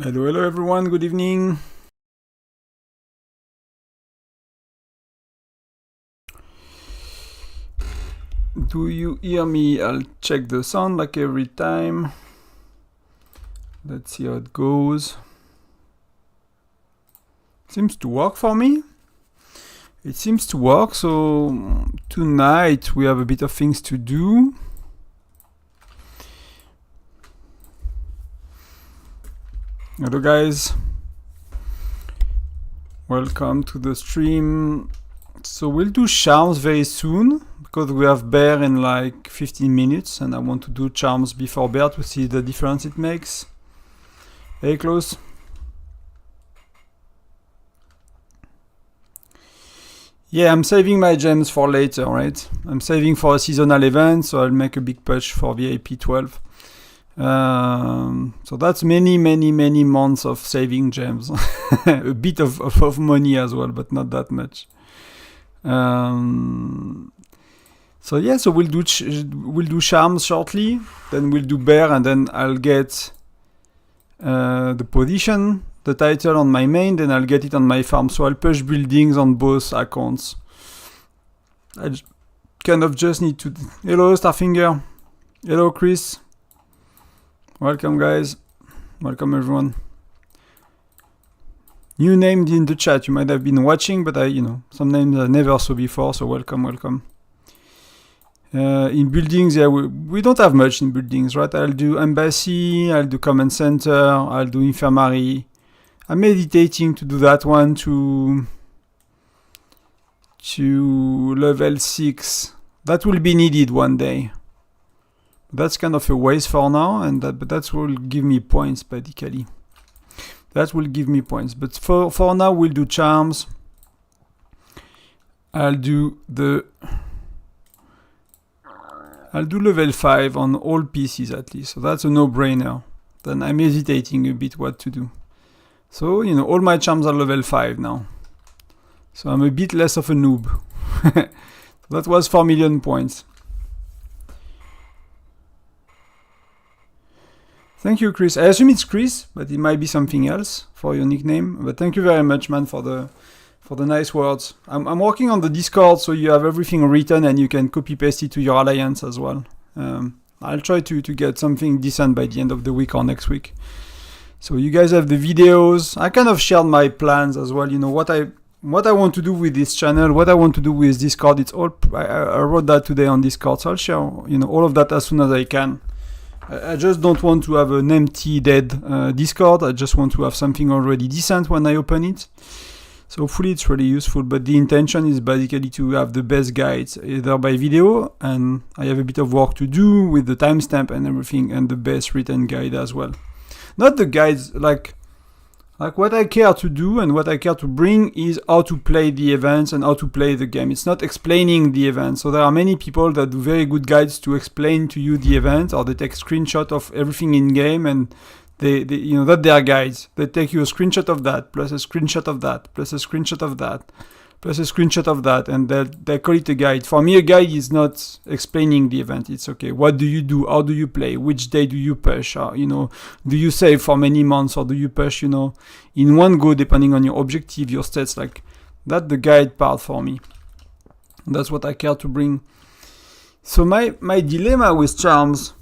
Hello everyone, good evening. Do you hear me? I'll check the sound like every time. Let's see how it goes. Seems to work for me. It seems to work, so tonight we have a bit of things to do. Hello guys. Welcome to the stream. So we'll do charms very soon because we have bear in like 15 minutes and I want to do charms before bear to see the difference it makes. Very close. Yeah, I'm saving my gems for later, right? I'm saving for a seasonal event, so I'll make a big push for VIP 12. So that's many months of saving gems. A bit of money as well, but not that much. So yeah, so we'll do charms shortly, then we'll do bear, and then I'll get the position, the title on my main, then I'll get it on my farm. So I'll push buildings on both accounts. I kind of just need to... Hello Starfinger. Hello Chris. Welcome guys. Welcome everyone. New name in the chat. You might have been watching, but some names I never saw before, so welcome. In buildings, yeah, we don't have much in buildings, right? I'll do embassy, I'll do command center, I'll do infirmary. I'm meditating to do that one to level 6. That will be needed one day. That's kind of a waste for now, and that will give me points basically. That will give me points, but for now we'll do charms. I'll do level 5 on all PCs at least, so that's a no-brainer. Then I'm hesitating a bit what to do. So, all my charms are level 5 now. So I'm a bit less of a noob. That was 4 million points. Thank you, Chris. I assume it's Chris, but it might be something else for your nickname. But thank you very much, man, for the nice words. I'm working on the Discord, so you have everything written and you can copy-paste it to your alliance as well. I'll try to get something decent by the end of the week or next week. So you guys have the videos. I kind of shared my plans as well. What I want to do with this channel, what I want to do with Discord. It's all I wrote that today on Discord, so I'll share all of that as soon as I can. I just don't want to have an empty, dead Discord. I just want to have something already decent when I open it. So hopefully it's really useful, but the intention is basically to have the best guides, either by video, and I have a bit of work to do with the timestamp and everything, and the best written guide as well. Not the guides, like what I care to do and what I care to bring is how to play the events and how to play the game. It's not explaining the event. So there are many people that do very good guides to explain to you the event, or they take screenshot of everything in game and they that they are guides. They take you a screenshot of that, plus a screenshot of that, plus a screenshot of that, plus a screenshot of that, and they call it a guide. For me, a guide is not explaining the event. It's okay. What do you do? How do you play? Which day do you push? Or, do you save for many months, or do you push, in one go, depending on your objective, your stats? Like that's the guide part for me. That's what I care to bring. So my dilemma with charms.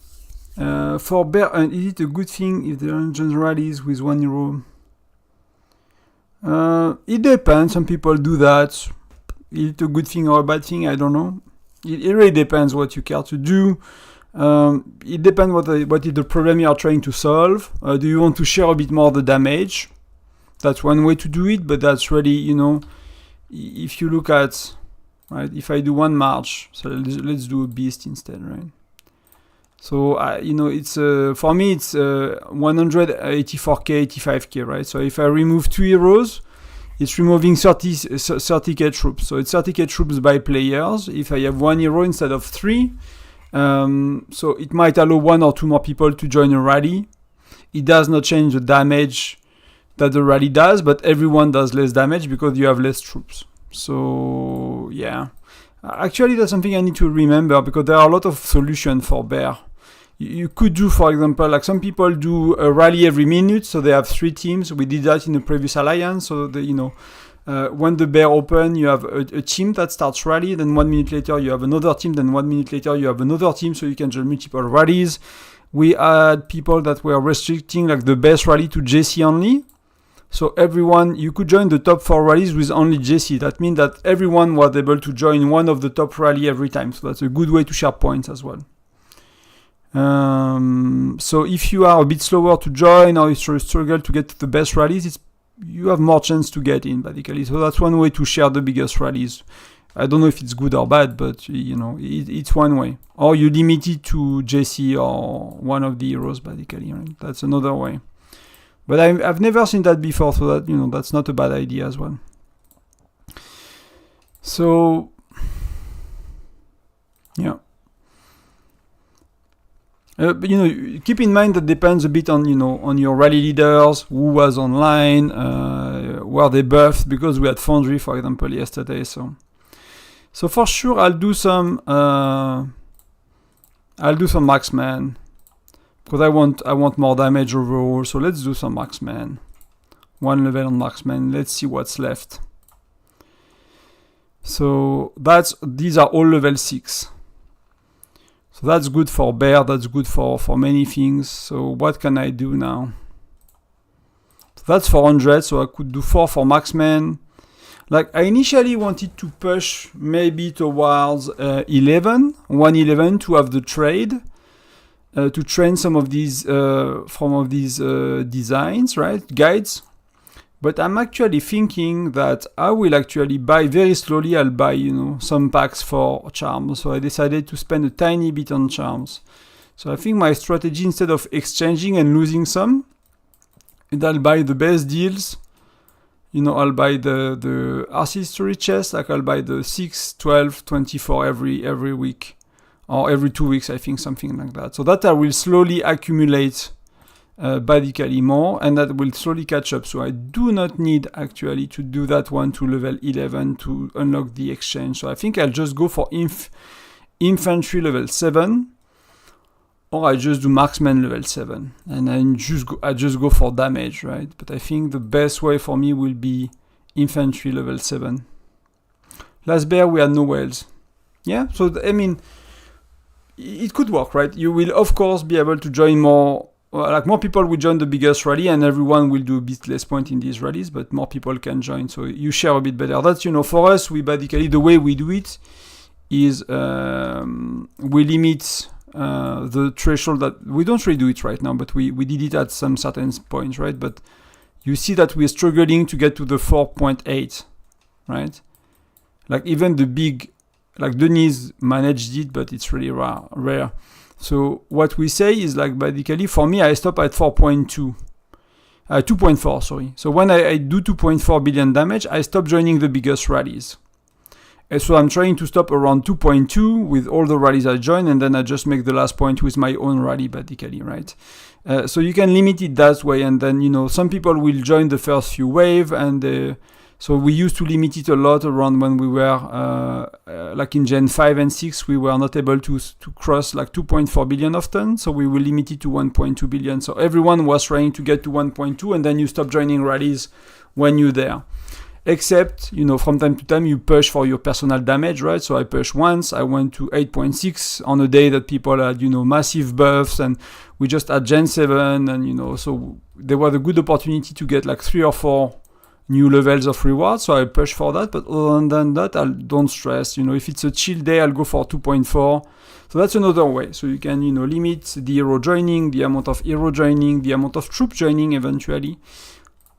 For bear, and is it a good thing if the engine rallies with 1 euro? It depends. Some people do that. Is it a good thing or a bad thing? I don't know. It really depends what you care to do. It depends what is the problem you are trying to solve. Do you want to share a bit more the damage? That's one way to do it, but that's really, if you look at, right, if I do 1 march, so let's do a beast instead, right? So, it's for me, it's 184k, 85k, right? So if I remove 2 heroes, it's removing 30k troops. So it's 30k troops by players. If I have 1 hero instead of 3, so it might allow 1 or 2 more people to join a rally. It does not change the damage that the rally does, but everyone does less damage because you have less troops. So, yeah. Actually, that's something I need to remember because there are a lot of solutions for bear. you could do, for example, like some people do a rally every minute, so they have 3 teams. We did that in the previous alliance. So when the bear open, you have a team that starts rally, then 1 minute later you have another team, then 1 minute later you have another team, so you can join multiple rallies. We had people that were restricting like the best rally to JC only. So everyone, you could join the top 4 rallies with only JC. That means that everyone was able to join one of the top rally every time. So that's a good way to share points as well. So if you are a bit slower to join or you struggle to get to the best rallies, you have more chance to get in, basically. So that's one way to share the biggest rallies. I don't know if it's good or bad, but it's one way. Or you limit it to JC or one of the heroes, basically. Right? That's another way. But I've never seen that before, so that that's not a bad idea as well. So yeah. But keep in mind that depends a bit on on your rally leaders, who was online, were they buffed, because we had Foundry, for example, yesterday. So for sure I'll do some marksman, because I want more damage overall. So let's do some marksman. 1 level on marksman. Let's see what's left. So these are all level 6. So that's good for bear, that's good for many things. So what can I do now? So that's 400, so I could do 4 for marksman. Like I initially wanted to push maybe towards 111 to have the trade, to train some of these designs, right, guides. But I'm actually thinking that I will actually buy very slowly. I'll buy, some packs for charms. So I decided to spend a tiny bit on charms. So I think my strategy, instead of exchanging and losing some, and I'll buy the best deals. I'll buy the artistry chest. Like I'll buy the 6, 12, 24 every week, or every 2 weeks. I think something like that. So that I will slowly accumulate. Basically more, and that will slowly catch up. So I do not need actually to do that one to level 11 to unlock the exchange. So I think I'll just go for infantry level 7, or I just do marksman level 7, and I just go for damage, right? But I think the best way for me will be infantry level 7. Last bear we had no whales. Yeah, so I mean it could work, right? You will of course be able to join more. More people will join the biggest rally, and everyone will do a bit less point in these rallies, but more people can join, so you share a bit better. That's, for us, we basically, the way we do it is we limit the threshold that, we don't really do it right now, but we did it at some certain points, right? But you see that we're struggling to get to the 4.8, right? Like even the big, like Denise managed it, but it's really rare. So what we say is like basically for me I stop at 2.4, sorry. So when I do 2.4 billion damage, I stop joining the biggest rallies. And so I'm trying to stop around 2.2 with all the rallies I join, and then I just make the last point with my own rally basically, right? So you can limit it that way, and then some people will join the first few wave, and so we used to limit it a lot around when we were like in Gen 5 and 6, we were not able to cross like 2.4 billion often, so we will limit it to 1.2 billion. So everyone was trying to get to 1.2, and then you stop joining rallies when you're there. Except, from time to time you push for your personal damage, right? So I pushed once, I went to 8.6 on a day that people had, massive buffs, and we just had Gen 7, and, so there was a good opportunity to get like 3 or 4 new levels of reward, so I push for that. But other than that, I don't stress. If it's a chill day, I'll go for 2.4. So that's another way. So you can, limit the hero joining, the amount of hero joining, the amount of troop joining eventually,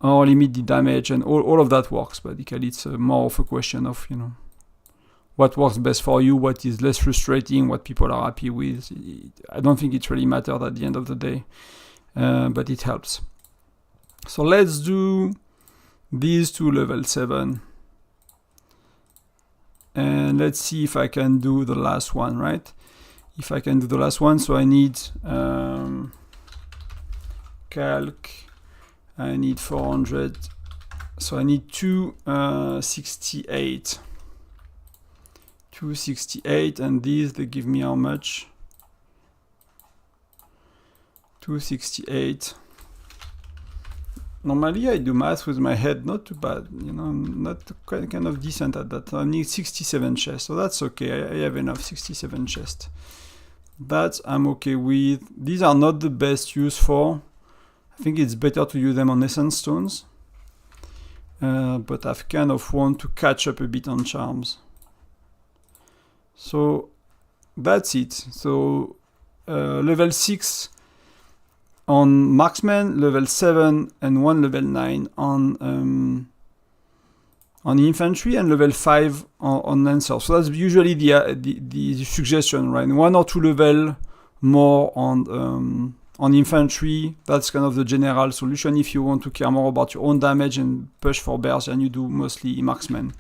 or limit the damage, and all of that works. Basically, it's more of a question of, what works best for you, what is less frustrating, what people are happy with. I don't think it really matters at the end of the day, but it helps. So let's do these two level 7, and let's see if I can do the last one, right? If I can do the last one, so I need calc, I need 400, so I need 268, and these, they give me how much? 268. Normally I do math with my head, not too bad, you know, I'm not kind of decent at that. I need 67 chests, so that's okay. I have enough 67 chests. That I'm okay with. These are not the best use for. I think it's better to use them on essence stones. But I've kind of want to catch up a bit on charms. So that's it. So level 6 on marksman, level 7 and 1 level 9 on infantry, and level 5 on lancer. So that's usually the suggestion, right? 1 or 2 level more on infantry. That's kind of the general solution if you want to care more about your own damage and push for bears, and you do mostly marksman.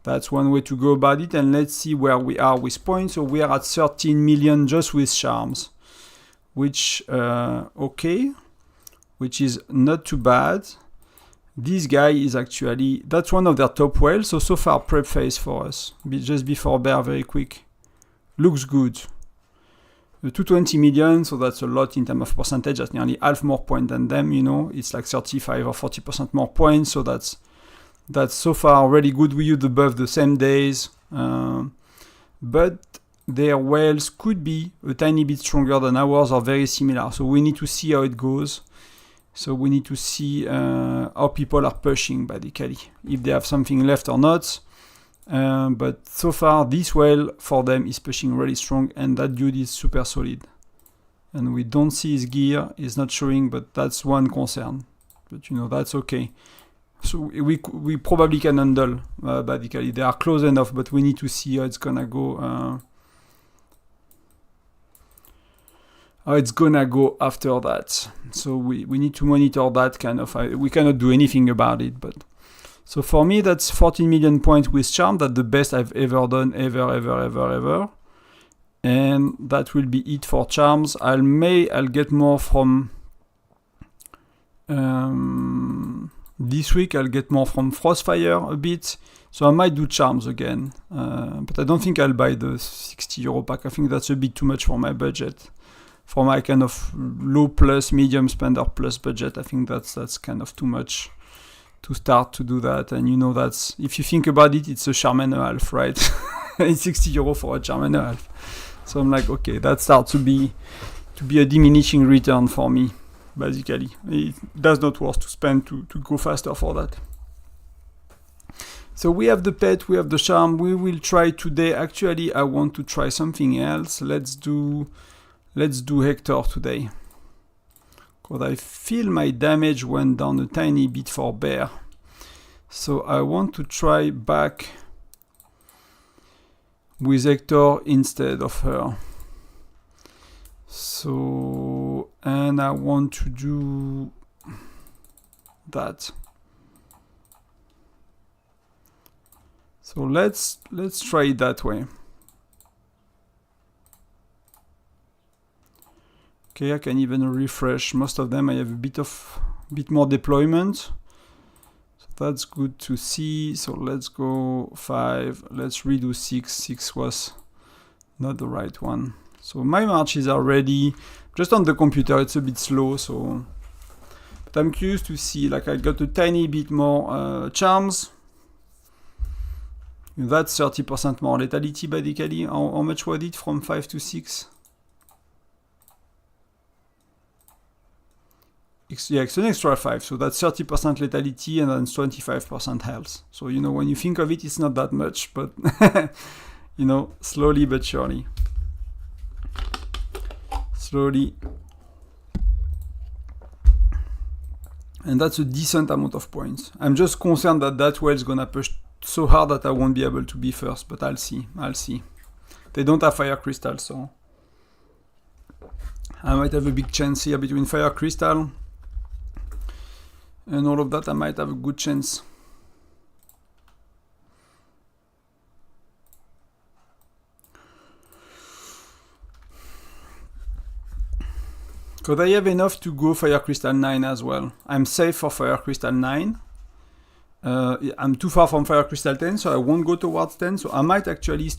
That's one way to go about it. And let's see where we are with points. So we are at 13 million just with charms, which okay, which is not too bad. This guy is actually, that's one of their top whales. So far prep phase for us, just before bear, very quick. Looks good. 220 million, so that's a lot in terms of percentage. That's nearly half more point than them, you know. It's like 35 or 40% more points, so that's so far really good. We use the buff the same days, but their whales could be a tiny bit stronger than ours, or very similar. So we need to see how it goes. So we need to see how people are pushing, basically, if they have something left or not. But so far, this whale for them is pushing really strong, and that dude is super solid. And we don't see his gear, it's not showing, but that's one concern. But you know, that's okay. So we probably can handle, basically. They are close enough, but we need to see how it's gonna go. How it's gonna go after that. So we need to monitor that kind of. We cannot do anything about it, but. So for me, that's 14 million points with charm. That's the best I've ever done, ever. And that will be it for charms. I'll get more from this week. I'll get more from Frostfire a bit. So I might do charms again. But I don't think I'll buy the 60 euro pack. I think that's a bit too much for my budget. For my kind of low plus, medium spender plus budget, I think that's kind of too much to start to do that. And you know, that's, if you think about it, it's a charm and a half, right? It's 60 euro for a charm and a half. So I'm like, okay, that starts to be a diminishing return for me, basically. It does not worth to spend to go faster for that. So we have the pet, we have the charm. We will try today. Actually, I want to try something else. Let's do Hector today. Because I feel my damage went down a tiny bit for bear. So I want to try back with Hector instead of her. So, and I want to do that. So let's try it that way. Okay, I can even refresh most of them. I have a bit more deployment. So that's good to see. So let's go 5. Let's redo 6. 6 was not the right one. So my marches are ready. Just on the computer, it's a bit slow. So, but I'm curious to see. Like I got a tiny bit more charms. That's 30% more lethality, basically. How much was it from 5 to 6? Yeah, it's an extra 5, so that's 30% lethality and then 25% health. So, you know, when you think of it, it's not that much, but, you know, slowly but surely. Slowly. And that's a decent amount of points. I'm just concerned that whale is gonna push so hard that I won't be able to be first, but I'll see. They don't have fire crystal, so I might have a big chance here between fire crystal and all of that. I might have a good chance. Because I have enough to go Fire Crystal 9 as well. I'm safe for Fire Crystal 9. I'm too far from Fire Crystal 10, so I won't go towards 10. So I might actually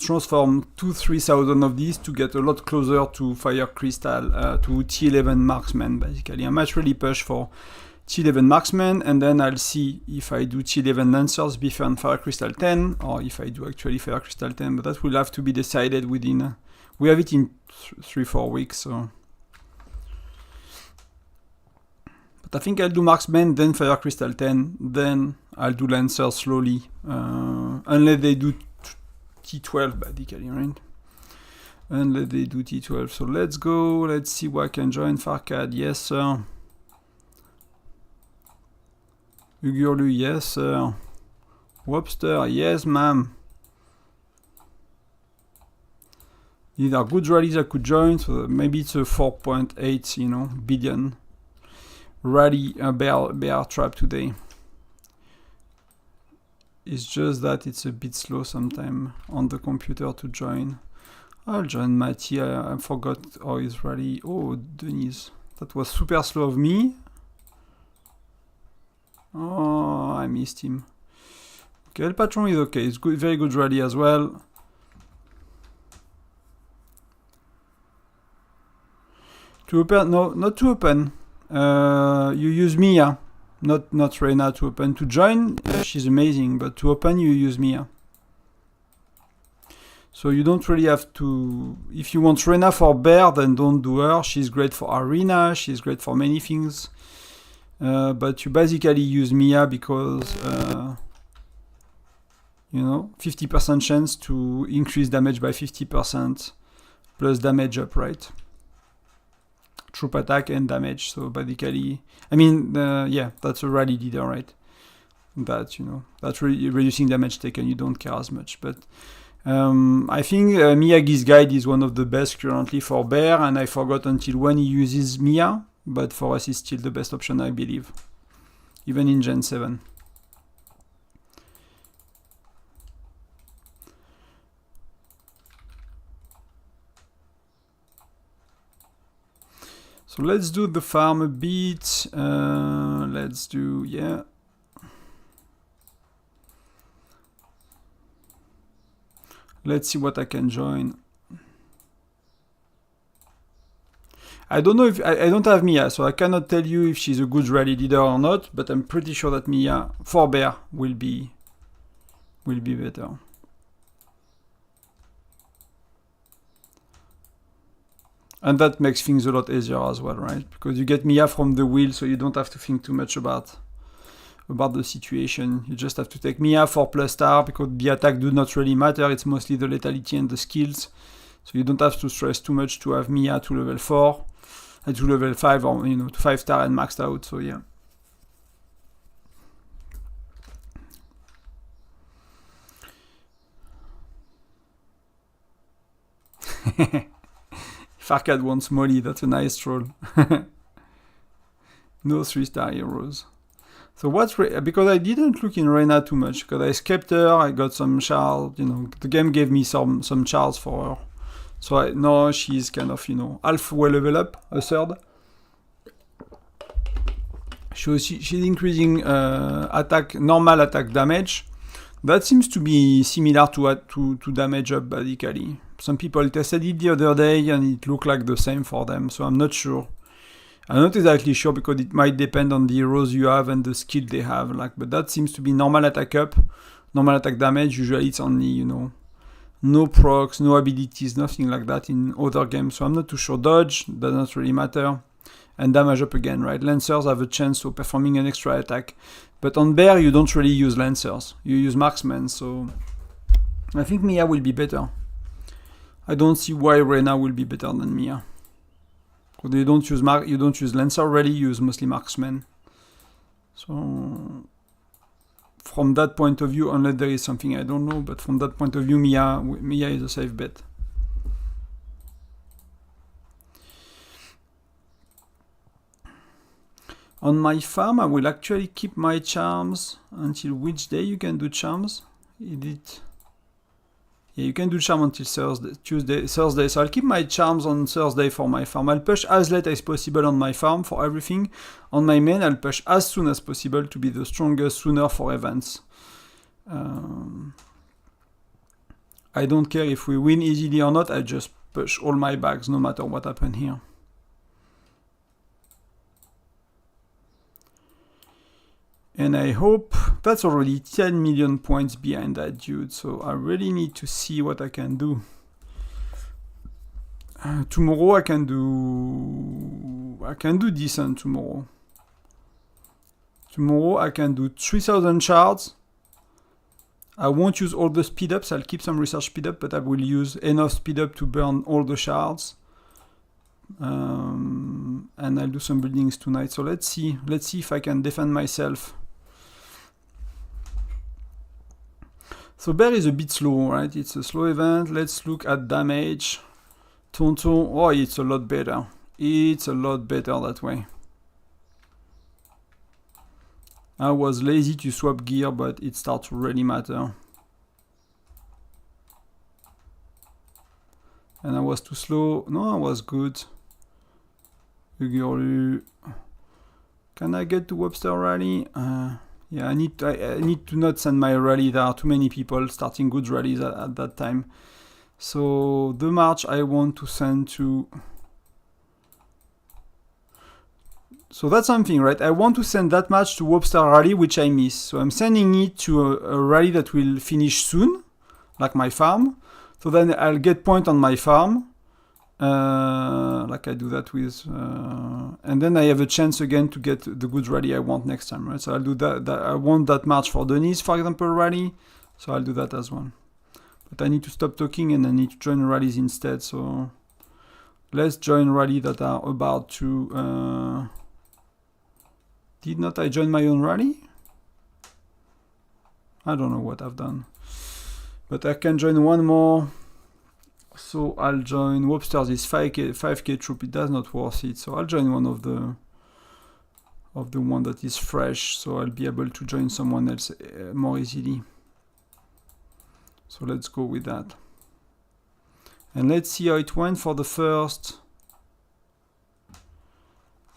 transform 2,000-3,000 of these to get a lot closer to Fire Crystal, to T11 Marksman, basically. I might really push for T11 Marksman, and then I'll see if I do T11 Lancers before Fire Crystal 10, or if I do actually Fire Crystal 10, but that will have to be decided within, we have it in 3-4 weeks, so. But I think I'll do Marksman, then Fire Crystal 10, then I'll do Lancers slowly, unless they do T12 basically, right? Unless they do T12. So let's go, let's see what I can join. Farcad, yes sir. Ugurlu, yes sir. Webster, yes ma'am. These are good rallies I could join, so maybe it's a 4.8, you know, billion rally bear trap today. It's just that it's a bit slow sometimes on the computer to join. I'll join Matty. I forgot how his rally. Oh, Denise. That was super slow of me. Oh, I missed him. Okay, El Patron is okay. It's good, very good rally as well. To open? No, not to open. You use Mia. Not Reyna to open. To join, she's amazing, but to open you use Mia. So you don't really have to... If you want Reyna for bear, then don't do her. She's great for arena, she's great for many things. But you basically use Mia because, you know, 50% chance to increase damage by 50% plus damage up, right? Troop attack and damage, so basically, I mean, yeah, that's a rally leader, right? That, you know, that's reducing damage taken, you don't care as much, but I think Miyagi's guide is one of the best currently for bear, and I forgot until when he uses Mia, but for us it's still the best option, I believe, even in Gen 7. So let's do the farm a bit. Let's do, yeah. Let's see what I can join. I don't know if, I don't have Mia, so I cannot tell you if she's a good rally leader or not, but I'm pretty sure that Mia, for bear, will be better. And that makes things a lot easier as well, right? Because you get Mia from the wheel, so you don't have to think too much about the situation. You just have to take Mia for plus star, because the attack do not really matter. It's mostly the lethality and the skills. So you don't have to stress too much to have Mia to level 4, and to level 5, or, you know, to 5 star and maxed out, so yeah. Farcad wants Molly, that's a nice troll. No 3-star heroes. So what's because I didn't look in Reyna too much, because I skipped her, I got some shards, you know, the game gave me some shards for her. So now she's kind of, you know, halfway level up, a third. She's increasing normal attack damage. That seems to be similar to damage up, basically. Some people tested it the other day and it looked like the same for them, so I'm not sure. I'm not exactly sure because it might depend on the heroes you have and the skill they have, like, but that seems to be normal attack up, normal attack damage. Usually it's only, you know, no procs, no abilities, nothing like that in other games, so I'm not too sure. Dodge does not really matter. And damage up again, right? Lancers have a chance of performing an extra attack. But on bear, you don't really use Lancers. You use Marksman, so I think Mia will be better. I don't see why Reyna will be better than Mia. Because you don't use Lancer really, you use mostly Marksman. So from that point of view, unless there is something I don't know, but from that point of view, Mia is a safe bet. On my farm, I will actually keep my charms until which day you can do charms? Yeah, you can do charm until Thursday. So I'll keep my charms on Thursday for my farm. I'll push as late as possible on my farm for everything. On my main, I'll push as soon as possible to be the strongest sooner for events. I don't care if we win easily or not, I just push all my bags no matter what happened here. And I hope that's already 10 million points behind that dude, so I really need to see what I can do. Tomorrow I can do decent tomorrow. Tomorrow I can do 3000 shards. I won't use all the speed ups, I'll keep some research speed up, but I will use enough speed up to burn all the shards. And I'll do some buildings tonight. So let's see if I can defend myself. So bear is a bit slow, right? It's a slow event. Let's look at damage. Tonton, oh, it's a lot better. It's a lot better that way. I was lazy to swap gear, but it starts to really matter. And I was too slow. No, I was good. Can I get to Webster Rally? Yeah, I need to not send my rally. There are too many people starting good rallies at that time. So the March I want to send to... So that's something, right? I want to send that match to Webster Rally, which I miss. So I'm sending it to a rally that will finish soon, like my farm. So then I'll get point on my farm, like I do that with, and then I have a chance again to get the good rally I want next time, right? So I'll do that. I want that match for Denise, for example, rally. So I'll do that as well. But I need to stop talking and I need to join rallies instead. So let's join rally that are about to. Did not I join my own rally? I don't know what I've done. But I can join one more. So I'll join Webster, this 5k troop. It does not worth it. So I'll join one of the one that is fresh. So I'll be able to join someone else more easily. So let's go with that. And let's see how it went for the first.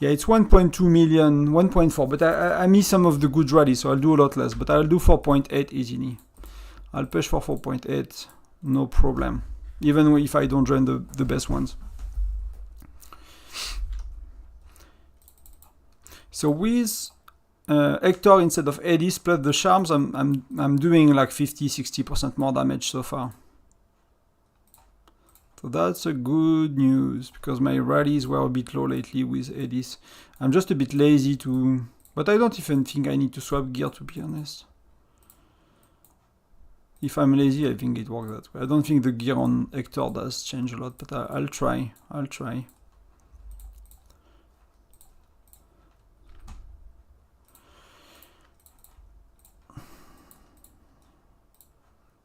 Yeah, it's 1.2 million, 1.4, but I miss some of the good rallies, so I'll do a lot less, but I'll do 4.8 easily. I'll push for 4.8, no problem, even if I don't join the best ones. So with Hector instead of Edis plus the charms, I'm doing like 50-60% more damage so far. So that's a good news, because my rallies were a bit low lately with Edis. I'm just a bit lazy to... But I don't even think I need to swap gear, to be honest. If I'm lazy, I think it works that way. I don't think the gear on Hector does change a lot, but I'll try. I'll try.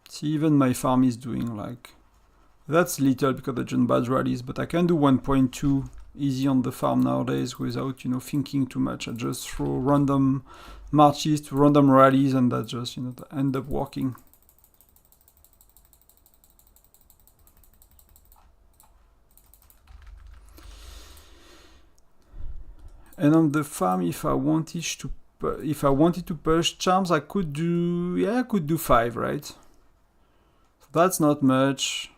See, even my farm is doing like... That's little because I joined bad rallies, but I can do 1.2 easy on the farm nowadays without, you know, thinking too much. I just throw random marches to random rallies and that just, you know, end up working. And on the farm, if I wanted to push charms, I could do, yeah, I could do 5, right? So that's not much.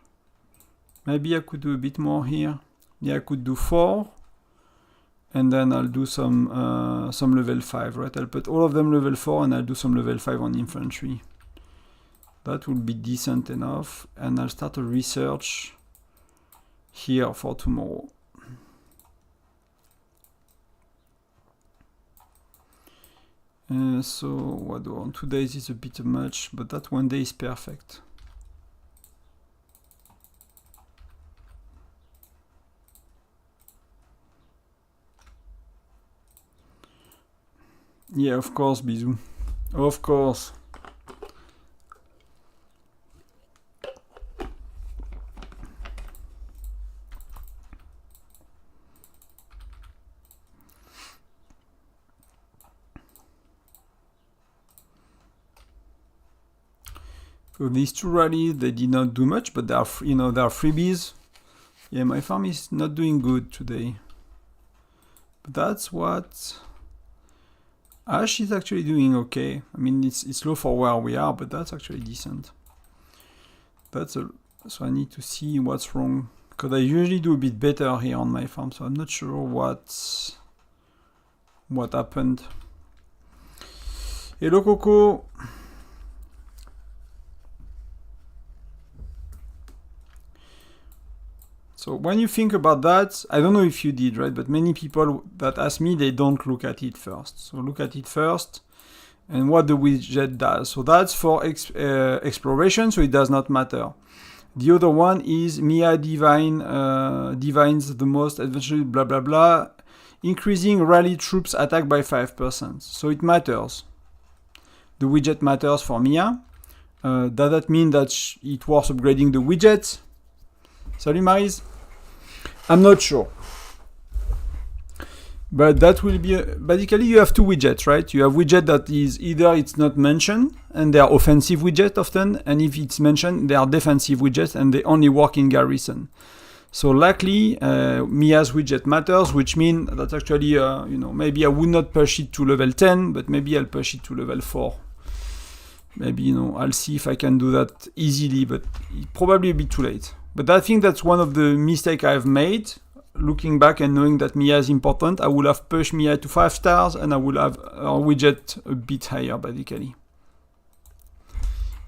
Maybe I could do a bit more here. Yeah, I could do 4. And then I'll do some level 5, right? I'll put all of them level 4 and I'll do some level 5 on infantry. That will be decent enough. And I'll start a research here for tomorrow. So what do I want? 2 days is a bit much, but that 1 day is perfect. Yeah, of course, Bisou. Of course. So these 2 rallies, they did not do much, but they are, you know, they are freebies. Yeah, my farm is not doing good today. But that's what... Ash is actually doing okay. I mean, it's low for where we are, but that's actually decent. So I need to see what's wrong, because I usually do a bit better here on my farm, so I'm not sure what happened. Hello Coco. So when you think about that, I don't know if you did, right? But many people that ask me, they don't look at it first. So look at it first and what the widget does. So that's for exploration, so it does not matter. The other one is Mia divines the most adventurous, blah, blah, blah, increasing rally troops attack by 5%. So it matters. The widget matters for Mia. Does that mean that it was upgrading the widget? Salut Maryse. I'm not sure. But that will be, basically you have two widgets, right? You have widget that is either it's not mentioned, and they are offensive widgets often, and if it's mentioned, they are defensive widgets, and they only work in garrison. So likely, Mia's widget matters, which means that actually, maybe I would not push it to level 10, but maybe I'll push it to level 4. Maybe, I'll see if I can do that easily, but it's probably a bit too late. But I think that's one of the mistakes I've made. Looking back and knowing that Mia is important, I would have pushed Mia to 5 stars and I would have our widget a bit higher, basically.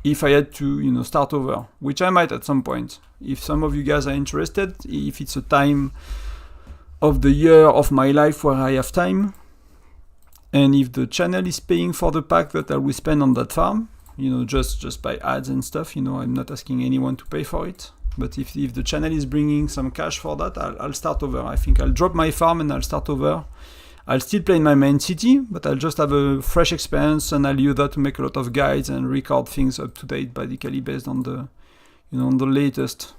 If I had to, start over, which I might at some point. If some of you guys are interested, if it's a time of the year of my life where I have time, and if the channel is paying for the pack that I will spend on that farm, just by ads and stuff, I'm not asking anyone to pay for it. But if the channel is bringing some cash for that, I'll start over. I think I'll drop my farm and I'll start over. I'll still play in my main city, but I'll just have a fresh experience and I'll use that to make a lot of guides and record things up to date, basically based on the, on the latest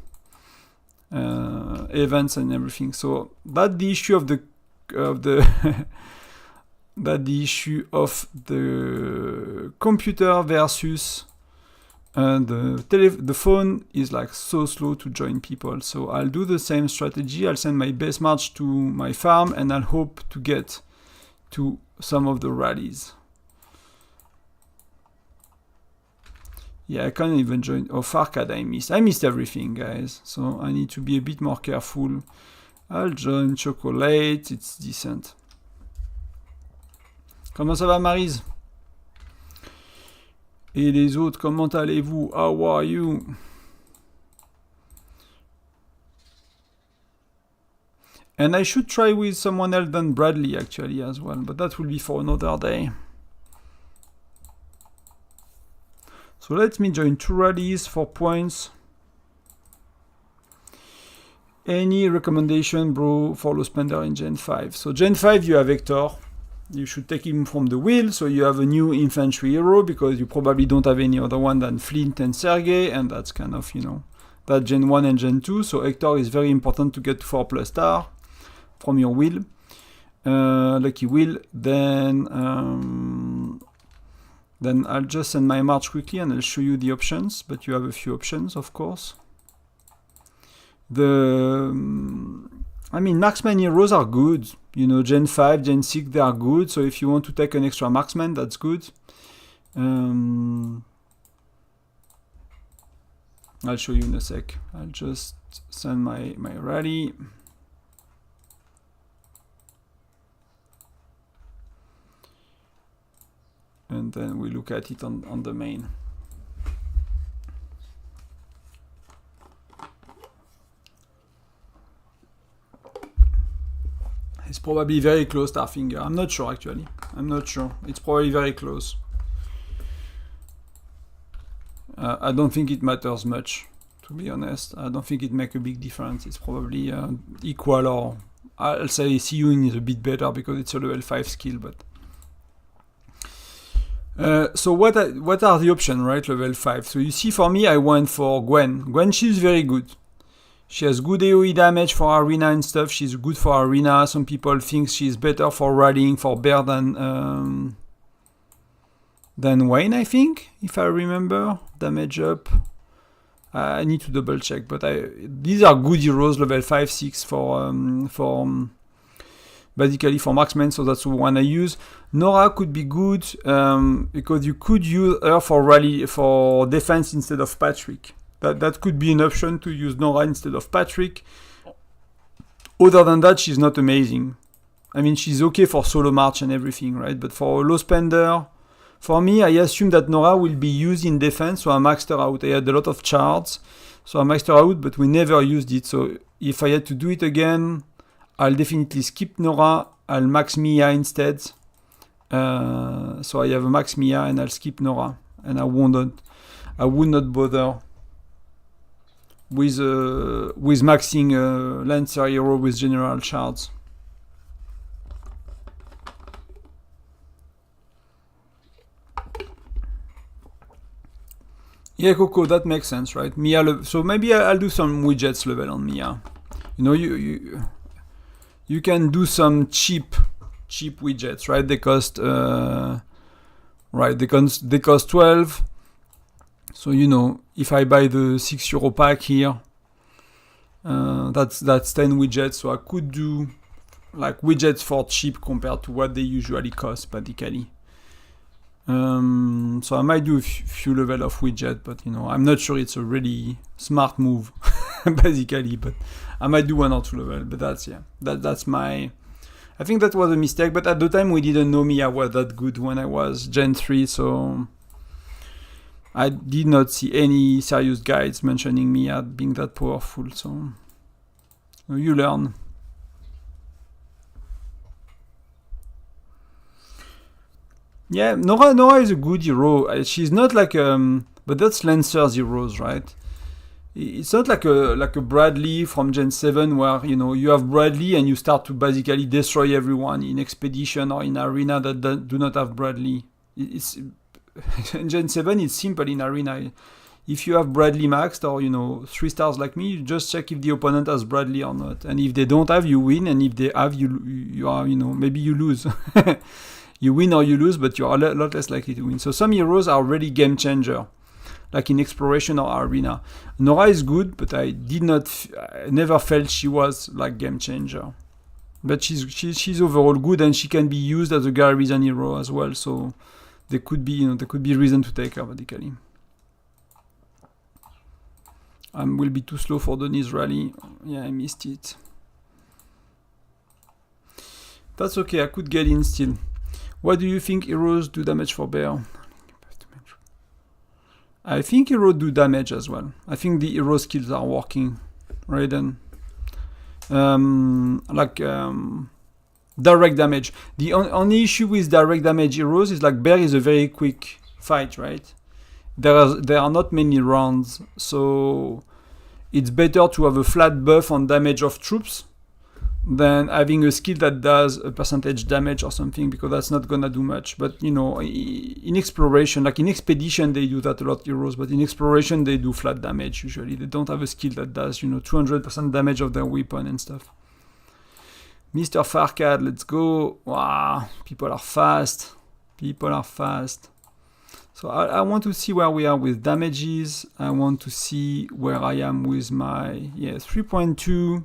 events and everything. So that's the issue of the that the issue of the computer versus the phone is like so slow to join people. So I'll do the same strategy. I'll send my base march to my farm and I'll hope to get to some of the rallies. Yeah, I can't even join. Oh, Farcad I missed. I missed everything, guys. So I need to be a bit more careful. I'll join Chocolate. It's decent. Comment ça va, Maryse? Et les autres, comment allez-vous? How are you? And I should try with someone else than Bradley, actually, as well. But that will be for another day. So let me join 2 rallies for points. Any recommendation, bro, for low spender in Gen 5? So Gen 5, you have Hector. You should take him from the wheel, so you have a new infantry hero, because you probably don't have any other one than Flint and Sergey, and that's kind of, that Gen 1 and Gen 2. So Hector is very important to get 4+ star from your wheel. Lucky wheel. Then I'll just send my march quickly and I'll show you the options, but you have a few options, of course. Marksman heroes are good. Gen 5, Gen 6, they are good. So if you want to take an extra marksman, that's good. I'll show you in a sec. I'll just send my rally. And then we look at it on the main. It's probably very close, Starfinger. I'm not sure, actually. I'm not sure. It's probably very close. I don't think it matters much, to be honest. I don't think it makes a big difference. It's probably equal, or I'll say Siyun is a bit better because it's a level 5 skill, but... so what are the options, right? Level 5. So you see, for me, I went for Gwen. Gwen, she's very good. She has good AoE damage for arena and stuff. She's good for arena. Some people think she's better for rallying for bear than Wayne, I think, if I remember. Damage up. I need to double check, but these are good heroes, level 5, 6 for basically for marksman, so that's the one I use. Nora could be good because you could use her for rally, for defense instead of Patrick. that could be an option to use Nora instead of Patrick. Other than that, she's not amazing. I mean, she's okay for solo march and everything, right? But for a low spender, for me, I assume that Nora will be used in defense, so I maxed her out. I had a lot of charts, so I maxed her out, but we never used it. So if I had to do it again, I'll definitely skip Nora. I'll max Mia instead. So I have a max Mia and I'll skip Nora, and I would not bother with maxing Lancer hero with general shards. Yeah, Coco, that makes sense, right? Mia, so maybe I'll do some widgets level on Mia. You know, you can do some cheap widgets, right? They cost they cost 12. So you know, if I buy the €6 pack here, that's 10 widgets. So I could do like widgets for cheap compared to what they usually cost, basically. So I might do a few level of widget, but you know, I'm not sure it's a really smart move, basically. But I might do 1 or 2 level. But that's my. I think that was a mistake. But at the time, we didn't know Mia was that good when I was Gen 3, so I did not see any serious guides mentioning Mia being that powerful. So you learn. Yeah, Nora is a good hero. She's not like but that's Lancer's heroes, right? It's not like a Bradley from Gen 7 where you know you have Bradley and you start to basically destroy everyone in expedition or in arena that do not have Bradley. It's in Gen 7 it's simple in arena. If you have Bradley maxed or you know 3 stars like me, you just check if the opponent has Bradley or not. And if they don't have, you win, and if they have, you are, you know, maybe you lose. You win or you lose, but you are a lot less likely to win. So some heroes are really game changer, like in exploration or arena. Nora is good, but I never felt she was like game changer. But she's overall good, and she can be used as a garrison hero as well. So there could be reason to take her basically. Will be too slow for the Nice rally. Yeah, I missed it. That's okay. I could get in still. What do you think heroes do damage for bear? I think heroes do damage as well. I think the hero skills are working. Raiden. Direct damage. The only issue with direct damage heroes is like bear is a very quick fight, right? There are not many rounds, so it's better to have a flat buff on damage of troops than having a skill that does a percentage damage or something, because that's not gonna do much. But you know, in exploration, like in expedition, they do that a lot, heroes, but in exploration they do flat damage usually. They don't have a skill that does, you know, 200% damage of their weapon and stuff. Mr. Farcad, let's go. Wow, people are fast. So I want to see where we are with damages. I want to see where I am with my 3.2.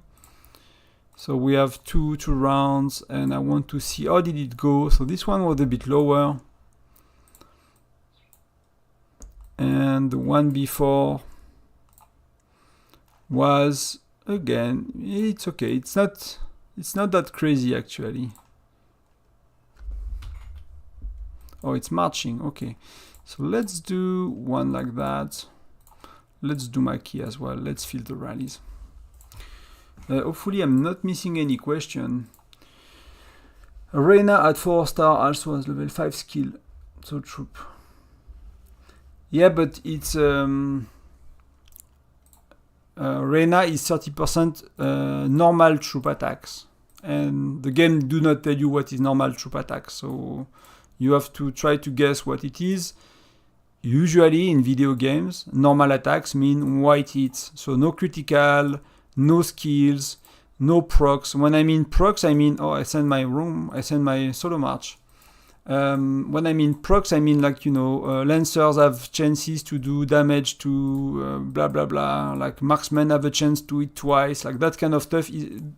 So we have two rounds, and I want to see how did it go. So this one was a bit lower, and the one before was, again, it's okay. It's not that crazy actually. Oh, it's marching. Okay, so let's do one like that. Let's do my key as well. Let's fill the rallies. Hopefully I'm not missing any question. Reina at 4-star also has level 5 skill. So troop. Yeah, but it's Reina is 30% normal troop attacks. And the game do not tell you what is normal troop attacks. So you have to try to guess what it is. Usually in video games, normal attacks mean white hits. So no critical, no skills, no procs. When I mean procs, I mean, I send my solo march. When I mean procs, I mean like, you know, lancers have chances to do damage to blah, blah, blah. Like marksmen have a chance to hit twice. Like that kind of stuff.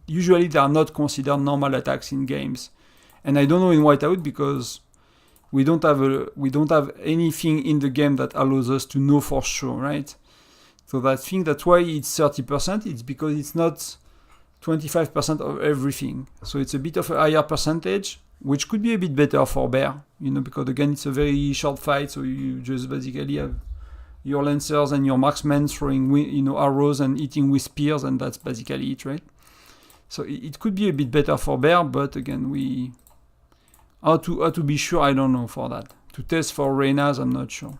Usually they are not considered normal attacks in games. And I don't know in Whiteout because we don't have anything in the game that allows us to know for sure, right? So I think that's why it's 30%. It's because it's not 25% of everything. So it's a bit of a higher percentage, which could be a bit better for bear, because again, it's a very short fight. So you just basically have your lancers and your marksmen throwing, arrows and hitting with spears, and that's basically it, right? So it could be a bit better for bear, but again, how to be sure, I don't know for that. To test for Reynas, I'm not sure.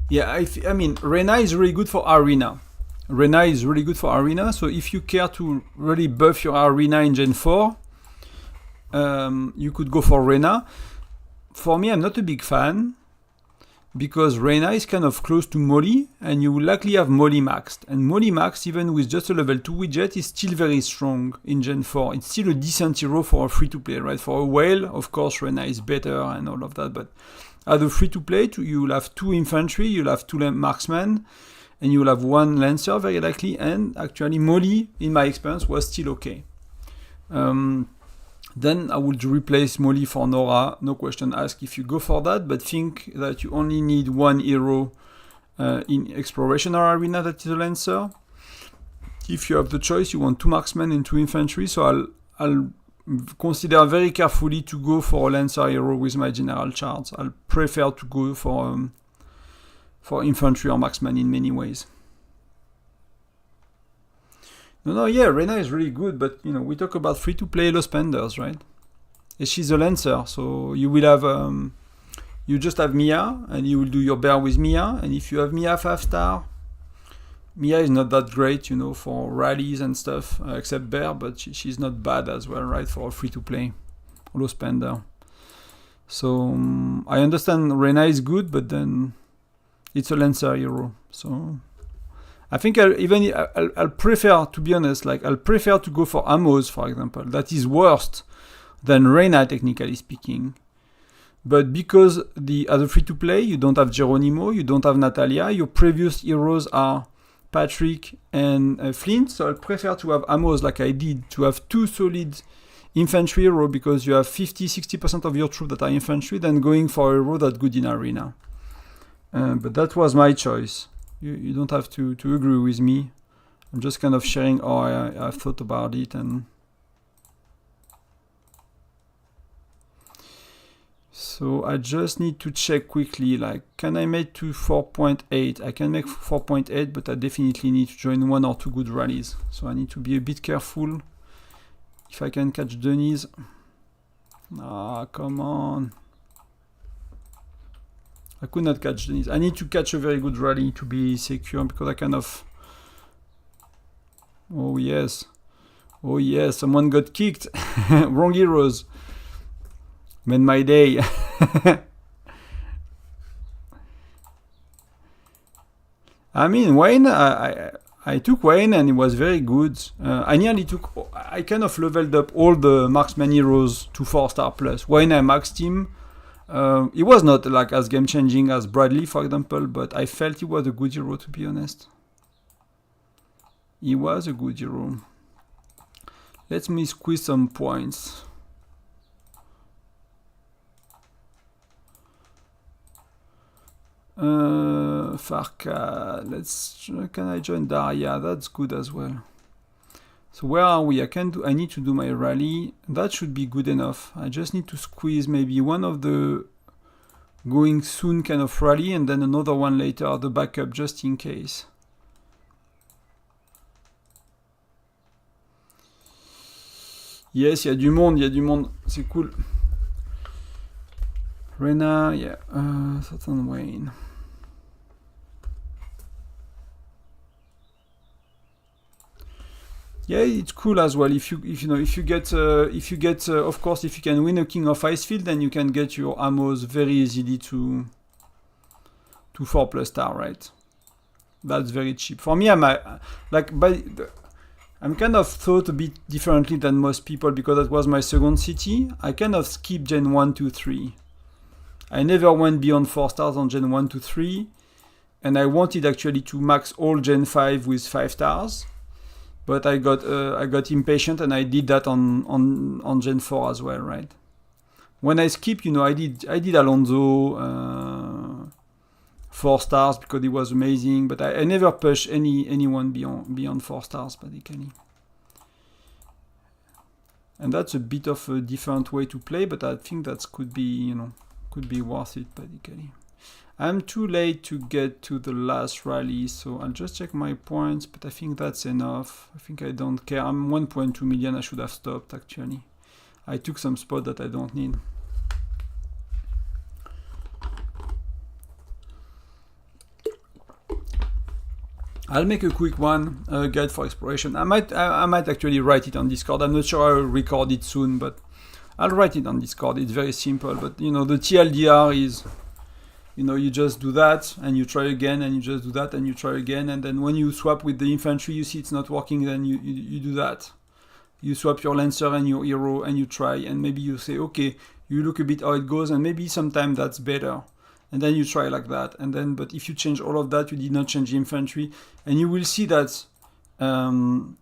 Yeah, I mean, Reyna is really good for arena. So if you care to really buff your arena in Gen 4, you could go for Reyna. For me, I'm not a big fan, because Reyna is kind of close to Molly, and you will likely have Molly maxed. And Molly maxed, even with just a level 2 widget, is still very strong in Gen 4. It's still a decent hero for a free-to-play, right? For a whale, of course, Reyna is better and all of that, but as a free-to-play, you will have 2 infantry, you'll have 2 marksmen, and you will have 1 lancer, very likely, and actually Molly, in my experience, was still okay. Then I would replace Molly for Nora, no question asked if you go for that, but think that you only need 1 hero in exploration or arena that is a lancer. If you have the choice, you want 2 marksmen and 2 infantry, so I'll consider very carefully to go for a lancer hero with my general charts. I'll prefer to go for infantry or marksman in many ways. Yeah, Reyna is really good, but we talk about free-to-play low spenders, right? And she's a lancer, so you will have you just have Mia, and you will do your bear with Mia, and if you have Mia 5-star, Mia is not that great, for rallies and stuff, except bear, but she's not bad as well, right, for a free-to-play low spender. So I understand Reyna is good, but then it's a lancer hero, so I think I'll prefer, to be honest, I'll prefer to go for Amos, for example. That is worse than Reyna, technically speaking. But because as a free-to-play, you don't have Geronimo, you don't have Natalia, your previous heroes are Patrick and Flint, so I'll prefer to have Amos like I did, to have 2 solid infantry heroes, because you have 50-60% of your troops that are infantry, than going for a hero that's good in arena. But that was my choice. You don't have to agree with me. I'm just kind of sharing how I've thought about it. And so I just need to check quickly, can I make to 4.8? I can make 4.8, but I definitely need to join 1 or 2 good rallies. So I need to be a bit careful if I can catch Denise. Come on. I could not catch Denise. I need to catch a very good rally to be secure, because I kind of... Oh yes, someone got kicked. Wrong heroes. Made my day. I mean, Wayne, I took Wayne and it was very good. I kind of leveled up all the marksman heroes to 4-star plus. Wayne, I maxed him. He was not as game changing as Bradley, for example, but I felt he was a good hero, to be honest. He was a good hero. Let me squeeze some points. Farka, can I join Daria? That's good as well. So where are we? I need to do my rally. That should be good enough. I just need to squeeze maybe one of the going soon kind of rally, and then another one later, the backup, just in case. Yes, il y a du monde, c'est cool. Reyna, yeah, Tonton Wayne. Yeah, it's cool as well. If you get, of course, if you can win a King of Icefield, then you can get your ammos very easily to 4+ star, right? That's very cheap. For me, I'm kind of thought a bit differently than most people, because that was my second city. I kind of skipped Gen 1 to 3. I never went beyond 4 stars on Gen 1 to 3, and I wanted actually to max all Gen 5 with 5 stars. But I got impatient and I did that on Gen 4 as well, right? When I skip, you know, I did Alonso 4 stars because it was amazing, but I never push anyone beyond 4 stars basically. And that's a bit of a different way to play, but I think that could be, you know, could be worth it basically. I'm too late to get to the last rally, so I'll just check my points, but I think that's enough. I think I don't care. I'm 1.2 million, I should have stopped actually. I took some spot that I don't need. I'll make a quick one, guide for exploration. I might actually write it on Discord. I'm not sure I'll record it soon, but I'll write it on Discord. It's very simple, but you know, the TLDR is, you know, you just do that and you try again, and you just do that and you try again, and then when you swap with the infantry, you see it's not working, then you do that. You swap your Lancer and your hero and you try, and maybe you say, okay, you look a bit how it goes, and maybe sometimes that's better. And then you try like that, and then, but if you change all of that, you did not change the infantry, and you will see that, oh no,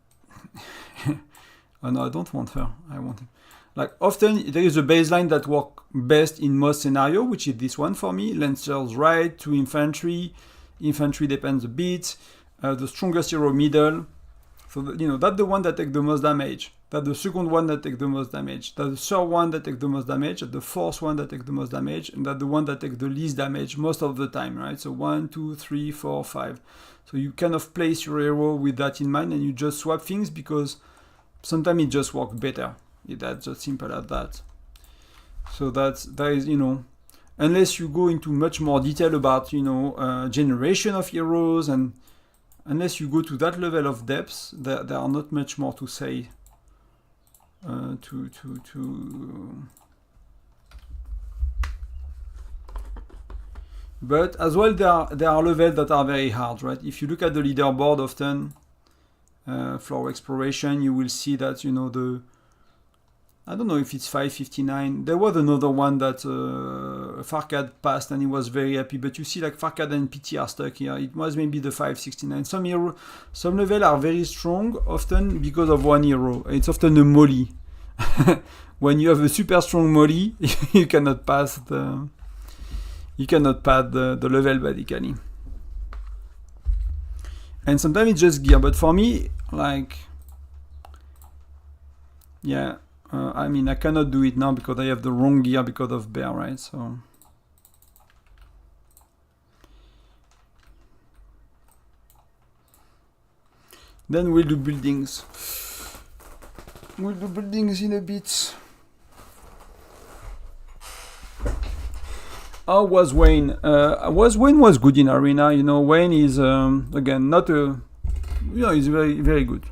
I don't want her, I want him. Like often there is a baseline that works best in most scenario, which is this one for me, Lancers right, 2 infantry, infantry depends a bit, the strongest hero middle, so that, you know, that's the one that takes the most damage. That's the second one that takes the most damage. That's the third one that takes the most damage. That's the fourth one that takes the most damage. And that's the one that takes the least damage most of the time, right? So 1, 2, 3, 4, 5. So you kind of place your hero with that in mind, and you just swap things because sometimes it just works better. That's just simple as that. So that is, you know, unless you go into much more detail about, you know, generation of heroes, and unless you go to that level of depth, there are not much more to say. But as well, there are levels that are very hard, right? If you look at the leaderboard often, floor exploration, you will see that, you know, I don't know if it's 559. There was another one that Farcad passed and he was very happy, but you see like Farcad and PT are stuck here. It was maybe the 569. Some levels are very strong, often because of one hero. It's often a molly. When you have a super strong molly, you cannot pass the level basically. And sometimes it's just gear, but for me, like, yeah. I mean, I cannot do it now because I have the wrong gear because of bear, right? So then we'll do buildings. We'll do buildings in a bit. How was Wayne? Wayne was good in arena. You know, Wayne is again not a, you know, he's very, very good.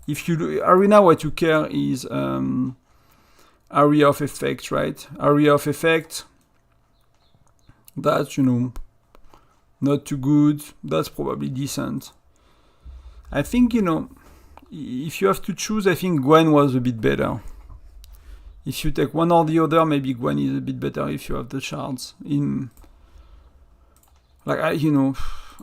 If you do arena, what you care is area of effect, right? Area of effect, that's, you know, not too good. That's probably decent. I think, you know, if you have to choose, I think Gwen was a bit better. If you take one or the other, maybe Gwen is a bit better if you have the shards.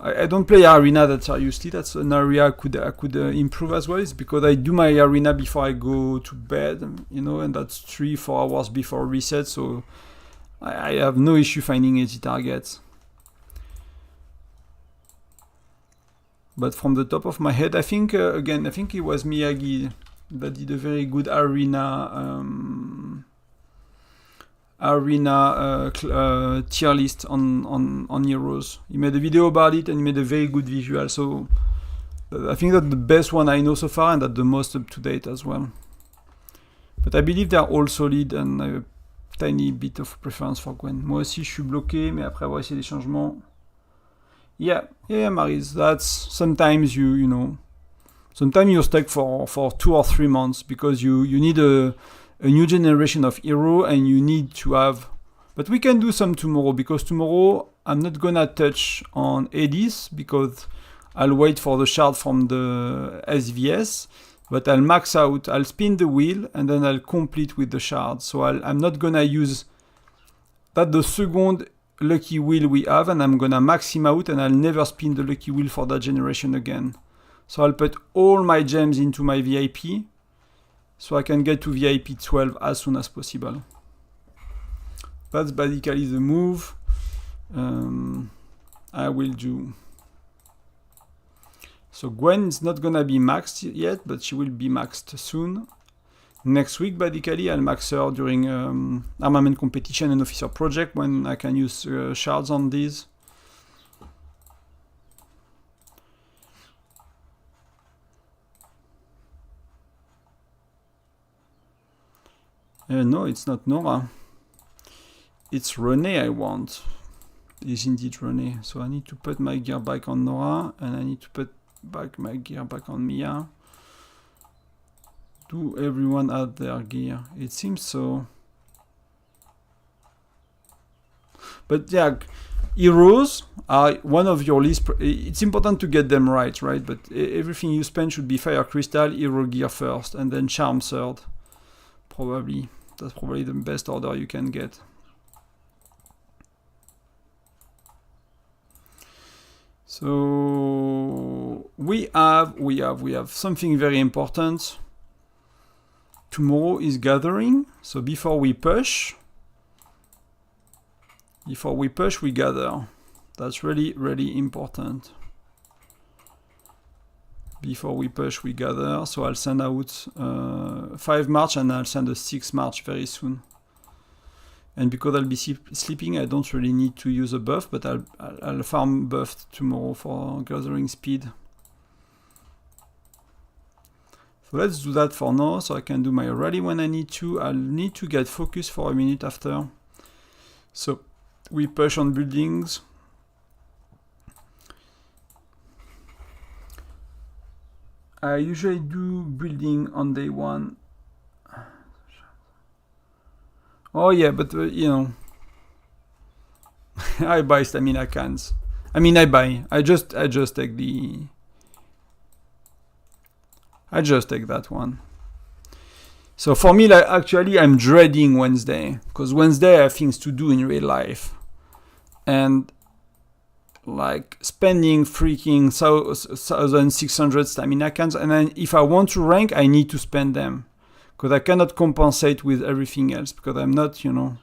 I don't play arena that seriously. That's an area I could improve as well. It's because I do my arena before I go to bed, you know, and that's 3-4 hours before reset. So I have no issue finding easy targets. But from the top of my head, I think again, I think it was Miyagi that did a very good arena tier list on heroes. He made a video about it and he made a very good visual. So I think that's the best one I know so far, and that's the most up to date as well. But I believe they're all solid, and I have a tiny bit of preference for Gwen. Moi aussi, je suis bloqué, mais après avoir essayé des changements. Yeah, Maris, that's sometimes you know, sometimes you're stuck for 2 or 3 months because you need a new generation of hero, and you need to have, but we can do some tomorrow, because tomorrow I'm not gonna touch on Edis because I'll wait for the shard from the SVS, but I'll max out, I'll spin the wheel, and then I'll complete with the shard. So I'm not gonna use that, the second lucky wheel we have, and I'm gonna max him out, and I'll never spin the lucky wheel for that generation again. So I'll put all my gems into my VIP, so I can get to VIP 12 as soon as possible. That's basically the move I will do. So Gwen is not gonna be maxed yet, but she will be maxed soon. Next week, basically, I'll max her during armament competition and officer project when I can use shards on these. No, it's not Nora. It's Renee I want. It's indeed Renee. So I need to put my gear back on Nora, and I need to put back my gear back on Mia. Do everyone have their gear? It seems so. But yeah, heroes are one of your least... It's important to get them right? But everything you spend should be Fire Crystal, hero gear first, and then Charm third. Probably. That's probably the best order you can get. So we have something very important. Tomorrow is gathering. So before we push, we gather. That's really, really important. Before we push, we gather. So I'll send out 5 March and I'll send a 6 March very soon. And because I'll be sleeping, I don't really need to use a buff, but I'll farm buff tomorrow for gathering speed. So let's do that for now, so I can do my rally when I need to. I'll need to get focused for a minute after. So we push on buildings. I usually do building on day 1. Oh yeah, but you know, I buy stamina cans. I mean, I just take the. I just take that one. So for me, like, actually, I'm dreading Wednesday because Wednesday I have things to do in real life, and like spending freaking 1,600 stamina cans, and then if I want to rank, I need to spend them. Because I cannot compensate with everything else, because I'm not, you know,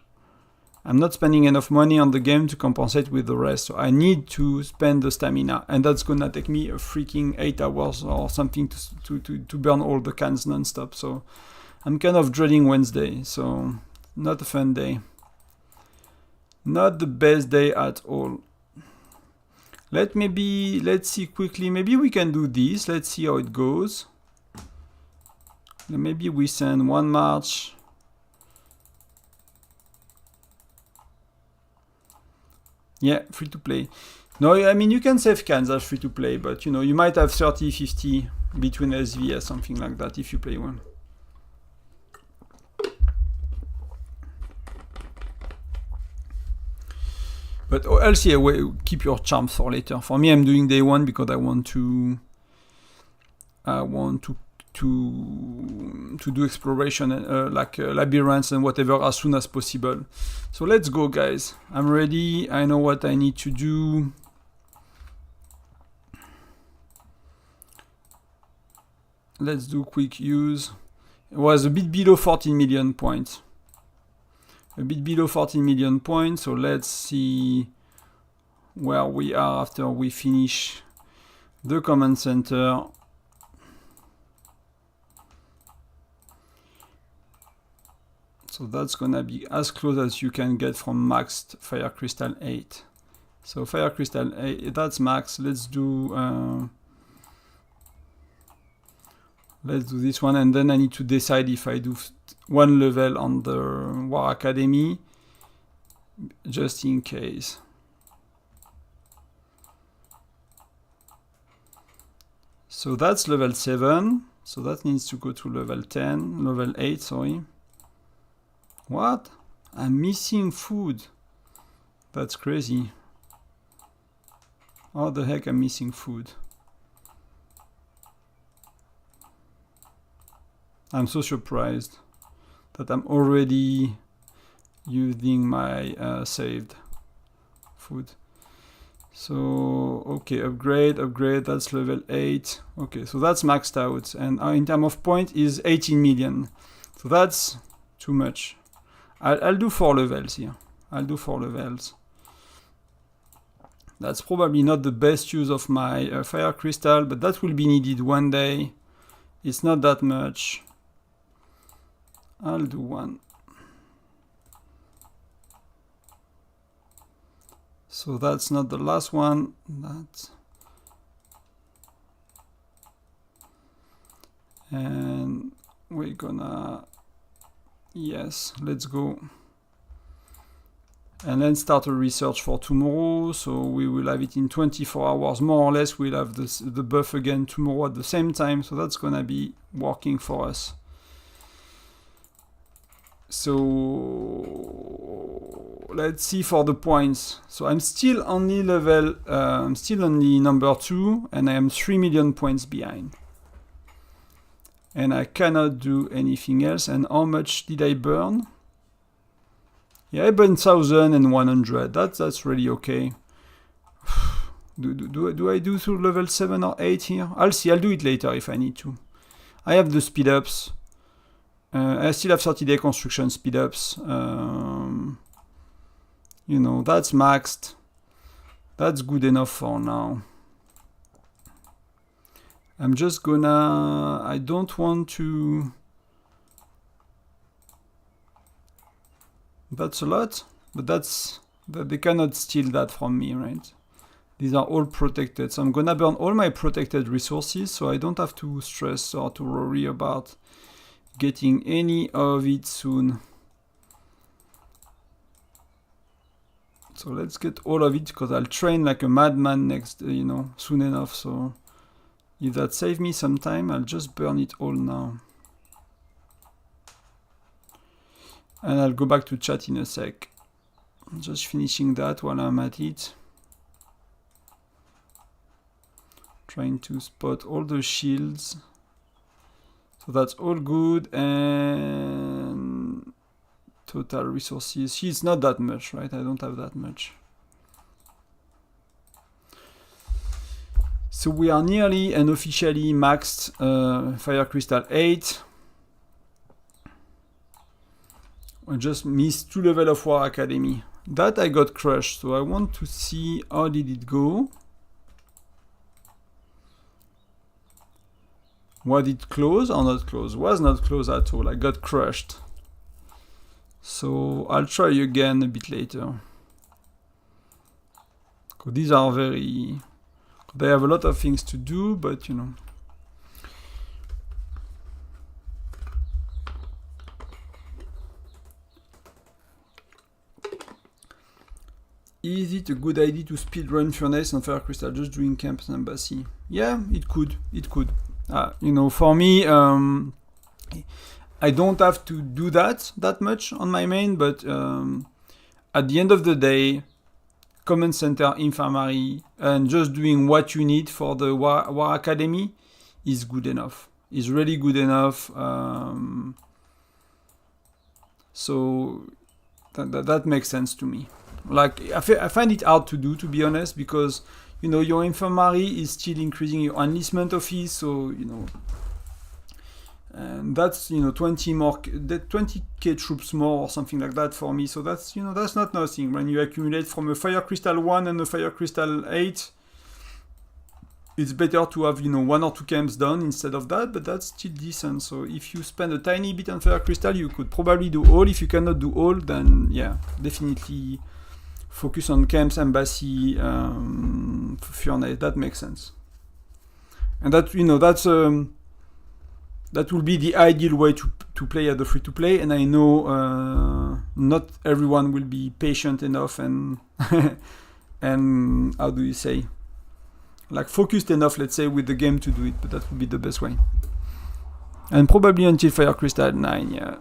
I'm not spending enough money on the game to compensate with the rest. So I need to spend the stamina, and that's gonna take me a freaking 8 hours or something to burn all the cans non-stop. So I'm kind of dreading Wednesday, so not a fun day. Not the best day at all. Let's see quickly, maybe we can do this, let's see how it goes. Maybe we send 1 March. Yeah, free to play. No, I mean, you can save cans as free to play, but you know, you might have 30, 50 between SVS, something like that, if you play one. But else, yeah, keep your charms for later. For me, I'm doing day 1 because I want to do exploration and like labyrinths and whatever as soon as possible. So let's go, guys. I'm ready. I know what I need to do. Let's do quick use. It was a bit below 14 million points. A bit below 14 million points. So let's see where we are after we finish the command center. So that's gonna be as close as you can get from maxed Fire Crystal 8. So Fire Crystal 8, that's max. Let's do this one, and then I need to decide if I do 1 level on the War Academy, just in case. So that's level 7. So that needs to go to level 10, level 8, sorry. What? I'm missing food. That's crazy. How the heck I'm missing food? I'm so surprised that I'm already using my saved food. So, okay, upgrade, that's level 8. Okay, so that's maxed out. And in terms of point is 18 million. So that's too much. I'll do 4 levels here. I'll do 4 levels. That's probably not the best use of my fire crystal, but that will be needed one day. It's not that much. I'll do 1. So that's not the last one. And we're gonna, yes, let's go. And then start a research for tomorrow. So we will have it in 24 hours, more or less. We'll have the buff again tomorrow at the same time. So that's gonna be working for us. So let's see for the points. So I'm still only level, I'm still only number 2, and I am 3 million points behind. And I cannot do anything else. And how much did I burn? Yeah, I burned 1,100. That's really okay. Do I do through level 7 or 8 here? I'll see. I'll do it later if I need to. I have the speed ups. I still have 30-day construction speed ups. You know, that's maxed. That's good enough for now. I'm just gonna, I don't want to, that's a lot, but they cannot steal that from me, right? These are all protected. So I'm gonna burn all my protected resources so I don't have to stress or to worry about getting any of it soon. So let's get all of it because I'll train like a madman next, you know, soon enough. So if that saves me some time, I'll just burn it all now. And I'll go back to chat in a sec. I'm just finishing that while I'm at it. Trying to spot all the shields. So that's all good. And total resources. It's not that much, right? I don't have that much. So we are nearly and officially maxed Fire Crystal 8. I just missed 2 levels of War Academy. That I got crushed, so I want to see how did it go. Was it close or not close? Was not close at all. I got crushed. So I'll try again a bit later. These are very... They have a lot of things to do, but you know. Is it a good idea to speedrun Furnace and Fire Crystal just doing camps and embassy? Yeah, it could. It could. You know, for me, I don't have to do that much on my main, but at the end of the day, Command Center, Infirmary, and just doing what you need for the War Academy is good enough. Is really good enough. So that makes sense to me. Like I find it hard to do, to be honest, because you know your infirmary is still increasing your enlistment office, so you know, and that's 20k troops more or something like that for me. So that's that's not nothing when you accumulate from a Fire Crystal 1 and a Fire Crystal 8. It's better to have 1 or 2 camps done instead of that, but that's still decent. So if you spend a tiny bit on Fire Crystal, you could probably do all. If you cannot do all, then yeah, definitely focus on camps, embassy, Furnace. That makes sense. And that that will be the ideal way to play at the free-to-play. And I know not everyone will be patient enough and and how do you say, like focused enough, let's say, with the game to do it, but that would be the best way. And probably until Fire Crystal 9, yeah.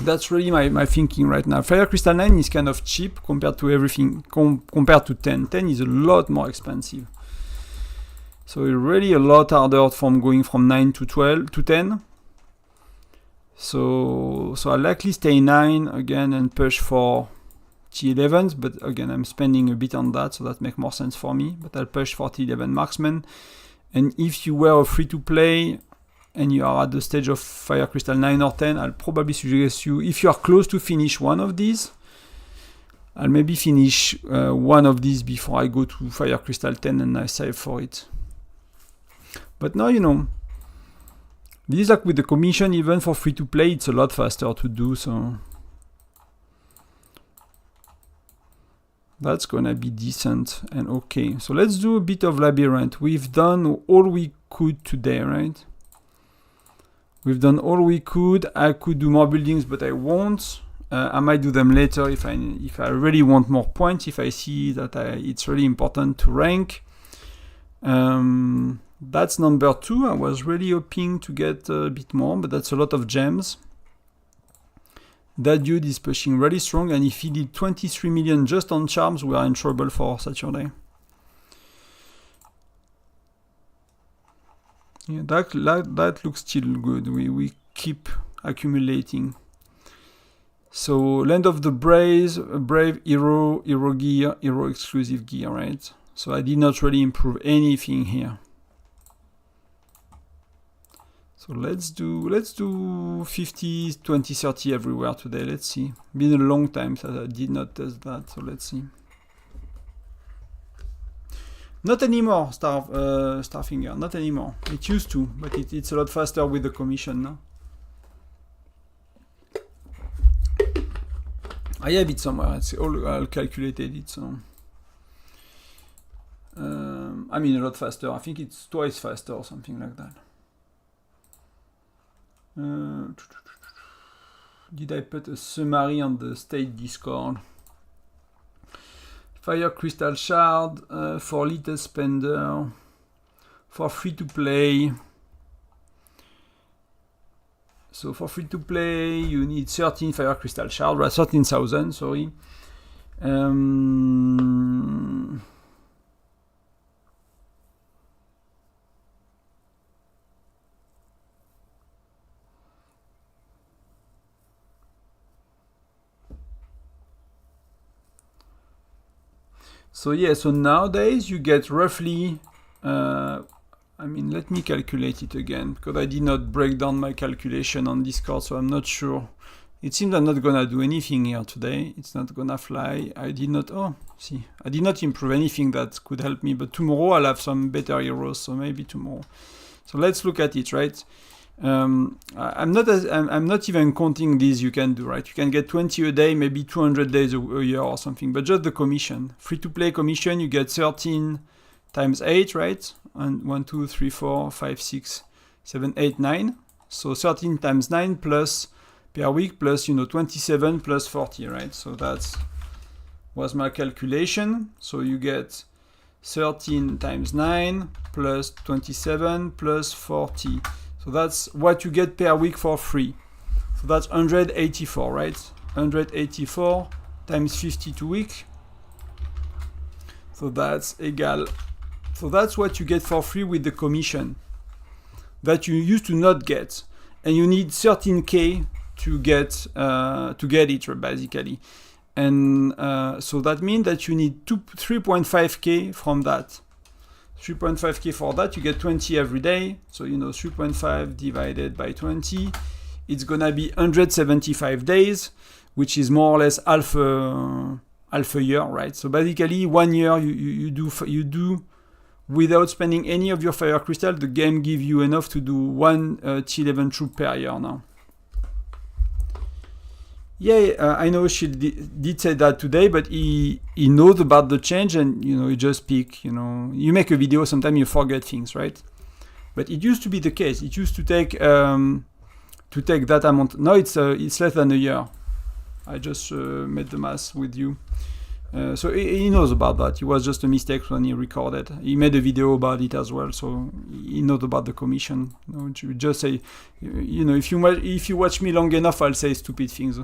That's really my thinking right now. Fire Crystal 9 is kind of cheap compared to everything, compared to 10. 10 is a lot more expensive. So it's really a lot harder from going from 9 to 12 to 10. So I'll likely stay 9 again and push for T11s, but again, I'm spending a bit on that, so that makes more sense for me. But I'll push for T11 marksman. And if you were a free-to-play and you are at the stage of Fire Crystal 9 or 10, I'll probably suggest you, if you are close to finish one of these, I'll maybe finish one of these before I go to Fire Crystal 10 and I save for it. But now, you know, this is like with the commission, even for free-to-play, it's a lot faster to do, so that's gonna be decent and okay. So let's do a bit of labyrinth. We've done all we could today, right? We've done all we could. I could do more buildings, but I won't. I might do them later if I really want more points, if I see that it's really important to rank. That's number 2. I was really hoping to get a bit more, but that's a lot of gems. That dude is pushing really strong, and if he did 23 million just on charms, we are in trouble for Saturday. Yeah, that looks still good. We keep accumulating. So Land of the Brave, Hero gear, Hero exclusive gear, right? So I did not really improve anything here. So let's do 50, 20, 30 everywhere today. Let's see. Been a long time since I did not test that, so let's see. Not anymore, Starfinger, not anymore. It used to, but it's a lot faster with the commission now. I have it somewhere, it's all calculated it, so. I mean a lot faster, I think it's twice faster or something like that. Did I put a summary on the state Discord? Fire Crystal Shard for Little Spender, for free to play. So for free to play, you need 13 Fire Crystal Shard, right? 13,000, sorry. So yeah, so nowadays you get roughly, I mean, let me calculate it again, because I did not break down my calculation on Discord, so I'm not sure. It seems I'm not gonna do anything here today. It's not gonna fly. I did not improve anything that could help me, but tomorrow I'll have some better heroes, so maybe tomorrow. So let's look at it, right? I'm not even counting these you can do, right? You can get 20 a day, maybe 200 days a year or something, but just the commission. Free-to-play commission, you get 13 times 8, right? And 1, 2, 3, 4, 5, 6, 7, 8, 9. So 13 times 9 plus per week plus, 27 plus 40, right? So that was my calculation. So you get 13 times 9 plus 27 plus 40. So that's what you get per week for free. So that's 184, right? 184 times 52 week. So that's equal. So that's what you get for free with the commission that you used to not get, and you need 13k to get it basically. And so that means that you need 3.5k from that. 3.5k for that, you get 20 every day. So 3.5 divided by 20, it's gonna be 175 days, which is more or less half a year, right? So basically 1 year you do without spending any of your fire crystal. The game gives you enough to do 1 T11 troop per year now. Yeah, I know she did say that today, but he knows about the change, and he just speak. You make a video, sometimes you forget things, right? But it used to be the case. It used to take that amount. Now it's less than a year. I just made the math with you. So he knows about that. It was just a mistake when he recorded. He made a video about it as well, so he knows about the commission. You just say, if you watch me long enough, I'll say stupid things.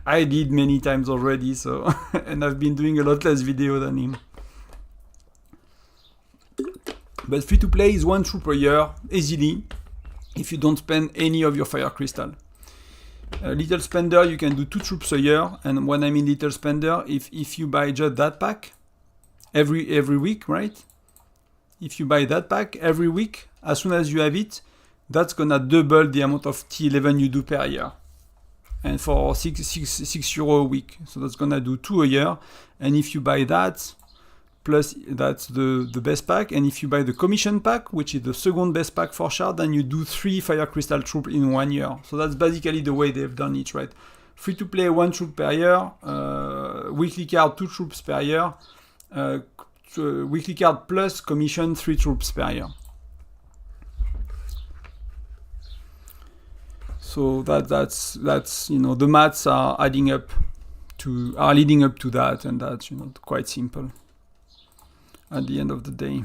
I did many times already, so and I've been doing a lot less video than him. But free to play is 1 troop per year, easily, if you don't spend any of your fire crystal. Little spender, you can do 2 troops a year, and when I mean little spender, if you buy just that pack every week, right? If you buy that pack every week, as soon as you have it, that's gonna double the amount of T11 you do per year. And for 6 euro a week. So that's gonna do 2 a year. And if you buy that, plus that's the best pack. And if you buy the commission pack, which is the second best pack for shard, then you do 3 fire crystal troops in 1 year. So that's basically the way they've done it, right? Free to play 1 troop per year, weekly card 2 troops per year, weekly card plus commission 3 troops per year. So that's you know, the maths are leading up to that, and that's, you know, quite simple at the end of the day.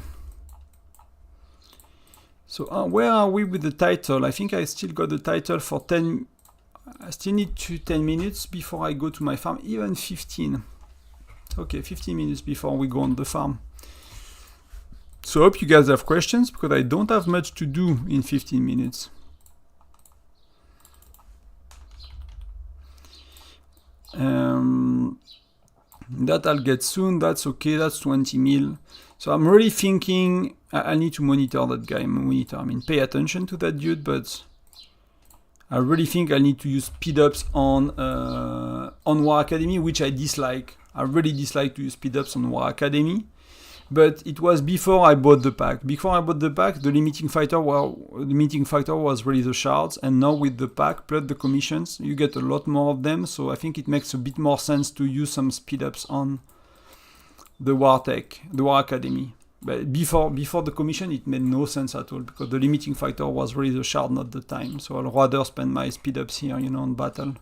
So where are we with the title? I think I still got the title for 10. I still need 10 minutes before I go to my farm, even 15. Okay, 15 minutes before we go on the farm. So I hope you guys have questions, because I don't have much to do in 15 minutes. That I'll get soon. That's okay. That's 20 mil. So I'm really thinking I need to monitor that guy. I mean, pay attention to that dude, but I really think I need to use speed ups on War Academy, which I dislike. I really dislike to use speed ups on War Academy. But it was before I bought the pack. Before I bought the pack, the limiting factor was really the shards, and now with the pack plus the commissions, you get a lot more of them. So I think it makes a bit more sense to use some speed ups on the War Academy. But before the commission, it made no sense at all, because the limiting factor was really the shard, not the time. So I'll rather spend my speed ups here, you know, on battle.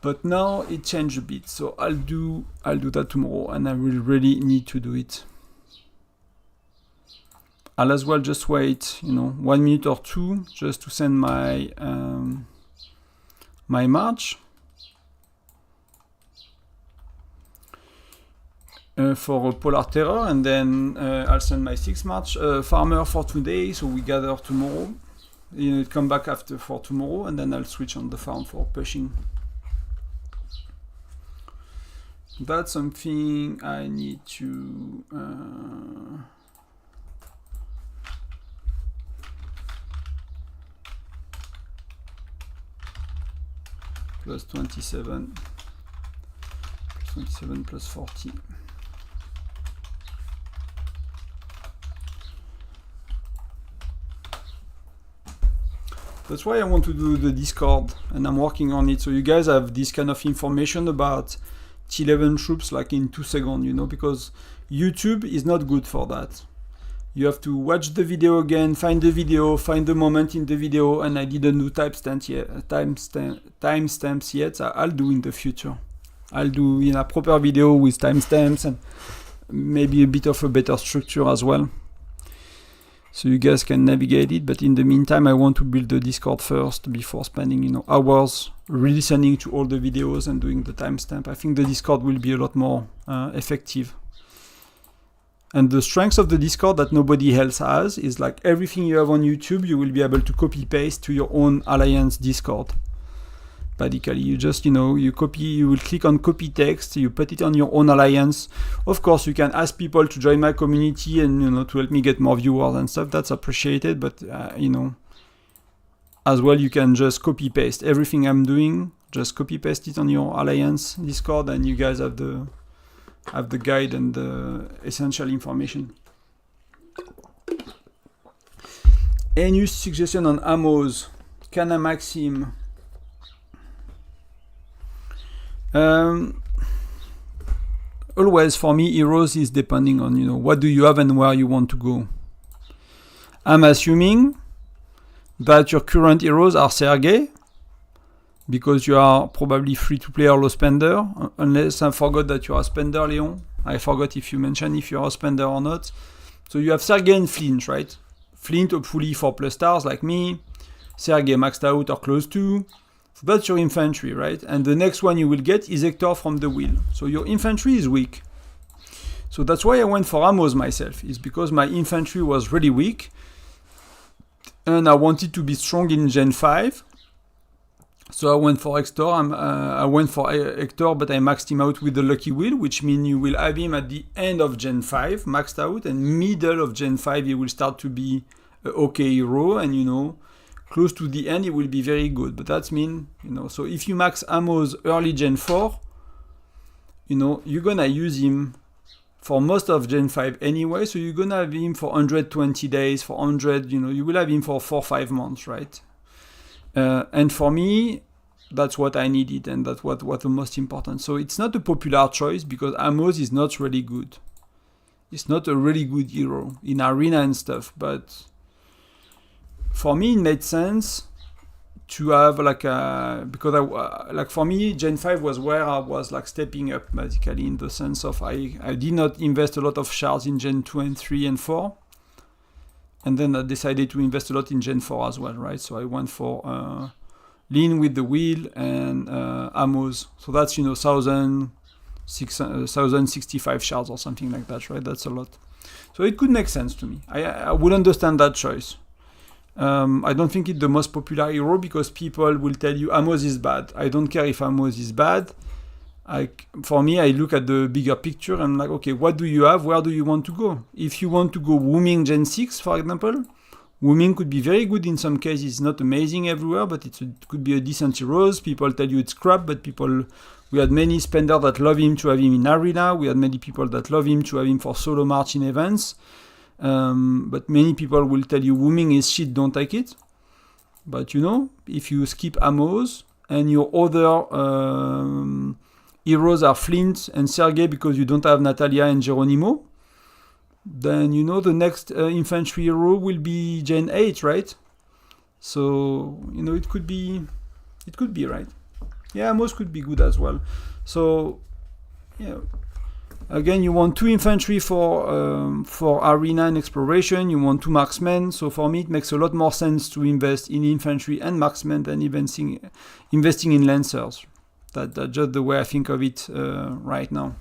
But now it changed a bit, so I'll do that tomorrow, and I will really need to do it. I'll as well just wait, you know, 1 minute or 2 just to send my my march for Polar Terror, and then I'll send my 6th march farmer for today. So we gather tomorrow. You know, come back after for tomorrow, and then I'll switch on the farm for pushing. That's something I need to plus 27 plus 40. That's why I want to do the Discord, and I'm working on it, so you guys have this kind of information about T11 troops like in 2 seconds, you know, because YouTube is not good for that. You have to watch the video again, find the video, find the moment in the video, and I didn't do timestamps yet. I'll do in the future. I'll do in a proper video with timestamps and maybe a bit of a better structure as well, so you guys can navigate it. But in the meantime, I want to build the Discord first before spending, you know, hours listening to all the videos and doing the timestamp. I think the Discord will be a lot more effective. And the strength of the Discord that nobody else has is, like, everything you have on YouTube, you will be able to copy paste to your own Alliance Discord. Basically, you just, you know, you will click on copy text, you put it on your own Alliance. Of course, you can ask people to join my community and, you know, to help me get more viewers and stuff. That's appreciated, but, you know, as well, you can just copy paste everything I'm doing. Just copy paste it on your Alliance Discord, and you guys have the guide and the essential information. Any suggestion on ammos? Kana Maxim. Always for me, heroes is depending on, you know, what do you have and where you want to go. I'm assuming that your current heroes are Sergei, because you are probably free to play or low spender, unless I forgot that you are a spender, Leon. I forgot if you mentioned if you're a spender or not. So you have Sergei and Flint, right? Flint hopefully 4+ stars like me, Sergei maxed out or close to. So that's your infantry, right? And the next one you will get is Hector from the wheel. So your infantry is weak. So that's why I went for ammos myself, is because my infantry was really weak, and I wanted to be strong in Gen 5. So I went for Hector. I went for Hector, but I maxed him out with the Lucky Wheel, which means you will have him at the end of Gen 5 maxed out, and middle of Gen 5 he will start to be an okay hero, and you know, close to the end he will be very good. But that's mean, you know, so if you max Amos early Gen 4, you know, you're gonna use him for most of Gen 5 anyway, so you're gonna have him for 120 days, for 100, you know, you will have him for 4-5 months, right? And for me, that's what I needed, and that's what the most important. So it's not a popular choice because Amos is not really good. It's not a really good hero in arena and stuff, but for me it made sense to have like a, because like for me Gen 5 was where I was like stepping up basically, in the sense of I did not invest a lot of shards in Gen 2 and 3 and 4. And then I decided to invest a lot in Gen 4 as well, right? So I went for Lean with the Wheel and Amos. So that's, you know, 1,065 shards or something like that, right? That's a lot. So it could make sense to me. I would understand that choice. I don't think it's the most popular hero because people will tell you Amos is bad. I don't care if Amos is bad. For me, I look at the bigger picture and I'm like, okay, what do you have? Where do you want to go? If you want to go Wooming Gen 6, for example, Wooming could be very good in some cases. It's not amazing everywhere, but it could be a decent heroes. People tell you it's crap, but we had many spenders that love him to have him in arena. We had many people that love him to have him for solo march in events. But many people will tell you Wooming is shit, don't take it. But you know, if you skip Amos and your other heroes are Flint and Sergei because you don't have Natalia and Geronimo, then you know the next infantry hero will be Gen 8, right? So, you know, it could be right. Yeah, Amos could be good as well. So, yeah. Again, you want 2 infantry for arena and exploration. You want 2 marksmen. So for me, it makes a lot more sense to invest in infantry and marksmen than investing in lancers. That's just the way I think of it right now.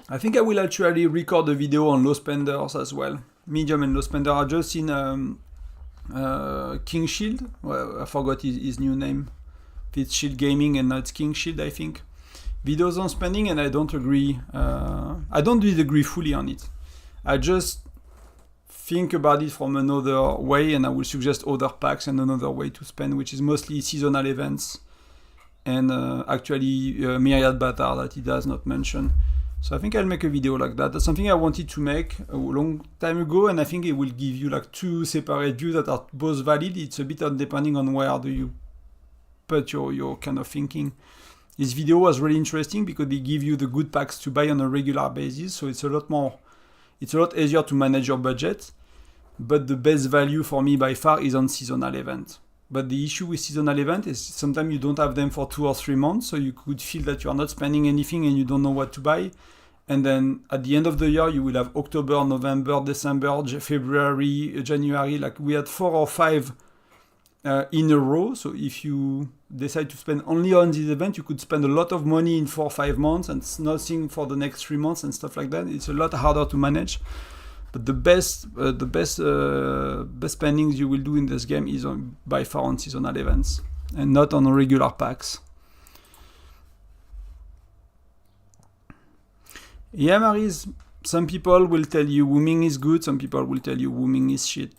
I think I will actually record a video on low spenders as well. Medium and low spender. I just seen King Shield. Well, I forgot his new name. It's Shield Gaming and now it's King Shield, I think. Videos on spending, and I don't agree. I don't disagree fully on it. I just think about it from another way, and I will suggest other packs and another way to spend, which is mostly seasonal events and actually Myriad Batar that he does not mention. So I think I'll make a video like that. That's something I wanted to make a long time ago, and I think it will give you like 2 separate views that are both valid. It's a bit depending on where do you put your kind of thinking. This video was really interesting because they give you the good packs to buy on a regular basis, so it's a lot easier to manage your budget. But the best value for me by far is on seasonal event. But the issue with seasonal event is sometimes you don't have them for 2 or 3 months, so you could feel that you are not spending anything and you don't know what to buy. And then at the end of the year, you will have October, November, December, February, January. Like we had 4 or 5 in a row. So if you decide to spend only on this event, you could spend a lot of money in 4 or 5 months and nothing for the next 3 months and stuff like that. It's a lot harder to manage. But the best spendings you will do in this game is by far on seasonal events and not on regular packs. Yeah, Maris, some people will tell you Wooming is good, some people will tell you Wooming is shit.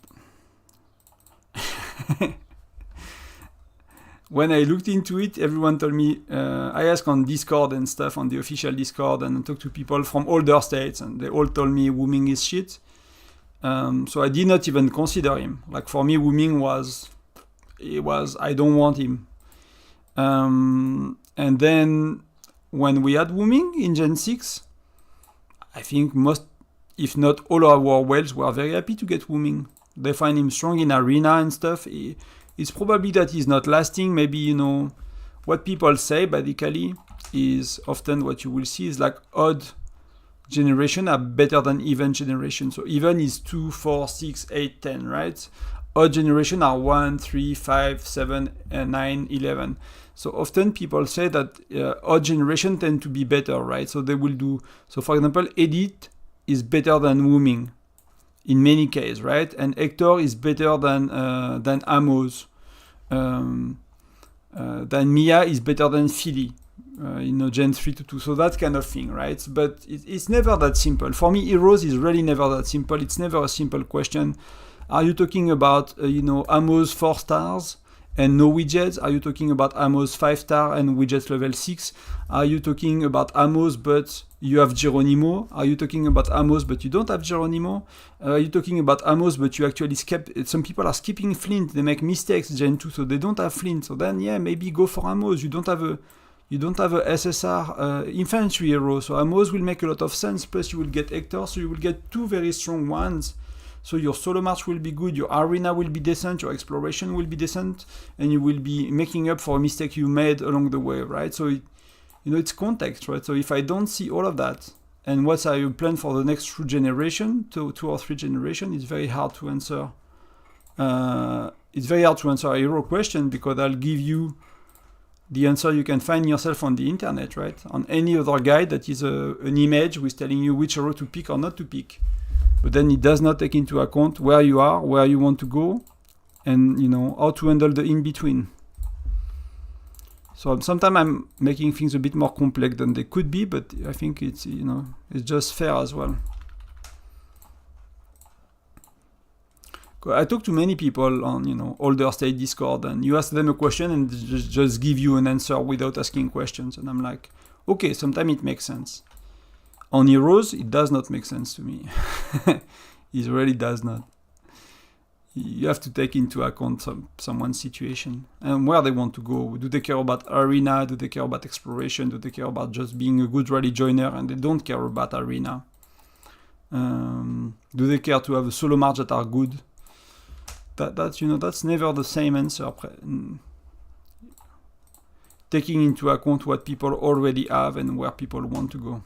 When I looked into it, everyone told me, I asked on Discord and stuff, on the official Discord, and I talked to people from older states, and they all told me Wooming is shit. So I did not even consider him. Like for me, Wooming was I don't want him. And then when we had Wooming in Gen 6, I think most, if not all our whales were very happy to get Wooming. They find him strong in arena and stuff. It's probably that he's not lasting. Maybe, you know, what people say basically is often what you will see is like odd generation are better than even generation. So even is 2, 4, 6, 8, 10, right? Odd generation are 1, 3, 5, 7, 9, 11. So often people say that odd generation tend to be better, right? So they will do, so for example, Edit is better than Wooming. in many cases, right? And Hector is better than Amos. Then Mia is better than Philly, Gen 3 to 2. So that kind of thing, right? But it's never that simple. For me, heroes is really never that simple. It's never a simple question. Are you talking about, Amos 4 stars and no widgets? Are you talking about Amos 5 star and widgets level 6? Are you talking about Amos but you have Geronimo? Are you talking about Amos but you don't have Geronimo? Are you talking about Amos but you actually some people are skipping Flint, they make mistakes Gen 2, so they don't have Flint. So then yeah, maybe go for Amos. You don't have a SSR infantry hero, so Amos will make a lot of sense, plus you will get Hector, so you will get two very strong ones. So your solo march will be good, your arena will be decent, your exploration will be decent, and you will be making up for a mistake you made along the way, right? So it's context, right? So if I don't see all of that, and what are your plan for the next two or three generation, it's very hard to answer. It's very hard to answer a hero question, because I'll give you the answer you can find yourself on the internet, right? On any other guide that is an image with telling you which hero to pick or not to pick. But then it does not take into account where you are, where you want to go, and how to handle the in-between. So sometimes I'm making things a bit more complex than they could be, but I think it's just fair as well. I talk to many people on older state Discord, and you ask them a question and just give you an answer without asking questions, and I'm like, okay, sometimes it makes sense. On heroes, it does not make sense to me. It really does not. You have to take into account someone's situation and where they want to go. Do they care about arena? Do they care about exploration? Do they care about just being a good rally joiner and they don't care about arena? Do they care to have a solo march that are good? That's never the same answer. Taking into account what people already have and where people want to go.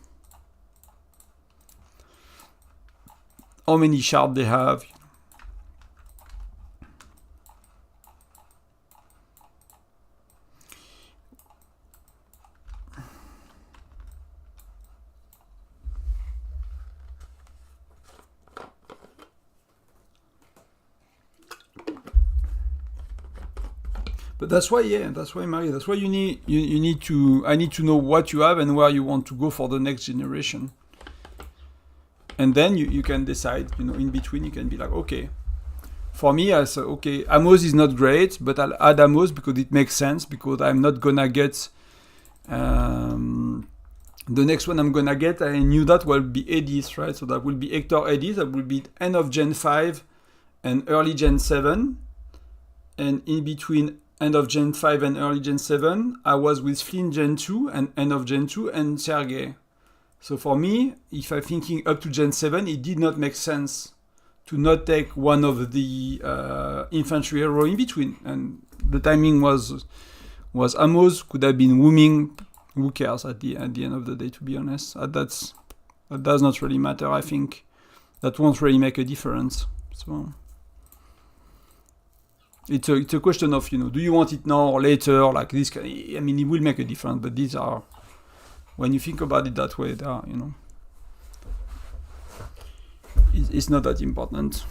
How many shards they have. But that's why, Marie, that's why I need to know what you have and where you want to go for the next generation. And then you can decide, in between you can be like, okay, for me, I say, okay, Amos is not great, but I'll add Amos because it makes sense, because I'm not gonna get, the next one I'm gonna get, I knew that will be Edis, right? So that will be Hector Edis, that will be end of Gen 5 and early Gen 7. And in between end of Gen 5 and early Gen 7, I was with Flynn Gen 2 and end of Gen 2 and Sergei. So for me, if I'm thinking up to Gen 7, it did not make sense to not take one of the infantry hero in between. And the timing was Amos, could have been Wooming. Who cares at the end of the day, to be honest? That does not really matter. I think that won't really make a difference. So it's a question of, do you want it now or later? Like this, it will make a difference, but these are, when you think about it that way, they are, it's not that important.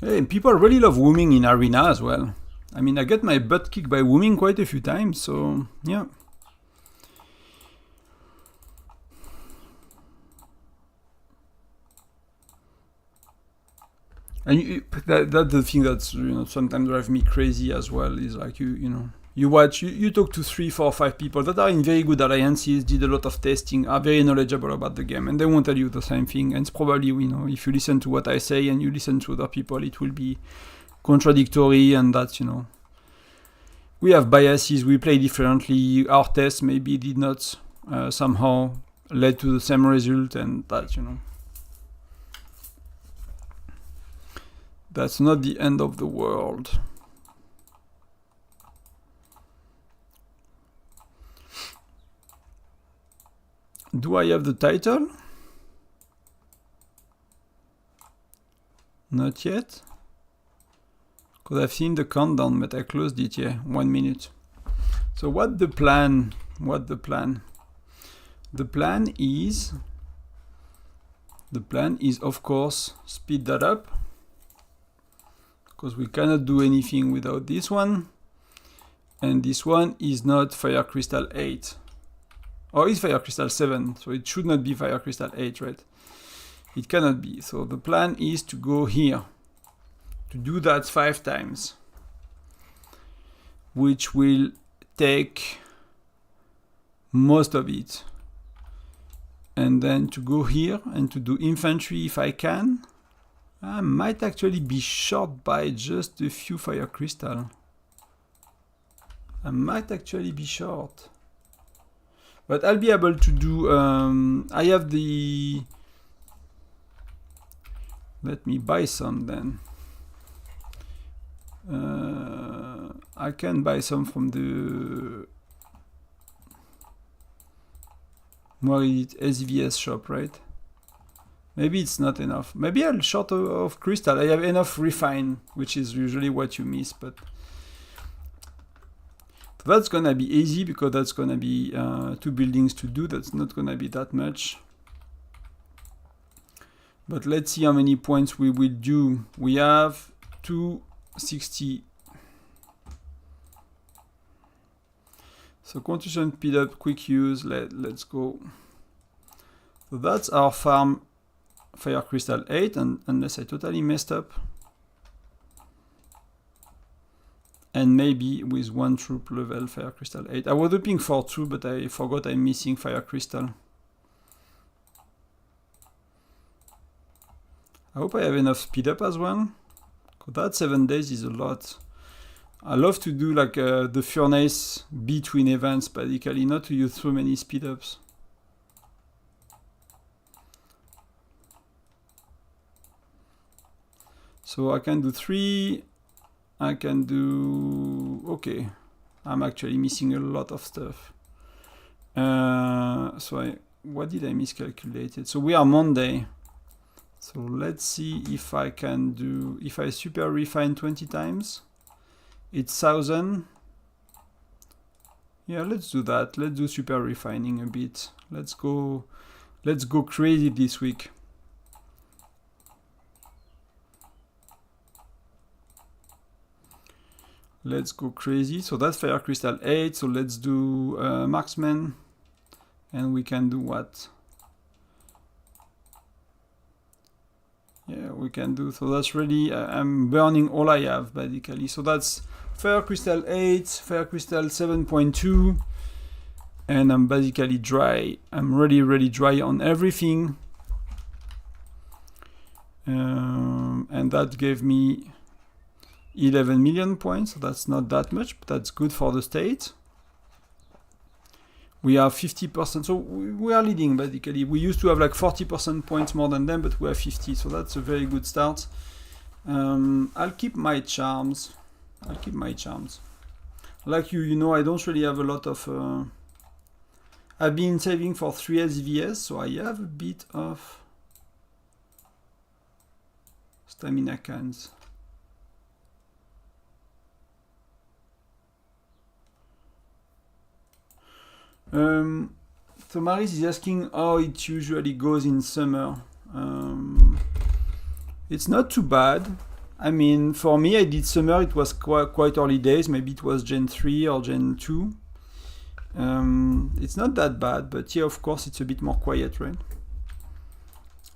Hey, people really love Wooming in arena as well. I get my butt kicked by Wooming quite a few times, so yeah. And that's the thing that sometimes drives me crazy as well, is like you watch, you talk to 3, 4, 5 people that are in very good alliances, did a lot of testing, are very knowledgeable about the game, and they won't tell you the same thing. And it's probably, if you listen to what I say and you listen to other people, it will be contradictory, and that's, we have biases, we play differently, our tests maybe did not somehow led to the same result, and that, that's not the end of the world. Do I have the title? Not yet. Because I've seen the countdown, but I closed it, yeah, 1 minute. So what the plan? What the plan? The plan is of course speed that up, because we cannot do anything without this one. And this one is not Fire Crystal 8. Or it's Fire Crystal 7, so it should not be Fire Crystal 8, right? It cannot be. So the plan is to go here, to do that 5 times, which will take most of it. And then to go here and to do infantry if I can. I might actually be short by just a few Fire Crystal. I might actually be short. But I'll be able to do, I have the, let me buy some then. I can buy some from the, what is it, SVS shop, right? Maybe it's not enough. Maybe I'll short of crystal. I have enough refine, which is usually what you miss, but that's gonna be easy because that's gonna be 2 buildings to do. That's not gonna be that much. But let's see how many points we will do. We have 260. So construction speed up, quick use. Let's go. So that's our farm Fire Crystal 8, and unless I totally messed up. And maybe with 1 troop level Fire Crystal 8. I was hoping for 2, but I forgot I'm missing Fire Crystal. I hope I have enough speed up as well. Because that 7 days is a lot. I love to do like the furnace between events, basically, not to use so many speed ups. So I can do 3. I can do, okay, I'm actually missing a lot of stuff. What did I miscalculate? So we are Monday. So let's see if I can do, if I super refine 20 times, it's 1000. Yeah, let's do that. Let's do super refining a bit. Let's go crazy this week. Let's go crazy. So that's Fire Crystal 8. So let's do Marksman. And we can do what? Yeah, we can do. So that's really, I'm burning all I have, basically. So that's Fire Crystal 8, Fire Crystal 7.2. And I'm basically dry. I'm really dry on everything. And that gave me 11 million points, so that's not that much, but that's good for the state. We are 50%, so we are leading basically. We used to have like 40% points more than them, but we are 50, so that's a very good start. I'll keep my charms. Like you know, I don't really have a lot of... I've been saving for 3 SVS, so I have a bit of stamina cans. So Maris is asking how it usually goes in summer. It's not too bad. I mean, for me, I did summer, it was quite early days. Maybe it was Gen 3 or Gen 2. It's not that bad, but yeah, of course, it's a bit more quiet, right?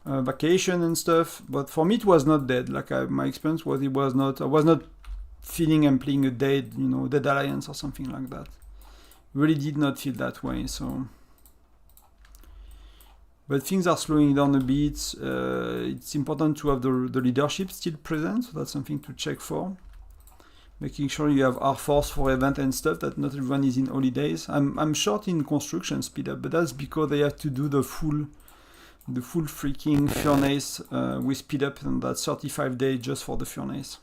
Vacation and stuff, but for me, it was not dead. Like my experience was, it was not. I was not feeling I'm playing a dead, you know, Dead Alliance or something like that. Really did not feel that way. So, but things are slowing down a bit. It's important to have the leadership still present, so that's something to check for. Making sure you have R-Force for event and stuff, that not everyone is in holidays. I'm short in construction speed up, but that's because they have to do the full freaking furnace with speed up, and that's 35 days just for the furnace.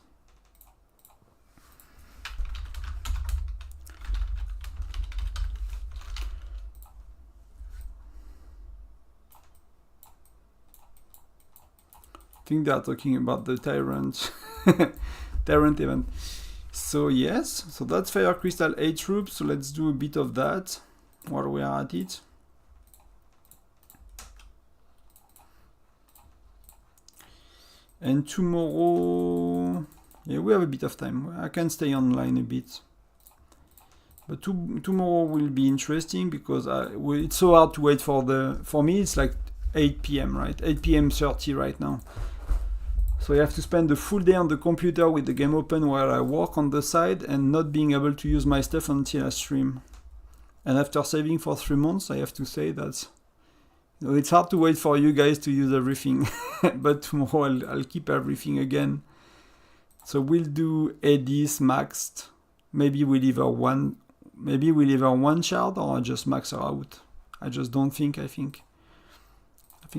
I think they are talking about the tyrants. Terrant event. So yes, so that's Fire Crystal 8 troops. So let's do a bit of that while we are at it. And tomorrow, yeah, we have a bit of time. I can stay online a bit. But tomorrow will be interesting because it's so hard to wait for me it's like 8 p.m. right? 8 p.m. 30 right now. So I have to spend the full day on the computer with the game open while I work on the side and not being able to use my stuff until I stream. And after saving for 3 months, I have to say that it's hard to wait for you guys to use everything. But tomorrow I'll keep everything again. So we'll do ADs maxed. Maybe we'll either one shard or I'll just max her out. I just don't think, I think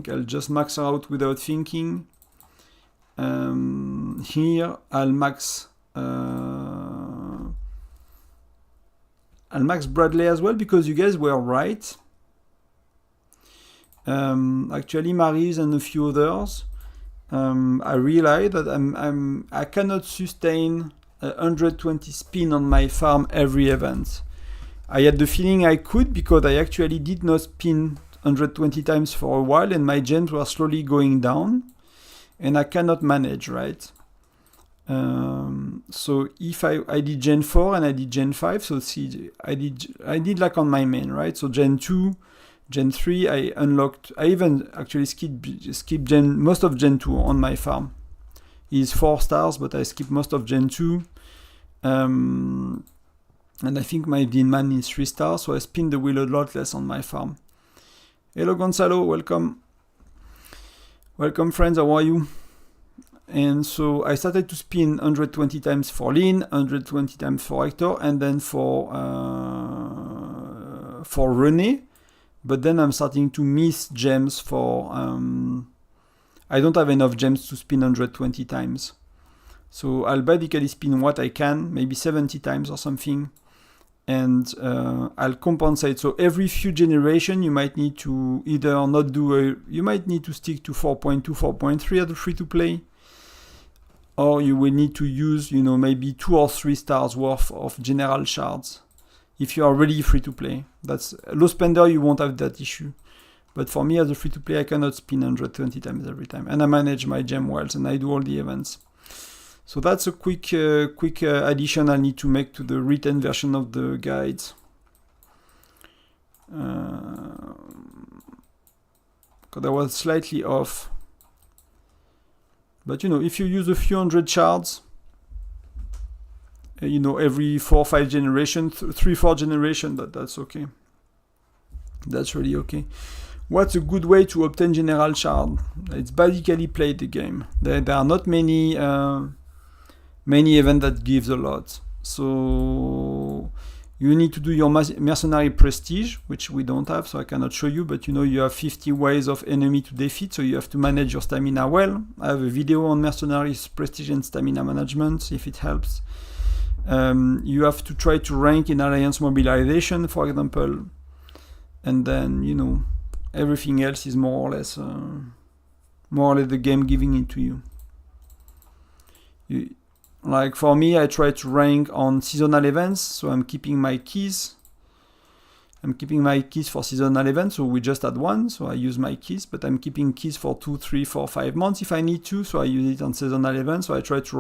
I'll just max her out without thinking. Here I'll max Bradley as well because you guys were right. Actually Mary's and a few others. I realized that I cannot sustain 120 spin on my farm every event. I had the feeling I could because I actually did not spin 120 times for a while and my gens were slowly going down and I cannot manage, right? So if I did Gen 4 and I did Gen 5, so see, I did like on my main, right? So Gen 2, Gen 3, I even actually skip most of Gen 2 on my farm. Is 4 stars, but I skip most of Gen 2. And I think my Dean Man is 3 stars, so I spin the wheel a lot less on my farm. Hello Gonzalo, welcome. Welcome friends, how are you? And so I started to spin 120 times for Lynn, 120 times for Hector, and then for René. But then I'm starting to miss gems for... I don't have enough gems to spin 120 times. So I'll basically spin what I can, maybe 70 times or something. And I'll compensate. So every few generations, you might need to either not do you might need to stick to 4.2, 4.3 at the free-to-play. Or you will need to use, maybe 2 or 3 stars worth of general shards. If you are really free-to-play. That's low spender, you won't have that issue. But for me, as a free-to-play, I cannot spin 120 times every time. And I manage my gem wells and I do all the events. So that's a quick addition I need to make to the written version of the guides. Because I was slightly off. But if you use a few hundred shards, every 4 or 5 generations, 3-4 generations, that's okay. That's really okay. What's a good way to obtain general shard? It's basically play the game. There are not many events that gives a lot. So you need to do your mercenary prestige, which we don't have, so I cannot show you, but you have 50 ways of enemy to defeat, so you have to manage your stamina well. I have a video on mercenaries prestige and stamina management, if it helps. You have to try to rank in alliance mobilization, for example, and then everything else is more or less the game giving it to you. Like for me, I try to rank on seasonal events, so I'm keeping my keys. I'm keeping my keys for seasonal events, so we just had one, so I use my keys, but I'm keeping keys for 2, 3, 4, 5 months if I need to, so I use it on seasonal events, so I try to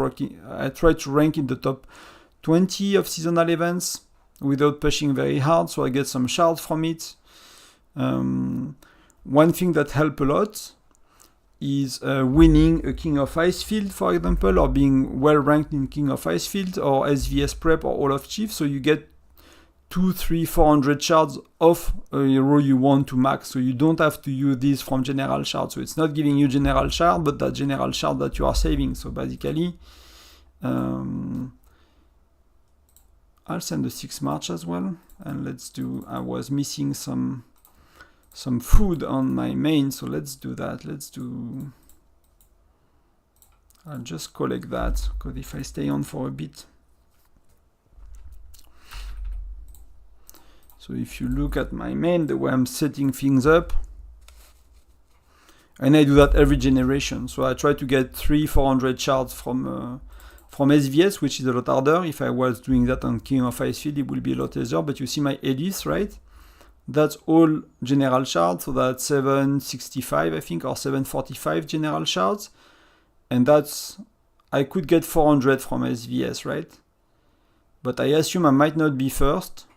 rank in the top 20 of seasonal events without pushing very hard, so I get some shards from it. One thing that helps a lot is winning a King of Icefield, for example, or being well ranked in King of Icefield or SVS Prep or All of Chief, so you get 200, 300, 400 shards of a hero you want to max, so you don't have to use these from general shard, so it's not giving you general shard, but that general shard that you are saving. So basically I'll send the 6 March as well, and let's do, I was missing some food on my main, so let's do that. I'll just collect that, because if I stay on for a bit. So if you look at my main, the way I'm setting things up, and I do that every generation, so I try to get 300-400 shards from from SVS, which is a lot harder. If I was doing that on King of Icefield, it would be a lot easier. But you see my Elise, right? That's all general shards, so that's 765, I think, or 745 general shards. And that's, I could get 400 from SVS, right? But I assume I might not be first,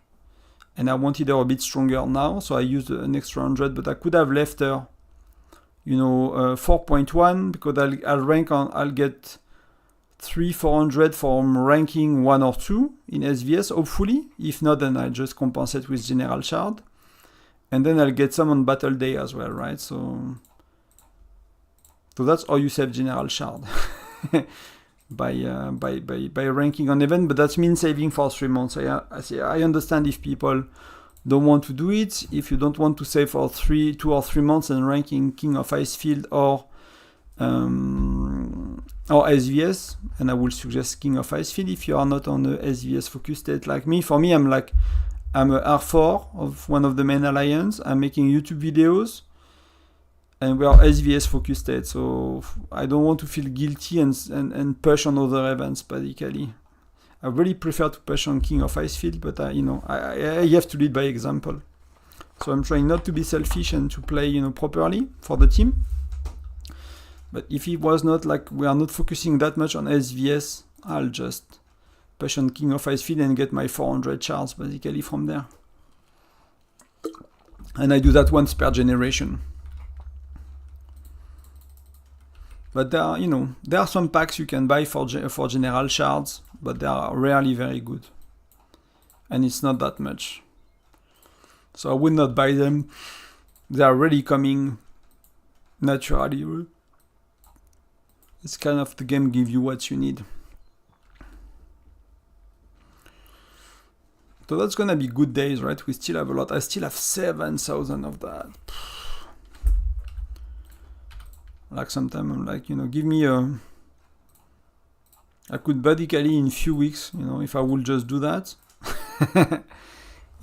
and I wanted her a bit stronger now, so I used an extra 100, but I could have left her, 4.1, because I'll get 400 from ranking 1 or 2 in SVS, hopefully. If not, then I'll just compensate with general shard. And then I'll get some on battle day as well, right? So that's how you save general shard. by ranking on event, but that means saving for 3 months. I understand if people don't want to do it. If you don't want to save for 2 or 3 months and ranking King of Icefield or SVS, and I will suggest King of Icefield if you are not on the SVS focus state like me. For me, I'm a R4 of one of the main alliance. I'm making YouTube videos, and we are SVS focus state, so I don't want to feel guilty and push on other events, basically. I really prefer to push on King of Icefield, but I have to lead by example. So I'm trying not to be selfish and to play, properly for the team. But if it was not like we are not focusing that much on SVS, I'll just push on King of Icefield and get my 400 shards basically from there. And I do that once per generation. But there are some packs you can buy for general shards, but they are rarely very good. And it's not that much. So I would not buy them. They are already coming naturally. It's kind of the game give you what you need. So that's gonna be good days, right? We still have a lot. I still have 7,000 of that. Like sometimes I'm like, give me I could basically in few weeks, if I would just do that,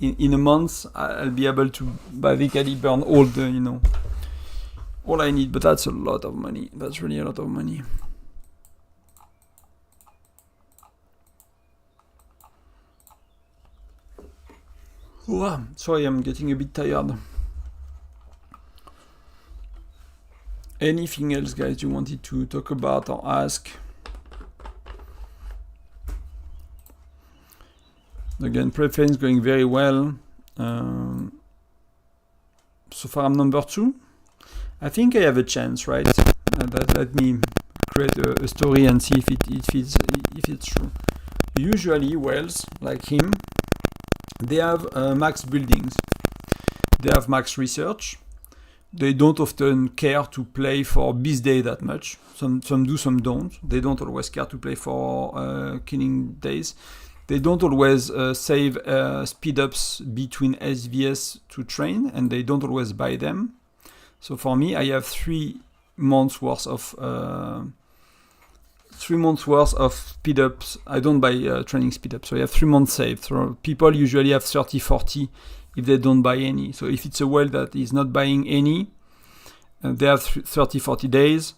in a month, I'll be able to basically burn all the, all I need. But that's a lot of money. That's really a lot of money. Oh, sorry, I'm getting a bit tired. Anything else, guys, you wanted to talk about or ask? Again, preference going very well. So far, I'm number 2. I think I have a chance, right? Let me create a story and see if it's true. Usually, whales like him, they have max buildings. They have max research. They don't often care to play for beast day that much. Some do, some don't. They don't always care to play for killing days. They don't always save speed ups between SVS to train, and they don't always buy them. So for me, I have 3 months worth of 3 months worth of speed ups. I don't buy training speed ups, so I have 3 months saved. So people usually have 30-40 if they don't buy any. So if it's a whale that is not buying any, they have 30-40 days.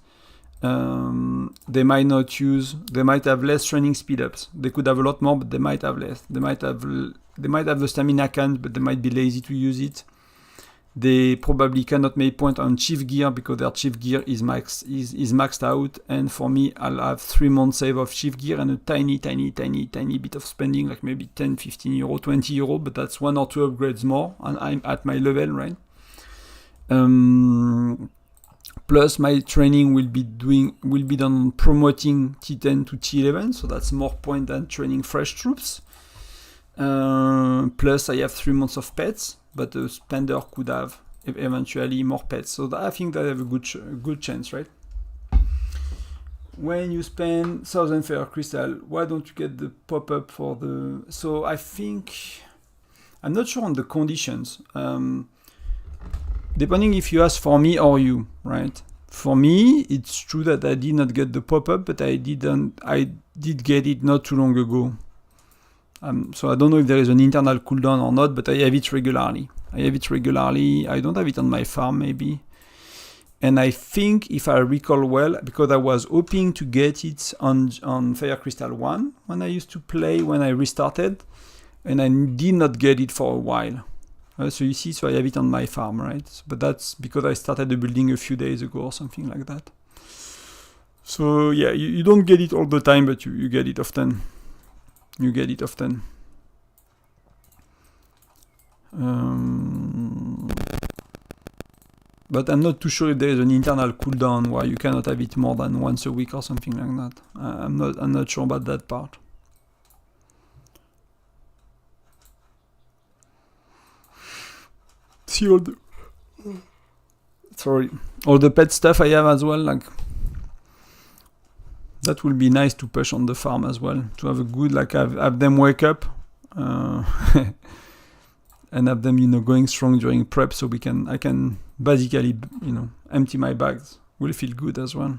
They might have less training speed ups. They could have a lot more, but they might have less. They might have the stamina count, but they might be lazy to use it. They probably cannot make point on chief gear because their chief gear is maxed out. And for me, I'll have 3 months save of chief gear and a tiny bit of spending, like maybe 10, 15 euro, 20 euro, but that's 1 or 2 upgrades more, and I'm at my level, right? Plus, my training will be done on promoting T10 to T11, so that's more point than training fresh troops. Plus, I have 3 months of pets, but the spender could have eventually more pets. So I think that I have a good chance, right? When you spend 1,000 Fire Crystal, why don't you get the pop-up for the... So I think... I'm not sure on the conditions. Depending if you ask for me or you, right? For me, it's true that I did not get the pop-up, but I did get it not too long ago. So I don't know if there is an internal cooldown or not, but I have it regularly. I don't have it on my farm, maybe. And I think, if I recall well, because I was hoping to get it on Fire Crystal 1 when I used to play, when I restarted, and I did not get it for a while. So you see, so I have it on my farm, right? But that's because I started the building a few days ago or something like that. So yeah, you don't get it all the time, but you get it often. You get it often. But I'm not too sure if there is an internal cooldown where you cannot have it more than once a week or something like that. I'm not sure about that part. See all the pet stuff I have as well, like that will be nice to push on the farm as well, to have a good, like have them wake up and have them, you know, going strong during prep, so I can basically, you know, empty my bags. Will feel good as well.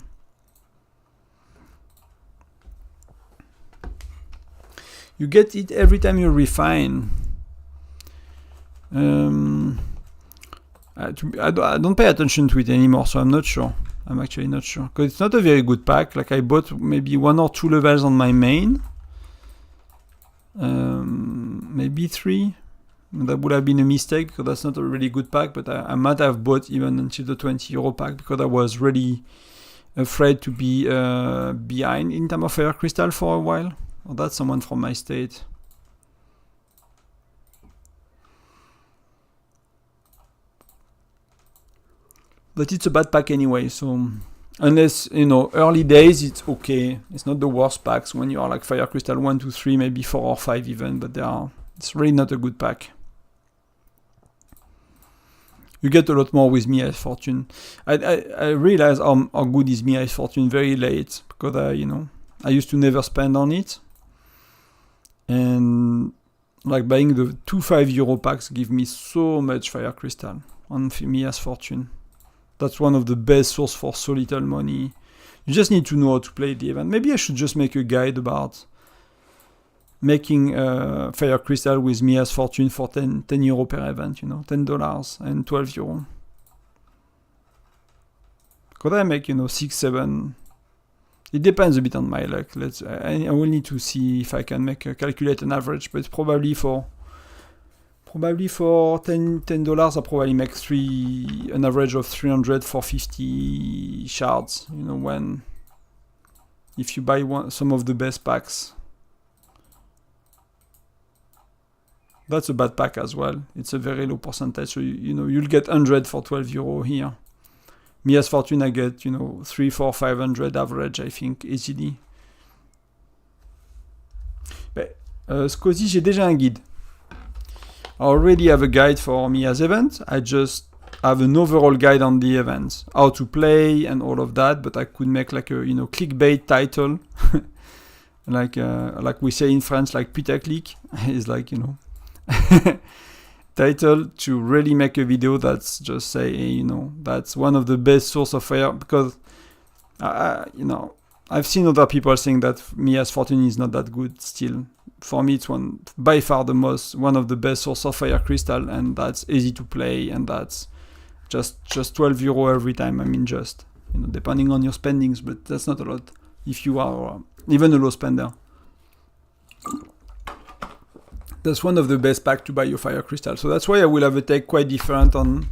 You get it every time you refine. I don't pay attention to it anymore, so I'm not sure. I'm actually not sure, because it's not a very good pack. Like, I bought maybe 1 or 2 levels on my main, maybe 3. That would have been a mistake, because that's not a really good pack, but I might have bought even until the 20 euro pack, because I was really afraid to be behind in terms of Fire Crystal for a while. Oh, that's someone from my state. But it's a bad pack anyway, so unless, you know, early days, it's okay. It's not the worst packs when you are like Fire Crystal 1, 2, 3, maybe 4 or 5 even, but it's really not a good pack. You get a lot more with Mia's Fortune. I realize how good is Mia's Fortune very late, because I used to never spend on it. And like buying the 2 5 euro packs give me so much Fire Crystal on Mia's Fortune. That's one of the best source for so little money. You just need to know how to play the event. Maybe I should just make a guide about making Fire Crystal with Mia's Fortune for 10 euro per event, you know, $10 and 12 euro. Could I make, 6, 7? It depends a bit on my luck. I will need to see if I can calculate an average, but probably for $10 I'll probably make an average of 300 for 50 shards, if you buy some of the best packs. That's a bad pack as well. It's a very low percentage, so you'll get 100 for 12 euro here. Mia's Fortune, I get 3, 4, 500 average, I think, easily. Scozy, j'ai déjà un guide. I already have a guide for Mia's event. I just have an overall guide on the event, how to play and all of that. But I could make like a clickbait title, like we say in France, like putaclic is like title to really make a video that's just say, hey, that's one of the best source of fire, because I've seen other people saying that Mia's Fortune is not that good still. For me, it's by far one of the best source of Fire Crystal, and that's easy to play, and that's just 12 euro every time. I mean, just depending on your spendings, but that's not a lot if you are even a low spender. That's one of the best pack to buy your Fire Crystal. So that's why I will have a take quite different on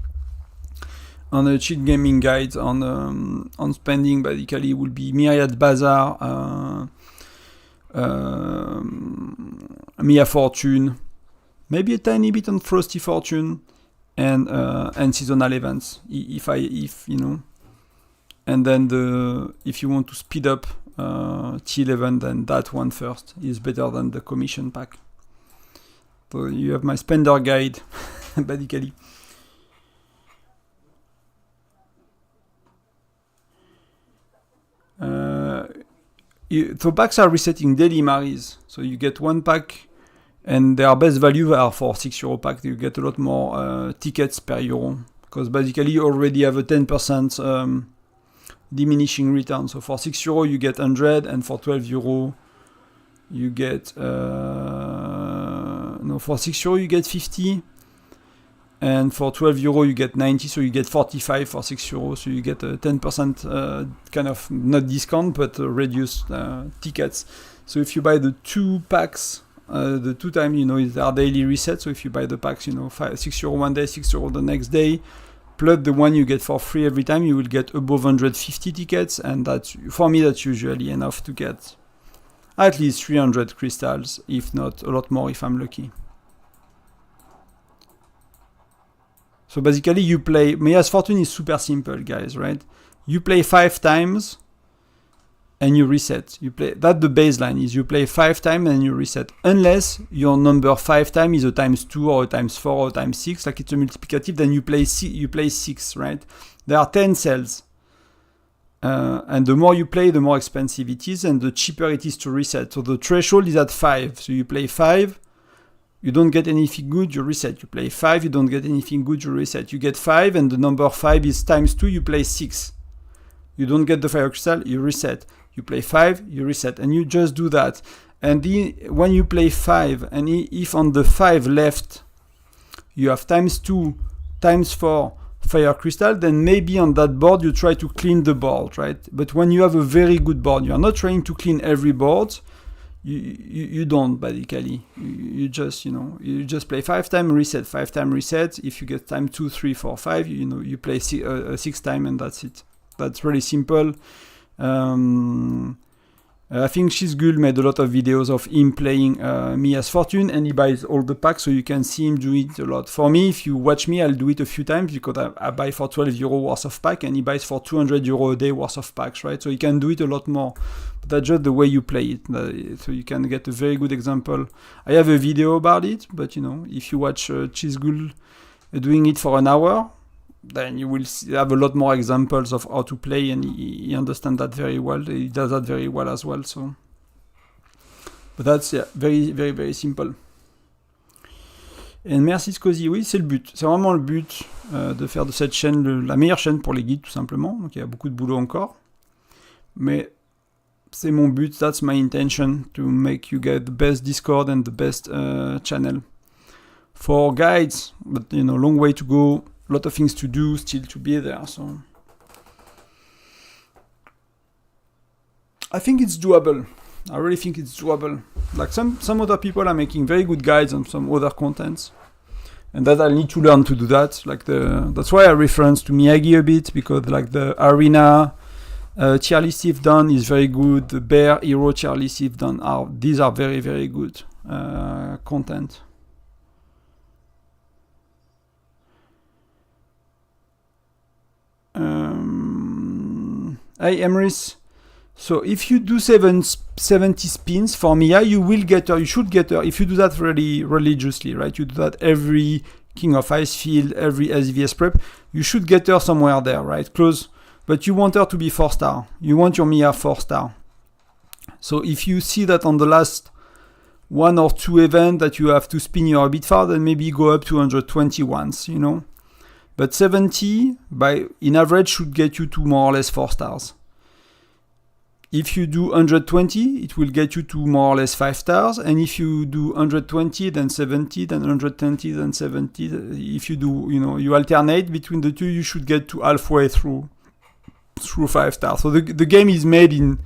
the cheat gaming guides on spending. Basically, it will be Myriad Bazaar. Mia Fortune, maybe a tiny bit on Frosty Fortune, and seasonal events. And then if you want to speed up T11, then that one first is better than the commission pack. So you have my spender guide, basically. So packs are resetting daily, Maris. So you get one pack, and their best value are for 6 euro pack. You get a lot more tickets per euro, because basically you already have a 10% diminishing return. So for 6 euro you get 100, and for 12 euro you get for 6 euro you get 50, And for 12 euro, you get 90, so you get 45 for 6 euro. So you get a 10% kind of not discount, but reduced tickets. So if you buy the 2 packs, the 2 times, you know, they are daily reset. So if you buy the packs, you know, 6 euro one day, 6 euro the next day, plus the one you get for free every time, you will get above 150 tickets. And that's, for me, that's usually enough to get at least 300 crystals, if not a lot more if I'm lucky. So basically you play, Mia's Fortune is super simple, guys, right? You play 5 times and you reset. You play, that's the baseline, is you play 5 times and you reset. Unless your number 5 times is a times 2 or a times 4 or a times 6, like it's a multiplicative, then you play 6, right? There are 10 cells. And the more you play, the more expensive it is and the cheaper it is to reset. So the threshold is at 5. So you play 5. You don't get anything good, you reset. You play 5, you don't get anything good, you reset. You get 5, and the number 5 is times 2, you play 6. You don't get the fire crystal, you reset. You play 5, you reset. And you just do that. And when you play 5, and if on the 5 left, you have times 2, times 4 fire crystal, then maybe on that board you try to clean the board, right? But when you have a very good board, you are not trying to clean every board. You don't, basically. You just, you know, you just play 5 times, reset, 5 times, reset. If you get time 2, 3, 4, 5, you know, you play 6 times and that's it. That's really simple. I think She's Gul made a lot of videos of him playing Mia's Fortune, and he buys all the packs, so you can see him do it a lot. For me, if you watch me, I'll do it a few times because I buy for 12 euro worth of pack, and he buys for 200 euro a day worth of packs, right? So you can do it a lot more. But that's just the way you play it. So you can get a very good example. I have a video about it, but you know, if you watch She's Gul doing it for an hour, then you will have a lot more examples of how to play, and he understands that very well. He does that very well as well. So, but that's very, very, very simple. Et merci Scozy, oui, c'est le but. C'est vraiment le but de faire de cette chaîne la meilleure chaîne pour les guides, tout simplement. Donc il y a beaucoup de boulot encore. Mais c'est mon but, that's my intention, to make you get the best Discord and the best channel. For guides, but you know, long way to go. A lot of things to do still to be there, so I think it's doable. I really think it's doable. Like some other people are making very good guides on some other contents, and that I need to learn to do that. Like that's why I reference to Miyagi a bit, because like the arena tier list you've done is very good. The bear hero tier list you've done these are very, very good content. Hey Emrys, so if you do 70 spins for Mia, you will get her, you should get her, if you do that really religiously, right? You do that every King of Icefield, every SVS prep, you should get her somewhere there, right? Close, but you want her to be 4-star. You want your Mia 4-star. So if you see that on the last 1 or 2 events that you have to spin your a bit far, then maybe go up to 120 once, you know? But 70, in average, should get you to more or less 4 stars. If you do 120, it will get you to more or less 5 stars. And if you do 120, then 70, then 120, then 70, if you do, you know, you alternate between the two, you should get to halfway through 5 stars. So the game is made in,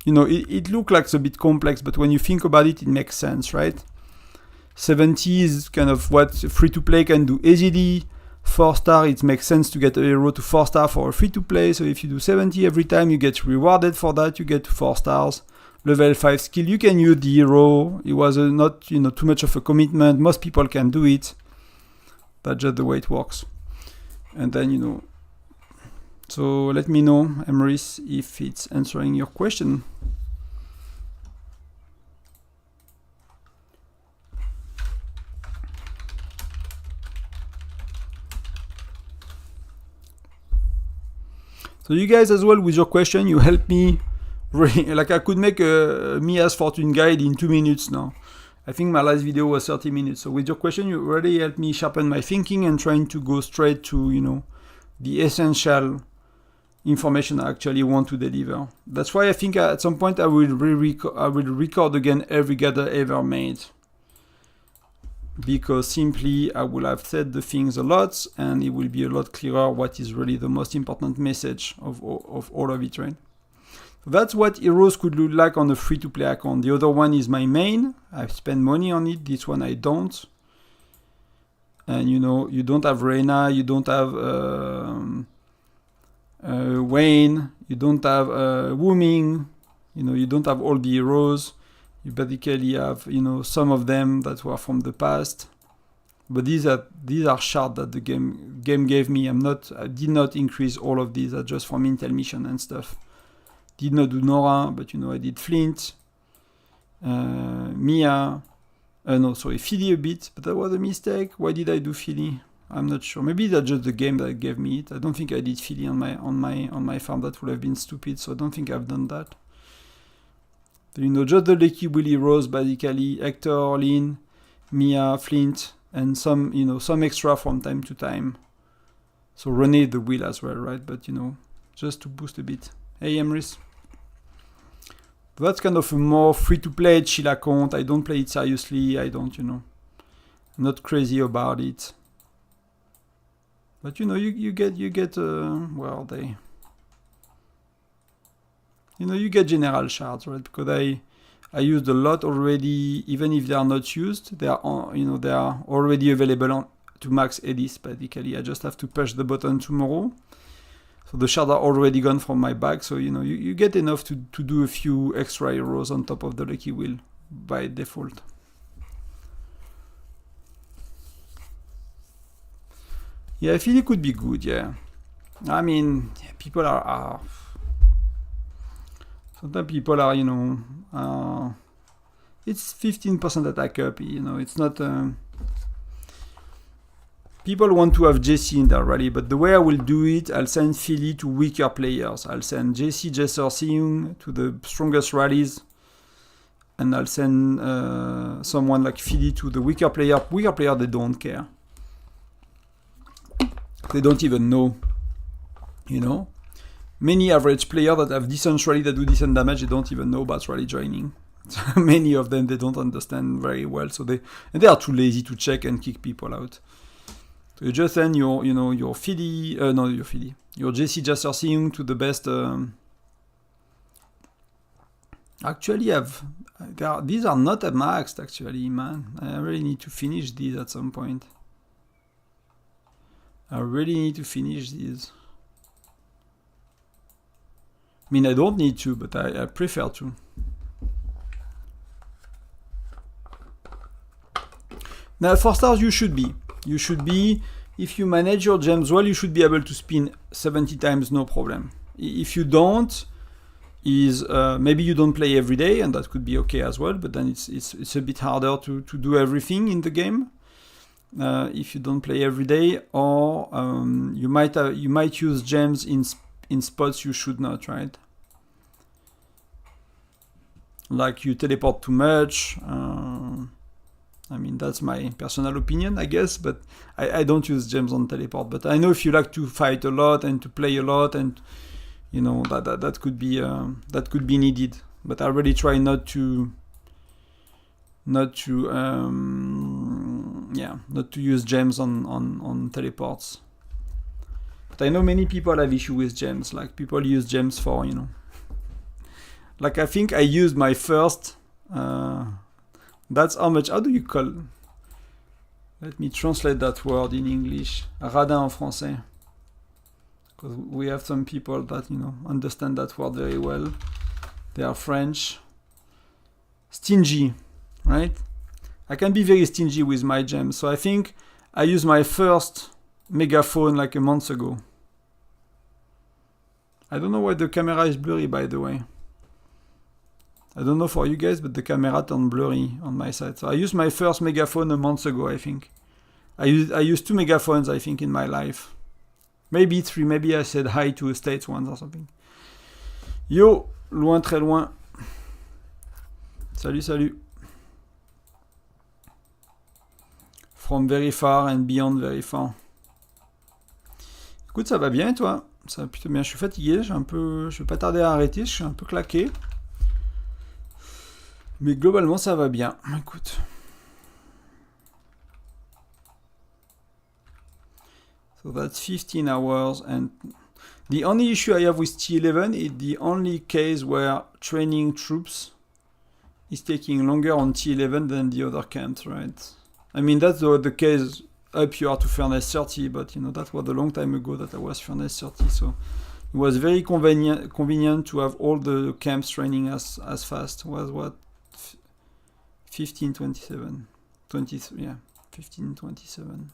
you know, it looks like it's a bit complex, but when you think about it, it makes sense, right? 70 is kind of what free-to-play can do easily. 4-star, it makes sense to get a hero to 4-star for a free-to-play. So if you do 70 every time, you get rewarded for that. You get to 4 stars. Level 5 skill, you can use the hero. It was not, you know, too much of a commitment. Most people can do it. That's just the way it works. And then, you know, so let me know, Emrys, if it's answering your question. So you guys as well, with your question, you help me, like I could make a Mia's Fortune guide in 2 minutes now. I think my last video was 30 minutes. So with your question, you already helped me sharpen my thinking and trying to go straight to, you know, the essential information I actually want to deliver. That's why I think at some point I will record again every guide I ever made. because simply I will have said the things a lot, and it will be a lot clearer what is really the most important message of all of it, right? So that's what heroes could look like on a free-to-play account. The other one is my main. I've spent money on it. This one I don't. And you know, you don't have Reyna, you don't have Wayne, you don't have Wuming, you know, you don't have all the heroes. You basically have, you know, some of them that were from the past. But these are shards that the game gave me. I did not increase all of these. That's just from Intel mission and stuff. Did not do Nora, but you know, I did Flint, Mia. No, sorry, Philly a bit, but that was a mistake. Why did I do Philly? I'm not sure. Maybe that's just the game that gave me it. I don't think I did Philly on my farm. That would have been stupid. So I don't think I've done that. So, you know, just the Lucky Willy Rose, basically Hector, Lynn, Mia, Flint, and some, you know, some extra from time to time. So Renee the wheel as well, right? But you know, just to boost a bit. Hey, Emrys. That's kind of a more free-to-play chill account. I don't play it seriously. I don't, you know, I'm not crazy about it. But you know, you get well, they, you know, you get general shards, right? Because I used a lot already. Even if they are not used, they are, you know, they are already available to max Edis. Basically, I just have to push the button tomorrow. So the shards are already gone from my bag, so you know, you get enough to do a few extra heroes on top of the Lucky Wheel by default. Yeah, I feel it could be good, yeah. I mean, yeah, people are sometimes people are, you know, it's 15% attack up, you know, it's not... People want to have JC in their rally, but the way I will do it, I'll send Philly to weaker players. I'll send JC, Jesser, Seung to the strongest rallies. And I'll send someone like Philly to the weaker player. Weaker player, they don't care. They don't even know, you know. Many average players that have decent rally, that do decent damage, they don't even know about rally joining. So many of them, they don't understand very well. So they are too lazy to check and kick people out. So you just send your, you know, your Philly, your JC Jasser Seung to the best. Actually, these are not at maxed, actually, man. I really need to finish these at some point. I really need to finish these. I mean, I don't need to, but I prefer to. Now, for stars, you should be. You should be, if you manage your gems well, you should be able to spin 70 times, no problem. If you don't, maybe you don't play every day, and that could be okay as well, but then it's a bit harder to do everything in the game. If you don't play every day, or you might use gems in spots you should not, right? Like you teleport too much. I mean, that's my personal opinion, I guess, but I don't use gems on teleport. But I know if you like to fight a lot and to play a lot, and you know, that could be needed. But I really try not to use gems on teleports. But I know many people have issue with gems. Like people use gems for, you know, like I think I used my first. That's how much. How do you call? Let me translate that word in English. Radin en français. Because we have some people that, you know, understand that word very well. They are French. Stingy, right? I can be very stingy with my gems. So I think I used my first megaphone like a month ago. I don't know why the camera is blurry, by the way. I don't know for you guys, but the camera turned blurry on my side. So I used my first megaphone a month ago, I think. I used 2 megaphones, I think, in my life. Maybe 3, maybe I said hi to a States once or something. Yo, loin, très loin. Salut, salut. From very far and beyond very far. Écoute, ça va bien, toi? Ça va plutôt bien. Je suis fatigué, je vais pas tarder à arrêter, je suis un peu claqué. Mais globalement, ça va bien. Écoute. So that's 15 hours, and the only issue I have with T11 is the only case where training troops is taking longer on T11 than the other camps, right? I mean, that's the case up here to Furnace 30, but you know, that was a long time ago that I was Furnace 30, so it was very convenient to have all the camps training as fast. Was what? 1527. 23, yeah, 1527.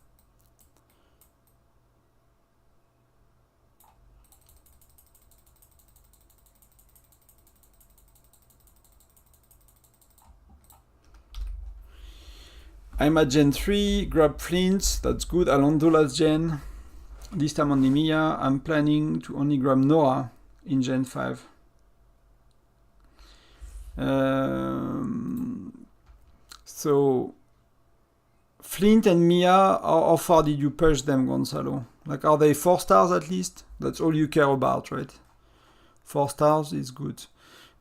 I'm at Gen 3, grab Flint, that's good. Alonso last gen. This time only Mia. I'm planning to only grab Nora in Gen 5. So, Flint and Mia, how far did you push them, Gonzalo? Like, are they 4 stars at least? That's all you care about, right? 4 stars is good.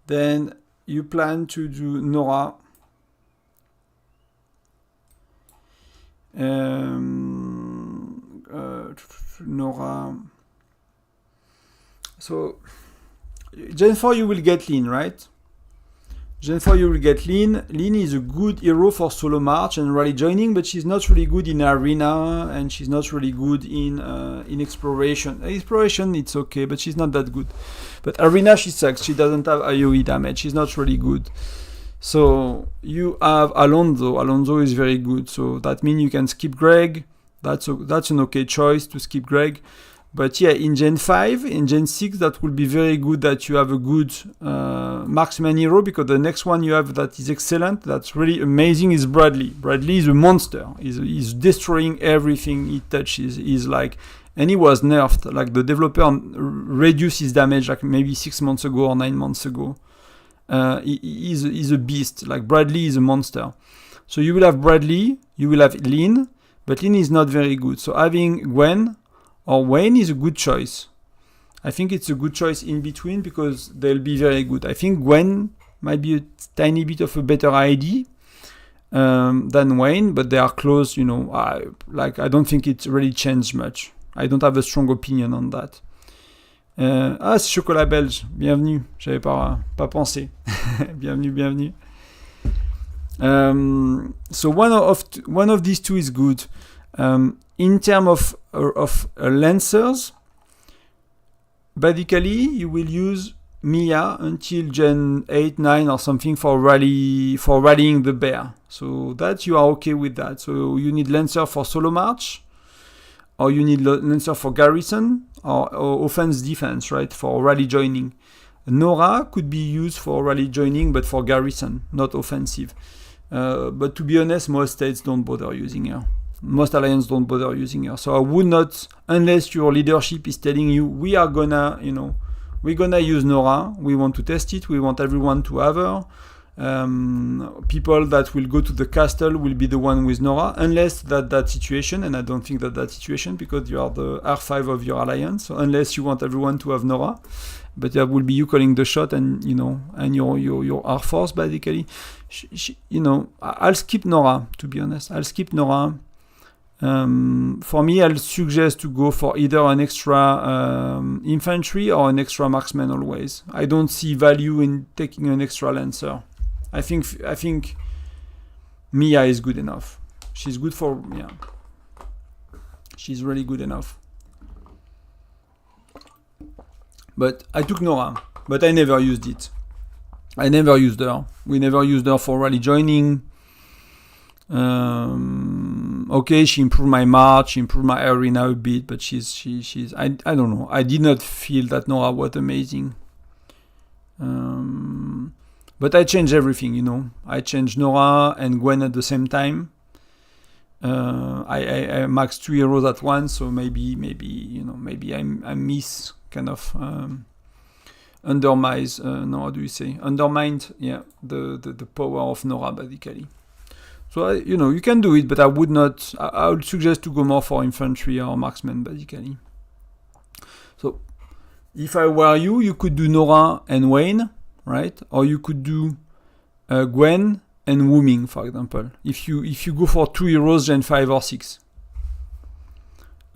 Then you plan to do Nora. Nora. So Gen 4 you will get Lean, right? Gen 4 you will get Lean. Lean is a good hero for solo march and rally joining, but she's not really good in arena, and she's not really good in exploration. Exploration it's okay, but she's not that good. But arena she sucks. She doesn't have AoE damage. She's not really good. So you have Alonso. Alonso is very good. So that means you can skip Greg. That's an okay choice to skip Greg. But yeah, in Gen 5, in Gen 6, that will be very good that you have a good marksman hero, because the next one you have that is excellent, that's really amazing, is Bradley. Bradley is a monster. He's destroying everything he touches. He's like, and he was nerfed. Like the developer reduced his damage like maybe 6 months ago or 9 months ago. He's a beast. Like Bradley is a monster. So you will have Bradley, you will have Lynn, but Lynn is not very good. So having Gwen or Wayne is a good choice. I think it's a good choice in between because they'll be very good. I think Gwen might be a tiny bit of a better ID than Wayne, but they are close, you know. I don't think it really changed much. I don't have a strong opinion on that. C'est Chocolat Belge, bienvenue, j'avais pas pensé. bienvenue. So one of these two is good. In terms of lancers, basically you will use Mia until Gen 8, 9 or something for rallying the bear. So that you are okay with that. So you need lancer for solo march, or you need lancer for garrison, or offense defense, right, for rally joining. Nora could be used for rally joining, but for garrison, not offensive. But to be honest, most states don't bother using her. Most alliances don't bother using her. So I would not, unless your leadership is telling you, we're gonna use Nora, we want to test it, we want everyone to have her. People that will go to the castle will be the one with Nora, unless that situation, and I don't think that situation, because you are the R5 of your alliance, so unless you want everyone to have Nora, but that will be you calling the shot, and your R4s basically. I'll skip Nora, to be honest. I'll skip Nora. For me, I'll suggest to go for either an extra infantry or an extra marksman always. I don't see value in taking an extra lancer. I think Mia is good enough. She's good for, yeah. She's really good enough. But I took Nora, but I never used it. I never used her. We never used her for rally joining. Okay, she improved my march, she improved my arena a bit, but she's I don't know. I did not feel that Nora was amazing. But I changed everything, you know. I changed Nora and Gwen at the same time. I maxed 2 heroes at once, so maybe I miss kind of undermines. How do you say? Undermined, yeah, the power of Nora basically. So you can do it, but I would not. I would suggest to go more for infantry or marksman basically. So if I were you, you could do Nora and Wayne, right? Or you could do Gwen and Wu Ming, for example. If you go for 2 heroes, Gen 5 or 6.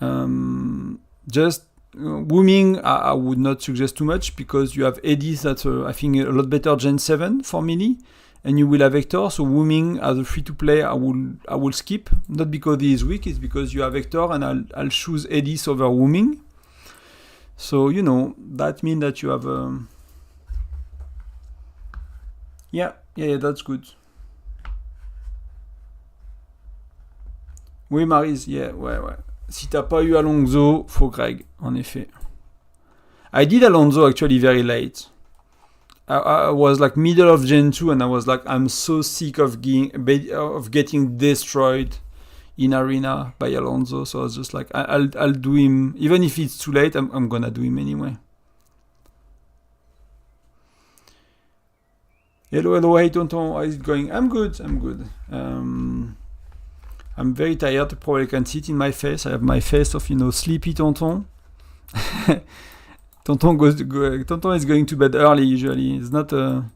Just Wooming, I would not suggest too much because you have Eddies that I think a lot better Gen 7 for melee, and you will have Vector. So Wooming as a free-to-play, I will skip. Not because he is weak, it's because you have Vector, and I'll choose Eddies over Wooming. So you know that means that you have yeah, that's good. Oui, Maryse, yeah, ouais. Si t'as pas eu Alonso, faut Greg, en effet. I did Alonso actually very late. I was like middle of Gen 2 and I was like, I'm so sick of getting destroyed in arena by Alonso. So I was just like, I'll do him. Even if it's too late, I'm gonna do him anyway. Hello, hey Tonton, how is it going? I'm good. I'm very tired. You probably can see it in my face. I have my face of, sleepy Tonton. Tonton is going to bed early usually. It's not a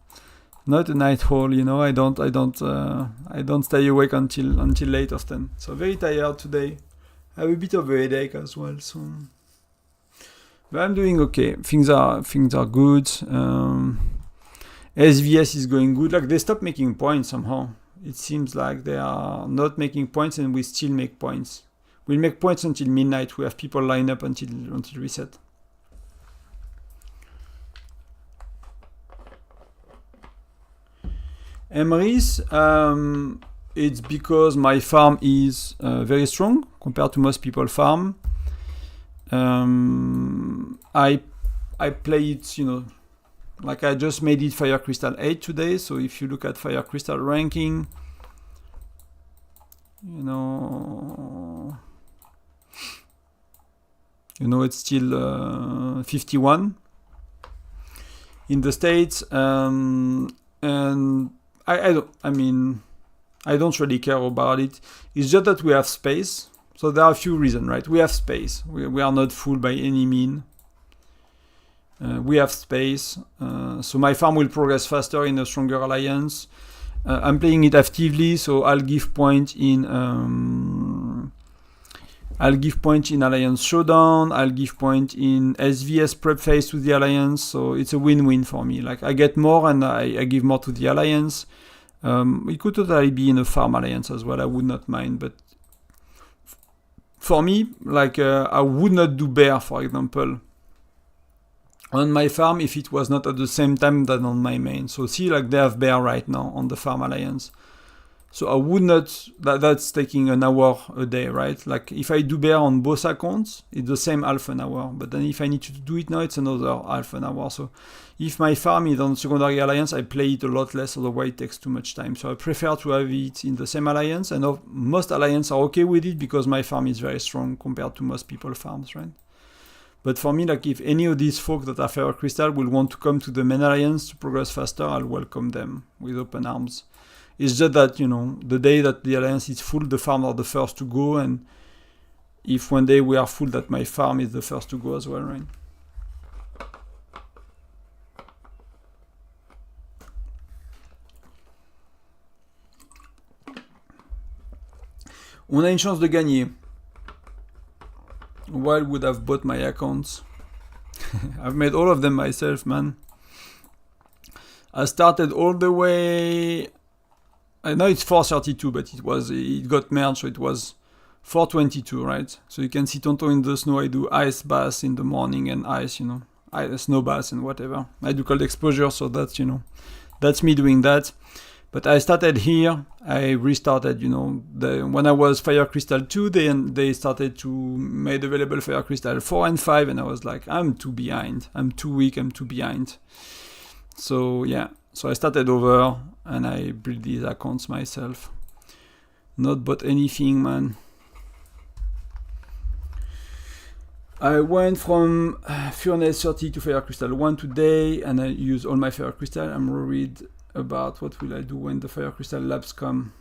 night owl, I don't stay awake until late often. So very tired today. I have a bit of a headache as well. So, but I'm doing okay. Things are good. SVS is going good. Like they stopped making points somehow. It seems like they are not making points and we still make points. We'll make points until midnight. We have people line up until reset. Emrys, it's because my farm is very strong compared to most people farm. I play it, like I just made it Fire Crystal 8 today, so if you look at Fire Crystal ranking, it's still 51 in the States, and I don't really care about it. It's just that we have space, so there are a few reasons, right? We have space. We are not full by any mean. We have space, so my farm will progress faster in a stronger alliance. I'm playing it actively, so I'll give point in Alliance Showdown. I'll give point in SVS prep phase to the Alliance, so it's a win-win for me. Like I get more and I give more to the Alliance. It could totally be in a farm alliance as well. I would not mind, but for me, like I would not do bear, for example, on my farm if it was not at the same time than on my main. So see, like they have bear right now on the farm alliance. So I would not, that's taking an hour a day, right? Like if I do bear on both accounts, it's the same half an hour. But then if I need to do it now, it's another half an hour. So if my farm is on secondary alliance, I play it a lot less, otherwise it takes too much time. So I prefer to have it in the same alliance. And most alliances are okay with it because my farm is very strong compared to most people's farms, right? But for me, like if any of these folks that are Fire Crystal will want to come to the main alliance to progress faster, I'll welcome them with open arms. It's just that, the day that the alliance is full, the farm are the first to go, and if one day we are full, that my farm is the first to go as well, right? On a une chance de gagner. Why would I've bought my accounts? I've made all of them myself, man. I started all the way. I know it's 432, but it got merged, so it was 422, right? So you can see Tonton in the snow. I do ice bath in the morning and ice, snow bath and whatever. I do cold exposure, so that's, that's me doing that. But I started here. I restarted, when I was Fire Crystal 2, they started to make available Fire Crystal 4 and 5, and I was like, I'm too behind. I'm too weak. I'm too behind. So yeah. So I started over and I built these accounts myself. Not bought anything, man. I went from Furnace 30 to Fire Crystal 1 today, and I use all my Fire Crystal. I'm worried about what will I do when the Fire Crystal labs come.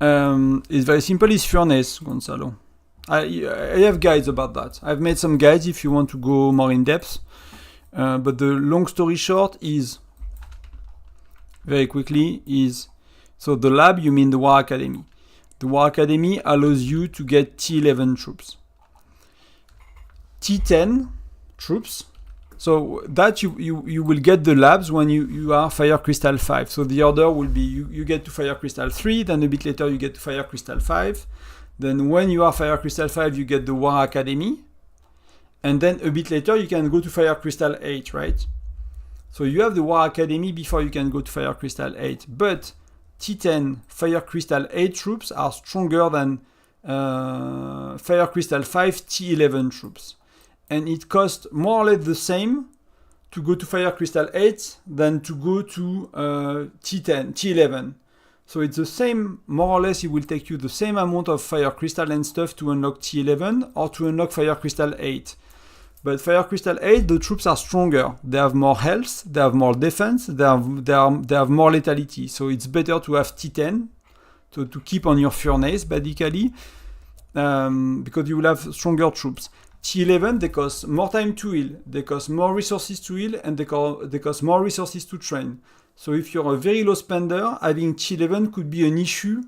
It's very simple. It's Furnace, Gonzalo. I have guides about that. I've made some guides if you want to go more in depth. But the long story short is, very quickly, so the lab, you mean the War Academy. The War Academy allows you to get T11 troops. T10 troops. So that you will get the labs when you are Fire Crystal 5. So the order will be you get to Fire Crystal 3, then a bit later you get to Fire Crystal 5. Then when you are Fire Crystal 5, you get the War Academy. And then a bit later you can go to Fire Crystal 8, right? So you have the War Academy before you can go to Fire Crystal 8. But T10 Fire Crystal 8 troops are stronger than Fire Crystal 5 T11 troops. And it costs more or less the same to go to Fire Crystal 8 than to go to T11. So it's the same, more or less, it will take you the same amount of Fire Crystal and stuff to unlock T11 or to unlock Fire Crystal 8. But Fire Crystal 8, the troops are stronger. They have more health, they have more defense, they have more lethality. So it's better to have T10 to keep on your furnace, basically, because you will have stronger troops. T11, they cost more time to heal, they cost more resources to heal, and they cost more resources to train. So if you're a very low spender, having T11 could be an issue,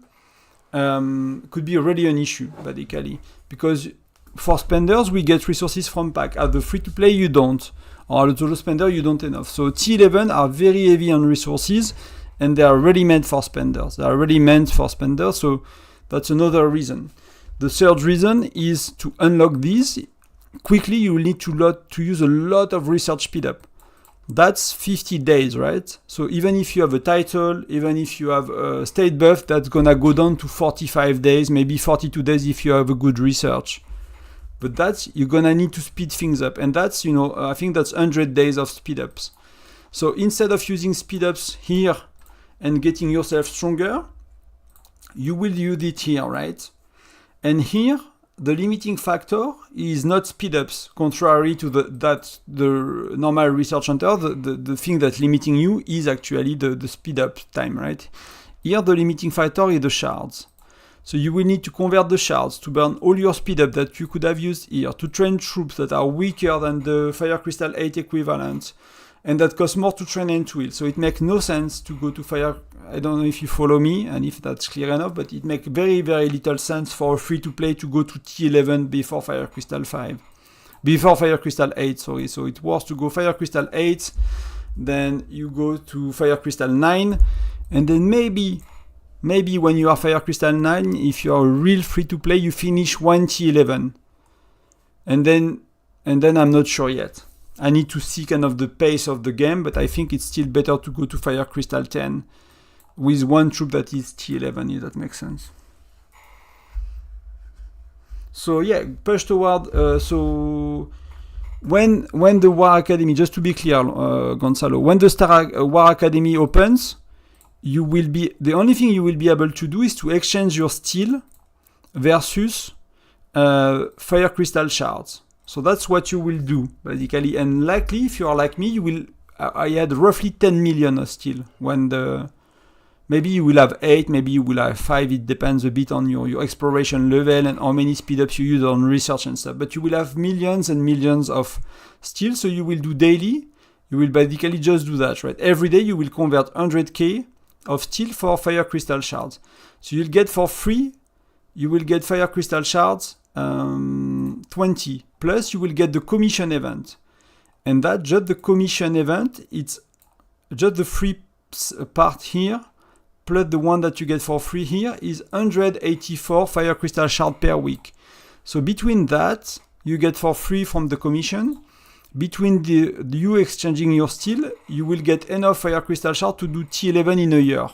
could be already an issue, basically. Because for spenders, we get resources from pack. At the free-to-play, you don't. Or at the low spender, you don't enough. So T11 are very heavy on resources, and they are really meant for spenders. So that's another reason. The third reason is to unlock these quickly. You will need to use a lot of research speed up. That's 50 days, right? So even if you have a title, even if you have a state buff, that's gonna go down to 45 days, maybe 42 days if you have a good research. But that's, you're gonna need to speed things up. And that's, I think that's 100 days of speed ups. So instead of using speed ups here and getting yourself stronger, you will use it here, right? And here, the limiting factor is not speed ups, contrary to the normal research hunter. The thing that's limiting you is actually the speed up time, right? Here, the limiting factor is the shards. So you will need to convert the shards to burn all your speed up that you could have used here, to train troops that are weaker than the Fire Crystal 8 equivalent, and that cost more to train and to heal. So it makes no sense to go to Fire. I don't know if you follow me and if that's clear enough, but it makes very, very little sense for a free-to-play to go to T11 before Fire Crystal 5. Before Fire Crystal 8, sorry. So it's worth to go Fire Crystal 8, then you go to Fire Crystal 9, and then maybe when you are Fire Crystal 9, if you are a real free-to-play, you finish one T11. And then I'm not sure yet. I need to see kind of the pace of the game, but I think it's still better to go to Fire Crystal 10 with one troop that is T11, if that makes sense. So yeah, push toward, so when the War Academy, just to be clear, Gonzalo, when the War Academy opens, the only thing you will be able to do is to exchange your steel versus Fire Crystal shards. So that's what you will do, basically. And likely, if you are like me, I had roughly 10 million of steel when maybe you will have 8, maybe you will have 5, it depends a bit on your exploration level and how many speed ups you use on research and stuff. But you will have millions and millions of steel, so you will do daily. You will basically just do that, right? Every day you will convert 100k of steel for Fire Crystal shards. So you'll get for free, you will get Fire Crystal shards 20, plus you will get the commission event. And that, just the commission event, it's just the free part here, plus the one that you get for free here is 184 Fire Crystal shard per week. So between that, you get for free from the commission. Between you exchanging your steel, you will get enough Fire Crystal shard to do T11 in a year.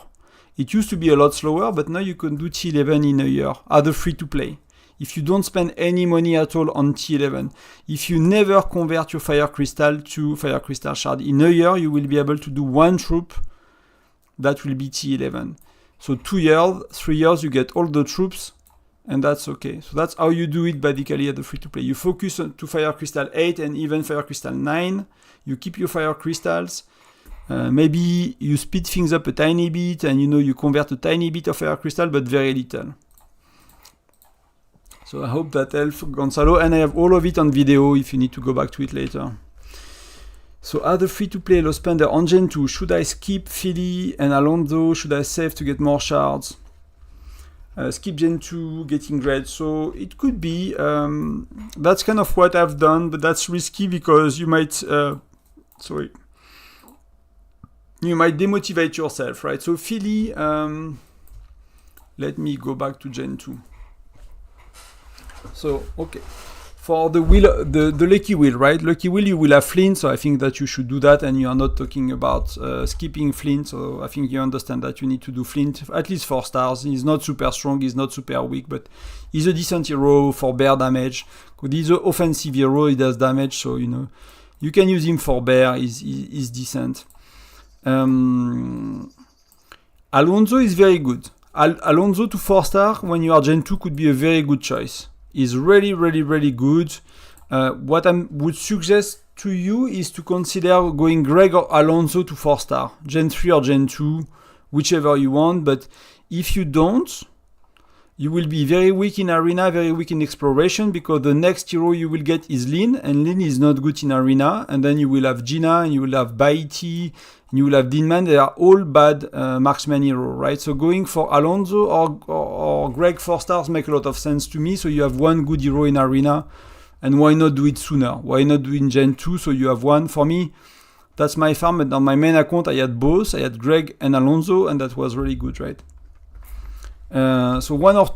It used to be a lot slower, but now you can do T11 in a year as a free-to-play. If you don't spend any money at all on T11, if you never convert your Fire Crystal to Fire Crystal shard, in a year you will be able to do one troop that will be T11. So 2 years, 3 years, you get all the troops, and that's okay. So that's how you do it basically at the free-to-play. You focus on to Fire Crystal 8 and even Fire Crystal 9. You keep your Fire Crystals. Maybe you speed things up a tiny bit, and you convert a tiny bit of Fire Crystal, but very little. So I hope that helps, Gonzalo, and I have all of it on video if you need to go back to it later. So as a free-to-play low spender on Gen 2, should I skip Philly and Alonso? Should I save to get more shards? skip Gen 2, getting red. So it could be, that's kind of what I've done, but that's risky because you might, you might demotivate yourself, right? So Philly, let me go back to Gen 2. So, okay. For the wheel, the lucky wheel, right? Lucky wheel, you will have flint, so I think that you should do that, and you are not talking about skipping flint, so I think you understand that you need to do flint, at least 4 stars. He's not super strong, he's not super weak, but he's a decent hero for bear damage. He's an offensive hero, he does damage, so, you know, you can use him for bear, he's decent. Alonso is very good. Alonso to 4 star when you are Gen 2 could be a very good choice. Is really, really, really good. What I would suggest to you is to consider going Greg or Alonso to 4 star, Gen 3 or Gen 2, whichever you want. But if you don't, you will be very weak in arena, very weak in exploration, because the next hero you will get is Lin, and Lin is not good in arena. And then you will have Gina, and you will have Baiti, and you will have Dinman. They are all bad marksman hero, right? So going for Alonso or Greg 4 stars make a lot of sense to me. So you have one good hero in arena, and why not do it sooner? Why not do it in Gen 2 so you have one? For me, that's my farm. But on my main account, I had both. I had Greg and Alonso, and that was really good, right? So one of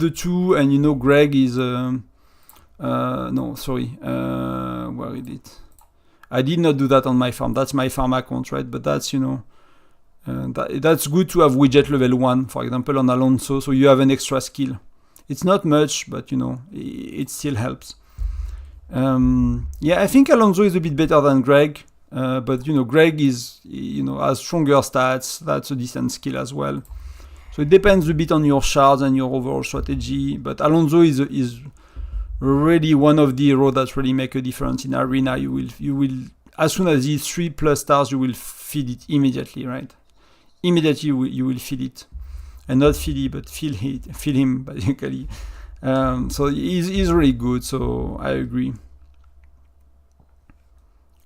the two, and you know Greg is where is it? I did not do that on my farm. That's my farm account, right? But that's, you know, that's good to have widget level 1, for example, on Alonso, so you have an extra skill. It's not much, but you know, it still helps. Yeah, I think Alonso is a bit better than Greg, but you know, Greg is, you know, has stronger stats. That's a decent skill as well. So it depends a bit on your shards and your overall strategy, but Alonso is really one of the heroes that really make a difference in arena. You will as soon as he's 3+ stars, you will feed it immediately, right? Immediately you will feed it, and not feed it, but feel him basically. So he's really good. So I agree.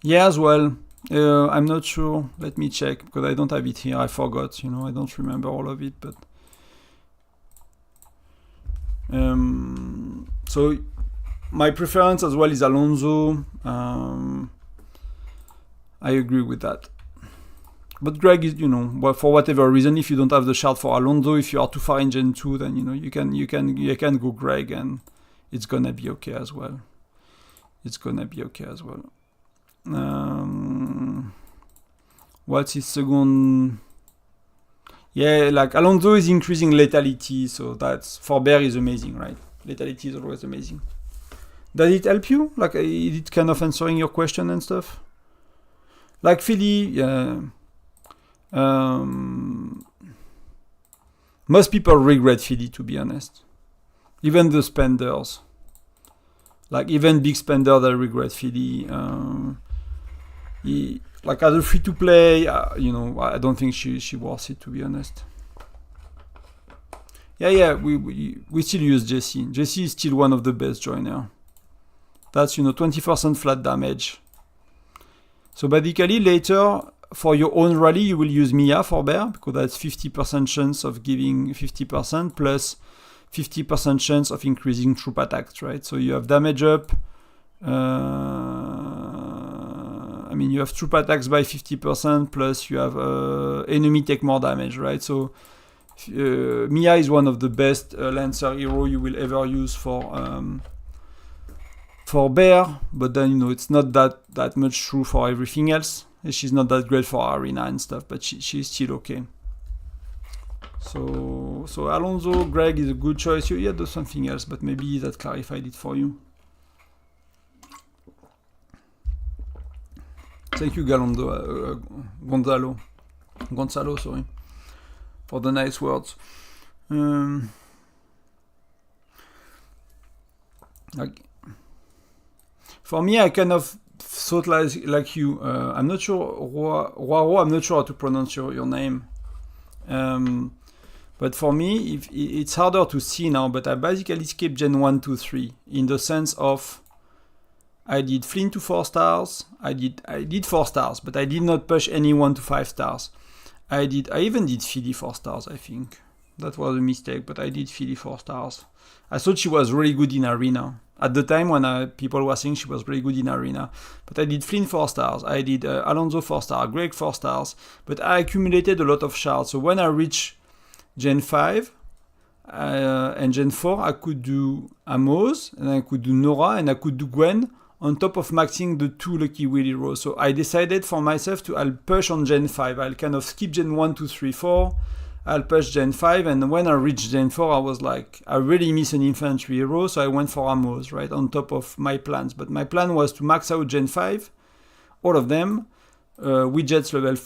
Yeah, as well. I'm not sure. Let me check because I don't have it here. I forgot. You know, I don't remember all of it. But so my preference as well is Alonso. I agree with that. But Greg is, you know, well, for whatever reason, if you don't have the shard for Alonso, if you are too far in Gen 2, then you know you can go Greg, and it's gonna be okay as well. It's gonna be okay as well. What's his second? Yeah, like Alonso is increasing lethality, so that's for bear is amazing, right? Lethality is always amazing. Does it help you? Like, is it kind of answering your question and stuff? Like Philly, most people regret Philly, to be honest. Even the spenders, like even big spender, they regret Philly. Like as a free-to-play, you know, I don't think she worth it, to be honest. Yeah, we still use Jesse. Jesse is still one of the best joiner. That's, you know, 20% flat damage. So basically later, for your own rally, you will use Mia for bear, because that's 50% chance of giving 50% plus 50% chance of increasing troop attacks, right? So you have damage up. I mean, you have troop attacks by 50%, plus you have enemy take more damage, right? So Mia is one of the best Lancer hero you will ever use for bear, but then, you know, it's not that much true for everything else. She's not that great for arena and stuff, but she's still okay. So Alonso, Greg is a good choice. You had something else, but maybe that clarified it for you. Thank you, Gonzalo, sorry, for the nice words. For me, I kind of thought like you. I'm not sure, Roaro, I'm not sure how to pronounce your name. But for me, it's harder to see now, but I basically skipped Gen 1, 2, 3, in the sense of I did Flint to 4 stars, I did 4 stars, but I did not push any 1 to 5 stars. I even did Philly 4 stars, I think. That was a mistake, but I did Philly 4 stars. I thought she was really good in arena. At the time when people were saying she was really good in arena. But I did Flynn 4 stars, I did Alonso 4 stars, Greg 4 stars, but I accumulated a lot of shards. So when I reached Gen 5 and Gen 4, I could do Amos, and I could do Nora, and I could do Gwen, on top of maxing the 2 Lucky Wheel heroes. So I decided for myself I'll push on Gen 5. I'll kind of skip Gen 1, 2, 3, 4. I'll push Gen 5, and when I reached Gen 4, I was like, I really miss an infantry hero, so I went for Amos, right, on top of my plans. But my plan was to max out Gen 5, all of them, widgets level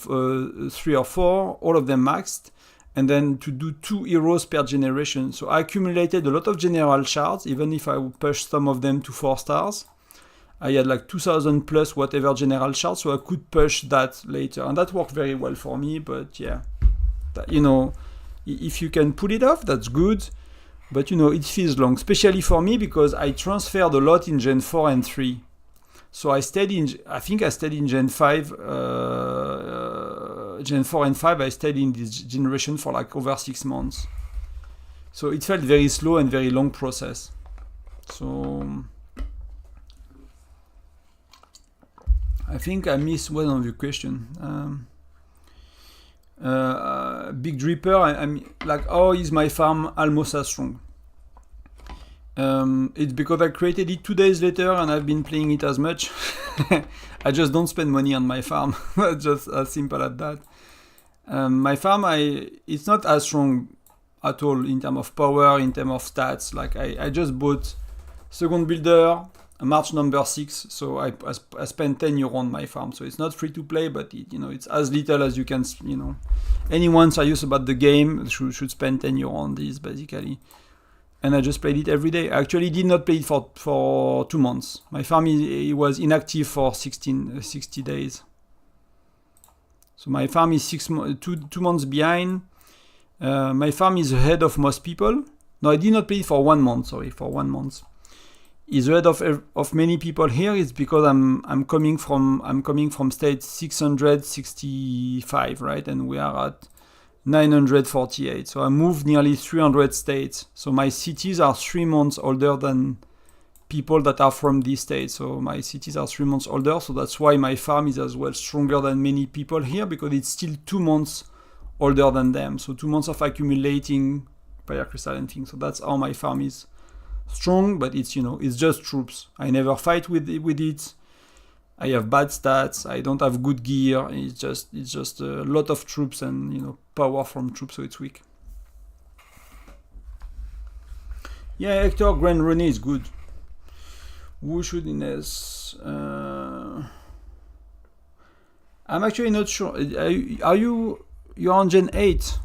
3 or 4, all of them maxed, and then to do 2 heroes per generation. So I accumulated a lot of general shards, even if I pushed some of them to 4 stars. I had like 2000 plus whatever general shards, so I could push that later. And that worked very well for me, but yeah. You know, if you can pull it off, that's good. But you know, it feels long, especially for me because I transferred a lot in Gen 4 and 3. So I stayed in, I think I stayed in Gen 5, Gen 4 and 5, I stayed in this generation for like over 6 months. So it felt very slow and very long process. So I think I missed one of your question. Big Dripper, I'm like, how is my farm almost as strong? It's because I created it 2 days later and I've been playing it as much. I just don't spend money on my farm. Just as simple as that. My farm, it's not as strong at all in terms of power, in terms of stats. Like I just bought second builder, March number 6, so I spent 10 euro on my farm. So it's not free to play, but it's as little as you can. Anyone serious about the game should spend 10 euro on this basically. And I just played it every day. I actually did not play it for 2 months. My farm it was inactive for 60 days. So my farm is 2 months behind. My farm is ahead of most people. No, I did not play it for 1 month. Sorry, for 1 month. Is ahead of many people here. It's because I'm coming from state 665, right? And we are at 948. So I moved nearly 300 states. So my cities are 3 months older than people that are from these states. So my cities are 3 months older. So that's why my farm is as well stronger than many people here, because it's still 2 months older than them. So 2 months of accumulating fire crystal and things. So that's how my farm is strong, but it's it's just troops. I never fight with it. I have bad stats. I don't have good gear. It's just a lot of troops and power from troops, so it's weak. Yeah, Hector Grand René is good. Who should Ines? I'm actually not sure. You're on Gen 8?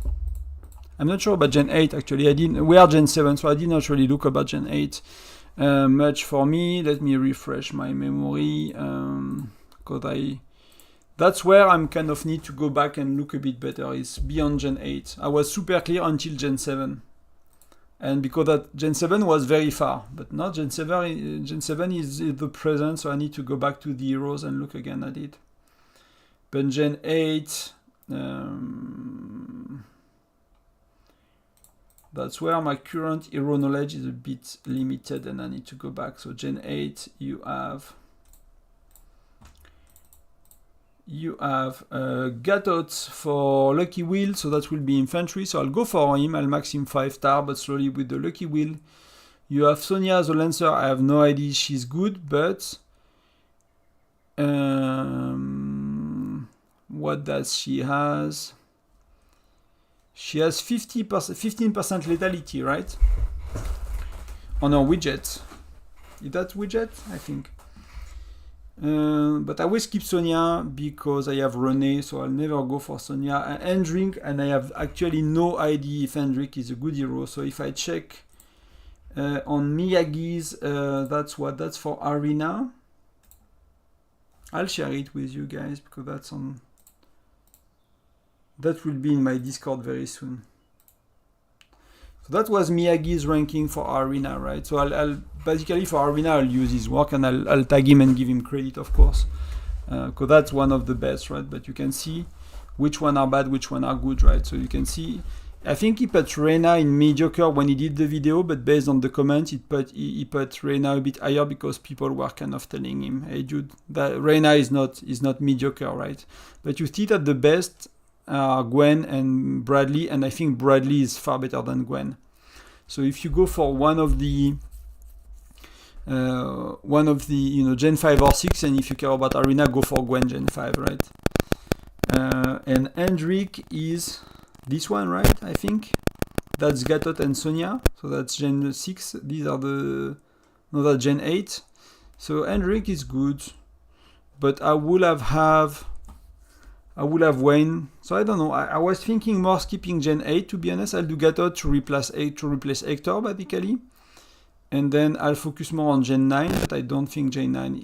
I'm not sure about Gen 8 actually. We are Gen 7, so I did not really look about Gen 8 much for me. Let me refresh my memory. That's where I'm kind of need to go back and look a bit better. It's beyond Gen 8. I was super clear until Gen 7. And because that Gen 7 was very far, but not Gen 7. Gen 7 is the present, so I need to go back to the heroes and look again at it. But Gen 8, that's where my current hero knowledge is a bit limited and I need to go back. So Gen 8, you have Gatot for Lucky Wheel, so that will be infantry. So I'll go for him, I'll max him 5 star, but slowly with the Lucky Wheel. You have Sonia the Lancer, I have no idea, she's good, but what does she has? She has 15% lethality, right? On her widget. Is that widget? I think. But I always keep Sonia because I have René, so I'll never go for Sonia. And Hendrik, and I have actually no idea if Hendrik is a good hero. So if I check on Miyagi's, that's for Arena. I'll share it with you guys because that will be in my Discord very soon. So that was Miyagi's ranking for Arena, right? So I'll basically for Arena I'll use his work and I'll tag him and give him credit, of course, because that's one of the best, right? But you can see which one are bad, which one are good, right? So you can see I think he put Reyna in mediocre when he did the video, but based on the comments, he put Reyna a bit higher because people were kind of telling him, "Hey, dude, that Reyna is not mediocre, right?" But you see that the best are Gwen and Bradley, and I think Bradley is far better than Gwen. So if you go for one of the Gen 5 or 6, and if you care about Arena, go for Gwen Gen 5, right? And Hendrik is this one, right? I think that's Gatot and Sonia, so that's Gen 6. These are that's Gen 8. So Hendrik is good, but I would have Wayne. So I don't know. I was thinking more skipping Gen 8, to be honest. I'll do Gatot to replace Hector, basically. And then I'll focus more on Gen 9, but I don't think Gen 9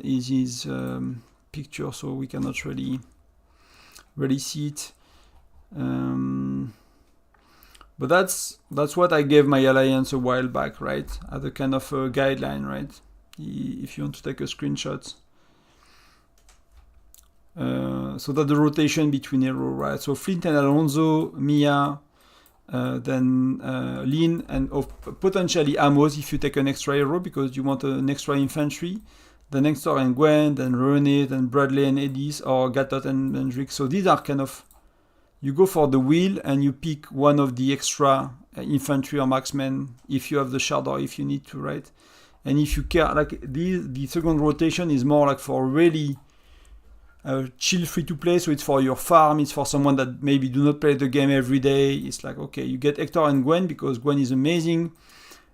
is his picture, so we cannot really see it. But that's what I gave my alliance a while back, right? As a kind of a guideline, right? If you want to take a screenshot. So that the rotation between hero, right? So Flint and Alonso, Mia, then Lin, and potentially Amos if you take an extra hero because you want an extra infantry. Then Hector and Gwen, then Rene, then Bradley and Edis, or Gatot and Hendrik. So these are kind of, you go for the wheel and you pick one of the extra infantry or marksmen if you have the shard or if you need to, right? And if you care, like the second rotation is more like for really chill free to play, so it's for your farm, it's for someone that maybe do not play the game every day. It's like, okay, you get Hector and Gwen because Gwen is amazing.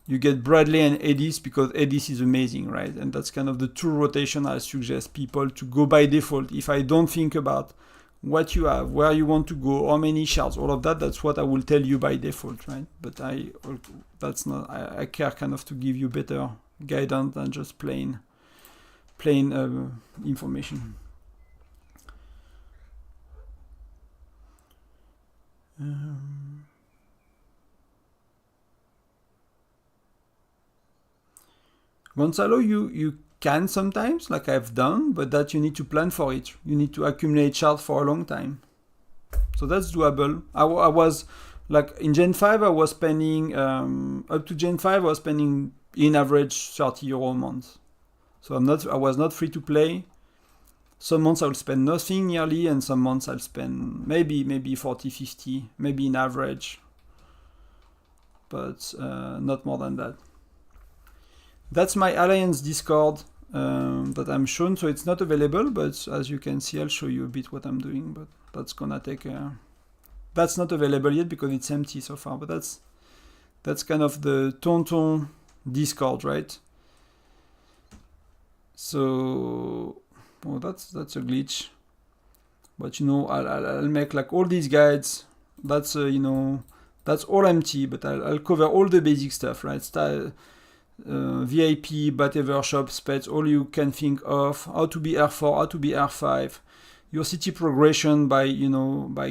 You get Bradley and Edis because Edis is amazing, right? And that's kind of the two rotation I suggest people to go by default. If I don't think about what you have, where you want to go, how many shards, all of that, that's what I will tell you by default, right? But I care kind of to give you better guidance than just plain information. Gonzalo, you can sometimes, like I've done, but that you need to plan for it. You need to accumulate shards for a long time. So that's doable. I was, like, in Gen 5, I was spending, up to Gen 5, I was spending, in average, 30 euro a month. So I was not free to play. Some months I'll spend nothing nearly, and some months I'll spend maybe 40, 50, maybe in average. But not more than that. That's my Alliance Discord that I'm shown, so it's not available, but as you can see, I'll show you a bit what I'm doing, but that's gonna take that's not available yet because it's empty so far, but that's kind of the Tonton Discord, right? So, oh, that's a glitch, but you know, I'll make like all these guides, that's you know, that's all empty, but I'll cover all the basic stuff, right? VIP, Bat Shop, Spets, all you can think of, how to be R4, how to be R5, your city progression by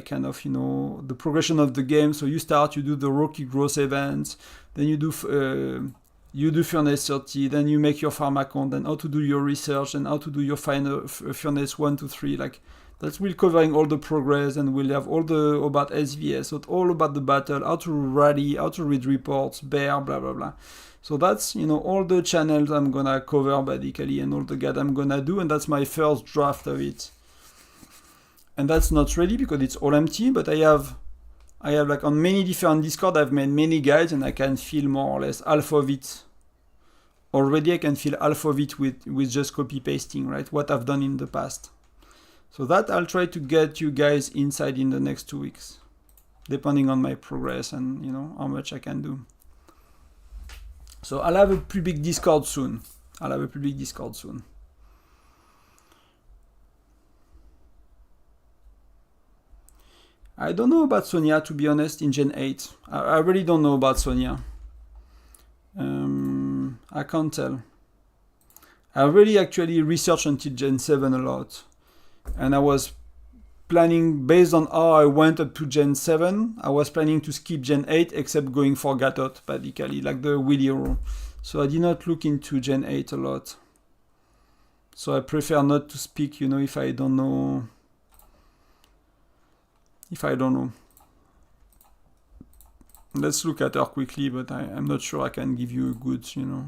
kind of, the progression of the game. So you start, you do the rookie growth events, then you do Furnace 30, then you make your farm account, then how to do your research, and how to do your final Furnace 1 to 3, like that's will covering all the progress, and we'll have all the about SVS, so all about the battle, how to rally, how to read reports, bear, blah blah blah. So that's, all the channels I'm gonna cover basically, and all the guide I'm gonna do, and that's my first draft of it. And that's not ready because it's all empty, but I have like on many different Discord, I've made many guides, and I can fill more or less half of it. Already I can fill half of it with just copy pasting, right? What I've done in the past. So that I'll try to get you guys inside in the next 2 weeks, depending on my progress and how much I can do. So I'll have a pretty big Discord soon. I don't know about Sonia, to be honest, in Gen 8. I really don't know about Sonia. I can't tell. I really actually researched until Gen 7 a lot. And I was planning, based on how I went up to Gen 7, I was planning to skip Gen 8 except going for Gatot, basically, like the wheel hero. So I did not look into Gen 8 a lot. So I prefer not to speak, if I don't know if I don't know. Let's look at her quickly, but I'm not sure I can give you a good, you know.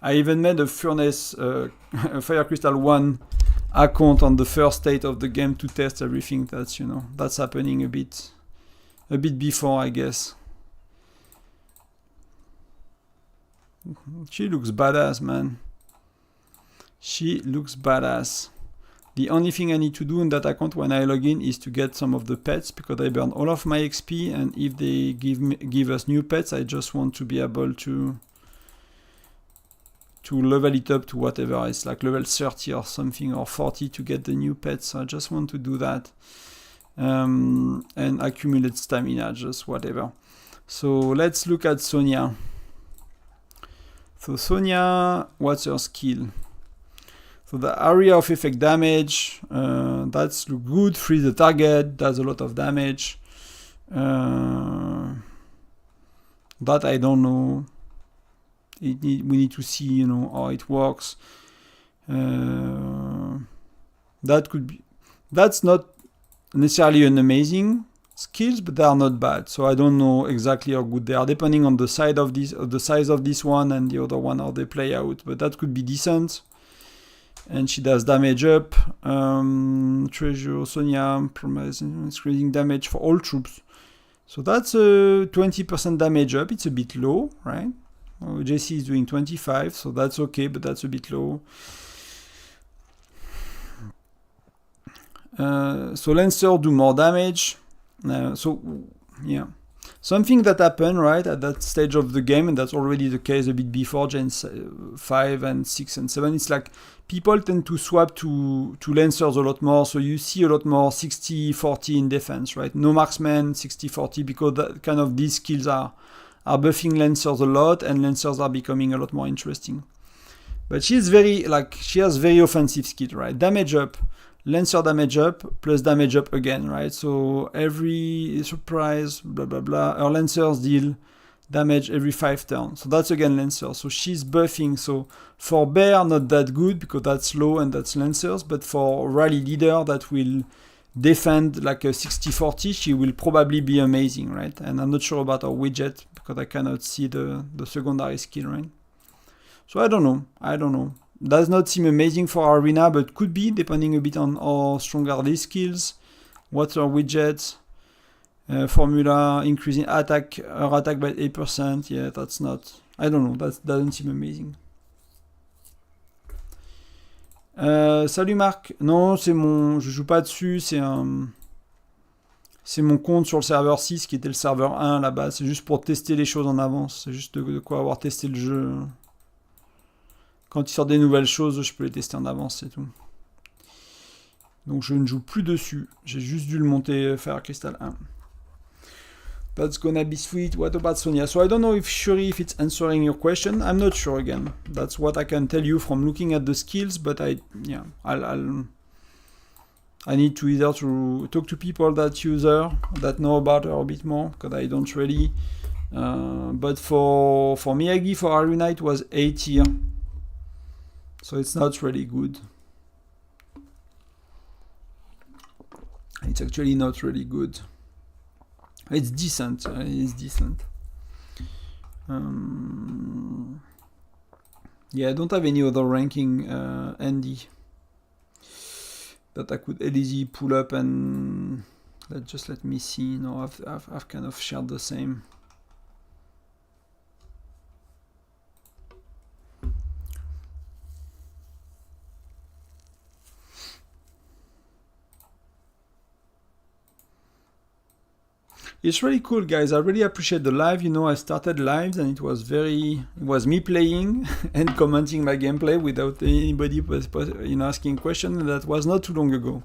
I even made a Furnace, a Fire Crystal 1 account on the first state of the game to test everything. That's, you know, that's happening a bit before, I guess. She looks badass, man. She looks badass. The only thing I need to do in that account when I log in is to get some of the pets, because I burn all of my XP, and if they give us new pets, I just want to be able to level it up to whatever. It's like level 30 or something, or 40 to get the new pets. So I just want to do that. And accumulate stamina, just whatever. So let's look at Sonia. So Sonia, what's her skill? So the area of effect damage, that's look good. Freeze the target, does a lot of damage. That I don't know. We need to see, you know, how it works. That could be. That's not necessarily an amazing skills, but they are not bad. So I don't know exactly how good they are, depending on the size of this one and the other one, how they play out. But that could be decent. And she does damage up. Treasure, Sonia, increasing damage for all troops. So that's a 20% damage up. It's a bit low, right? JC is doing 25, so that's okay, but that's a bit low. So Lancer do more damage. So yeah, something that happened right at that stage of the game, and that's already the case a bit before Gen 5 and 6 and 7. It's like people tend to swap to Lancers a lot more, so you see a lot more 60-40 in defense, right? No marksman, 60-40, because that kind of these skills are buffing Lancers a lot, and Lancers are becoming a lot more interesting. But she has very offensive skill, right? Damage up, Lancer damage up, plus damage up again, right? So every surprise, blah blah blah, her Lancers deal damage every 5 turns. So that's again Lancer. So she's buffing. So for Bear, not that good, because that's low and that's Lancers, but for Rally Leader that will defend like a 60-40, she will probably be amazing, right? And I'm not sure about her widget, because I cannot see the secondary skill, right? So I don't know. Does not seem amazing for Arena, but could be, depending a bit on how strong are these skills. What's her widget? Formula, increasing attack, her attack by 8%. Yeah, that's not, I don't know, that doesn't seem amazing. Salut Marc. Non, je joue pas dessus, c'est mon compte sur le serveur 6 qui était le serveur 1 là-bas. C'est juste pour tester les choses en avance. C'est juste de quoi avoir testé le jeu. Quand il sort des nouvelles choses, je peux les tester en avance, c'est tout. Donc je ne joue plus dessus. J'ai juste dû le monter Fire Crystal 1. That's gonna be sweet. What about Sonia? So I don't know if it's answering your question. I'm not sure again. That's what I can tell you from looking at the skills, but I need to either to talk to people that use her, that know about her a bit more, because I don't really. But for Miyagi, for Arena, it was 8 tier. So it's not really good. It's actually not really good. It's decent. Yeah, I don't have any other ranking ND that I could easily pull up and just let me see. No, I've kind of shared the same. It's really cool, guys. I really appreciate the live. You know, I started lives and it was me playing and commenting my gameplay without anybody asking questions. And that was not too long ago.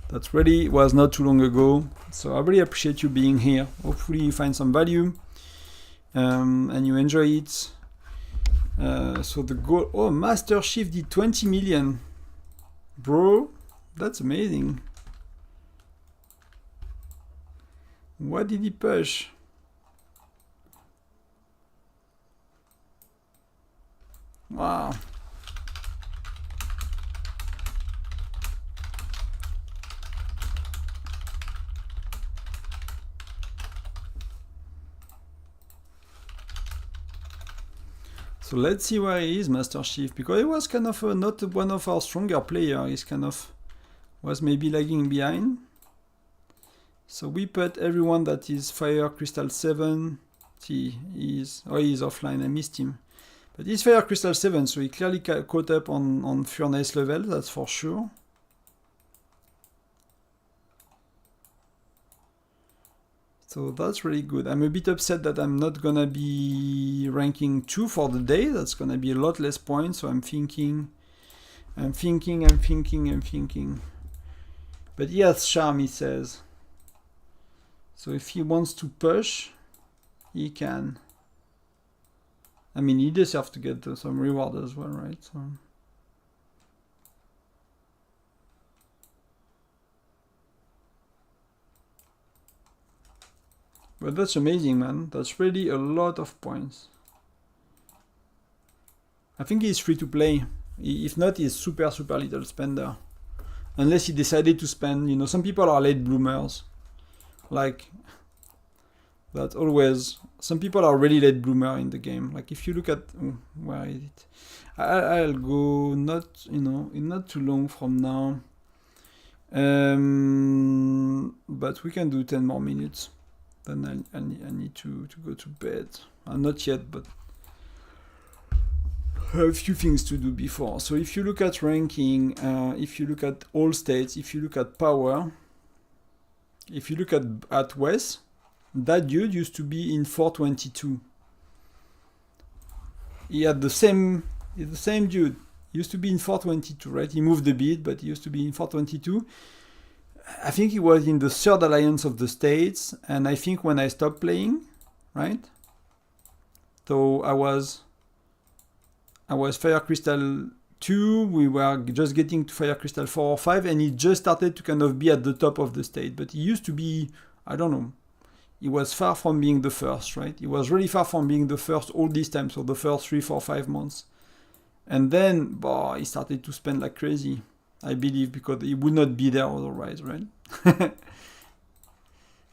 That really was not too long ago. So I really appreciate you being here. Hopefully you find some value and you enjoy it. So the goal, Master Chief did 20 million. Bro, that's amazing. What did he push? Wow. So let's see where he is, Master Chief, because he was kind of not one of our stronger players. He's kind of was maybe lagging behind. So we put everyone that is Fire Crystal 7. He is offline. I missed him. But he's Fire Crystal 7, so he clearly caught up on Furnace level, that's for sure. So that's really good. I'm a bit upset that I'm not gonna be ranking 2 for the day. That's gonna be a lot less points, so I'm thinking. But he has charm, he says. So if he wants to push, he can. I mean, he deserves to get some reward as well, right? So. But that's amazing, man. That's really a lot of points. I think he's free to play. If not, he's super little spender. Unless he decided to spend, you know, some people are late bloomers. Like, that always, some people are really late bloomer in the game. Like if you look at, where is it? I'll go not, you know, not too long from now. But we can do 10 more minutes. Then I need to go to bed. Not yet, but I have a few things to do before. So if you look at ranking, if you look at all states, if you look at power, if you look at WOS, that dude used to be in 422. He had the same dude. He used to be in 422, right? He moved a bit, but he used to be in 422. I think he was in the 3rd alliance of the states, and I think when I stopped playing, right? So I was Fire Crystal 2, we were just getting to Fire Crystal 4 or 5, and he just started to kind of be at the top of the state. But he used to be, I don't know, he was far from being the first, right? He was really far from being the first all this time, so the first 3, 4, 5 months. And then, he started to spend like crazy, I believe, because he would not be there otherwise, right?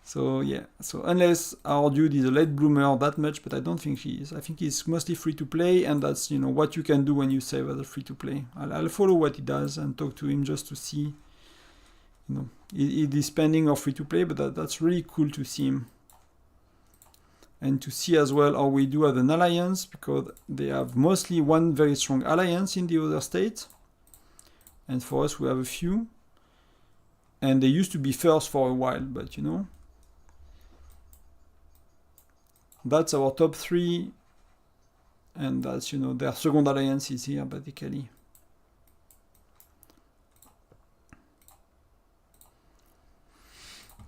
So yeah, so unless our dude is a late bloomer that much, but I don't think he is. I think he's mostly free to play, and that's, you know, what you can do when you save as a free to play. I'll follow what he does and talk to him just to see, you know, it is spending or free to play, but that's really cool to see him. And to see as well how we do as an alliance, because they have mostly one very strong alliance in the other states. And for us, we have a few. And they used to be first for a while, but you know. That's our top 3. And that's, you know, their second alliance is here, basically.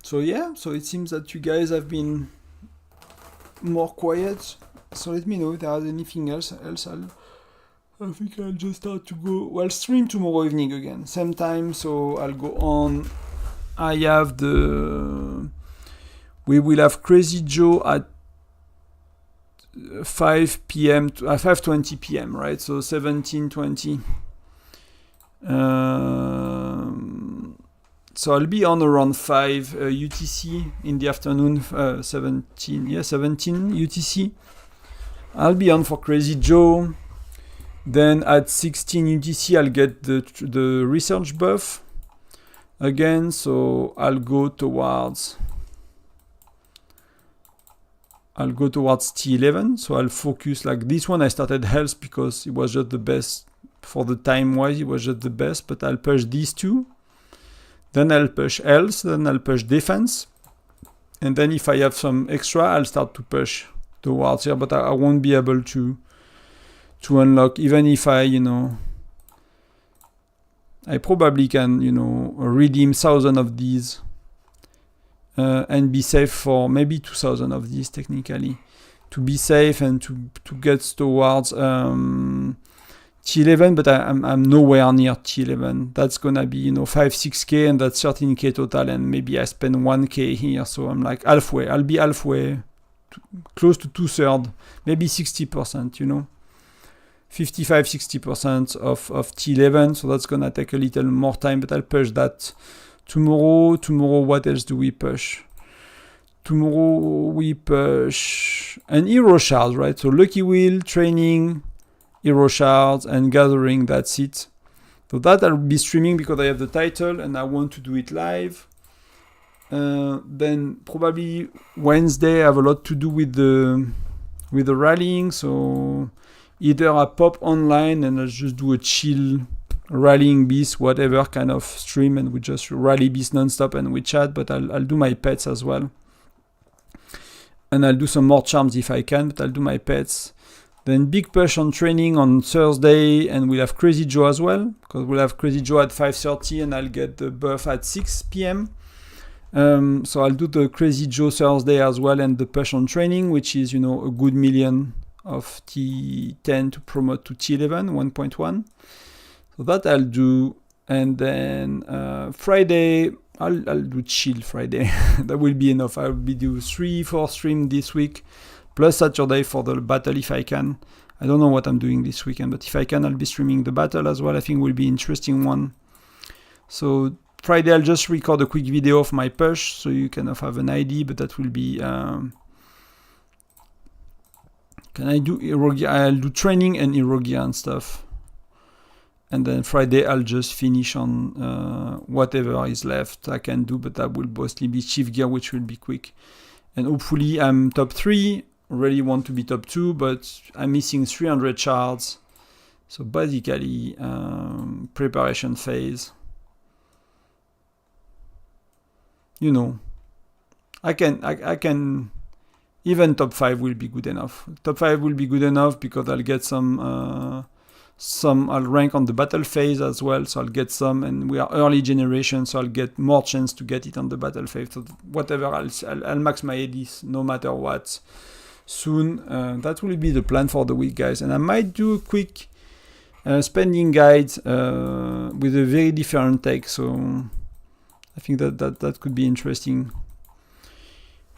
So yeah, so it seems that you guys have been more quiet. So let me know if there's anything else. I think I'll just start to go. Well, stream tomorrow evening again, same time. So I'll go on. I have we will have Crazy Joe at 5 p.m. 5:20 p.m. right? So 17:20. So I'll be on around 5 UTC in the afternoon. 17 UTC. I'll be on for Crazy Joe. Then at 16 UTC, I'll get the research buff again. So I'll go towards T11. So I'll focus like this one. I started health because it was just the best for the time wise. It was just the best. But I'll push these two. Then I'll push health. Then I'll push defense. And then if I have some extra, I'll start to push towards here. But I won't be able to unlock, even if I probably can, redeem 1,000 of these and be safe for maybe 2,000 of these technically, to be safe and to get towards T11, but I'm nowhere near T11. That's gonna be 5-6k, and that's 13k total, and maybe I spend 1k here, so I'm like halfway. I'll be halfway, close to 2/3, maybe 60%, 55-60% of T11, so that's gonna take a little more time, but I'll push that tomorrow. What else do we push? Tomorrow we push an hero shard, right? So lucky wheel, training, hero shards and gathering. That's it. So that I'll be streaming because I have the title and I want to do it live. Then probably Wednesday I have a lot to do with the rallying. So either I pop online and I'll just do a chill rallying beast, whatever kind of stream, and we just rally beast non-stop and we chat. But I'll do my pets as well. And I'll do some more charms if I can, but I'll do my pets. Then Big Push on training on Thursday, and we'll have Crazy Joe as well, because we'll have Crazy Joe at 5:30 and I'll get the buff at 6 p.m. So I'll do the Crazy Joe Thursday as well, and the Push on training, which is, a good million of T10 to promote to T11, 1.1. So that I'll do. And then Friday, I'll do chill Friday. That will be enough. I'll be do 3-4 stream this week, plus Saturday for the battle if I can. I don't know what I'm doing this weekend, but if I can, I'll be streaming the battle as well. I think will be an interesting one. So Friday, I'll just record a quick video of my push, so you kind of have an idea, but that will be... can I do hero gear? I'll do training and hero gear and stuff. And then Friday, I'll just finish on whatever is left I can do, but that will mostly be chief gear, which will be quick. And hopefully I'm top 3, really want to be top 2, but I'm missing 300 shards. So basically, preparation phase. I can, even top 5 will be good enough. Top 5 will be good enough because I'll get some I'll rank on the battle phase as well, so I'll get some, and we are early generation, so I'll get more chance to get it on the battle phase. So whatever, I'll max my ADs no matter what soon. That will be the plan for the week, guys. And I might do a quick spending guide with a very different take, so I think that could be interesting.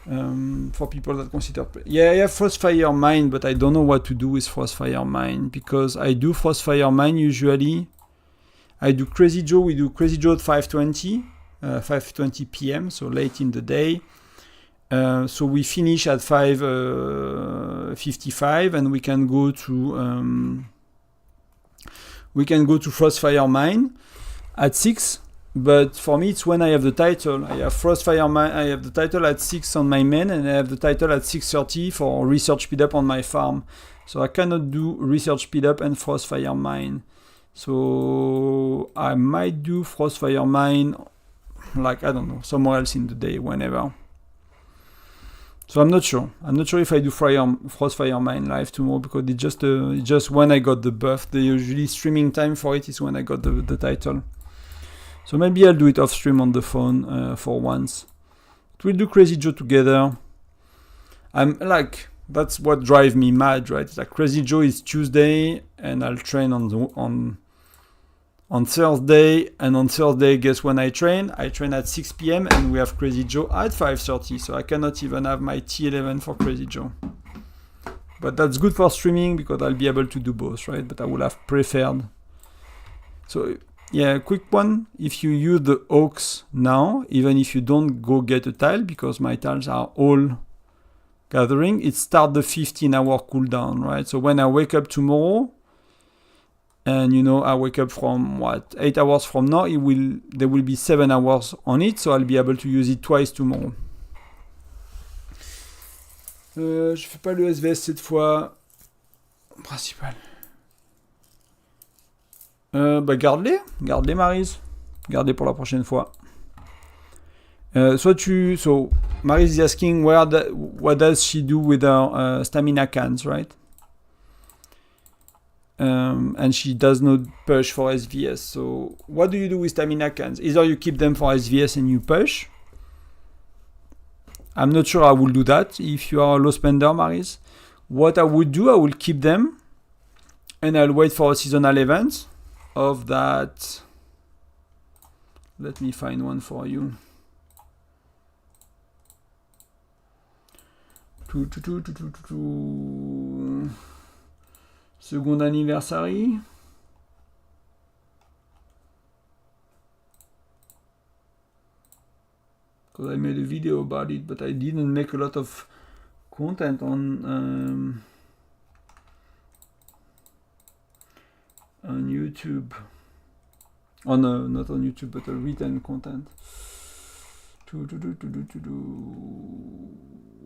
For people that consider... Yeah, I have Frostfire Mine, but I don't know what to do with Frostfire Mine, because I do Frostfire Mine usually. I do Crazy Joe, we do Crazy Joe at 5:20 p.m., so late in the day. So we finish at 5:55, and we can go to Frostfire Mine at 6. But for me, it's when I have the title. I have Frostfire Mine. I have the title at 6 on my main, and I have the title at 6:30 for research speed up on my farm. So I cannot do research speed up and Frostfire Mine. So I might do Frostfire Mine, like, I don't know, somewhere else in the day, whenever. So I'm not sure. I'm not sure if I do Frostfire Mine live tomorrow, because it's just when I got the buff. The usually streaming time for it is when I got the title. So maybe I'll do it off stream on the phone for once. We'll do Crazy Joe together. I'm like, that's what drives me mad, right? It's like Crazy Joe is Tuesday, and I'll train on Thursday. And on Thursday, guess when I train? I train at 6 p.m. and we have Crazy Joe at 5:30. So I cannot even have my T11 for Crazy Joe. But that's good for streaming because I'll be able to do both, right? But I will have preferred. So yeah, quick one. If you use the Hawks now, even if you don't go get a tile, because my tiles are all gathering, it starts the 15-hour cooldown, right? So when I wake up tomorrow, and I wake up from 8 hours from now, there will be 7 hours on it, so I'll be able to use it twice tomorrow. Je fais pas le SVS cette fois. Principal. Garde-les, Maryse. Garde-les pour la prochaine fois. So Maryse is asking what does she do with her stamina cans, right? And she does not push for SVS. So what do you do with stamina cans? Either you keep them for SVS and you push. I'm not sure I will do that if you are a low spender, Maryse. What I would do, I will keep them and I'll wait for a seasonal event of that. Let me find one for you. Second anniversary. Because I made a video about it, but I didn't make a lot of content on on YouTube. On not on YouTube, but a written content.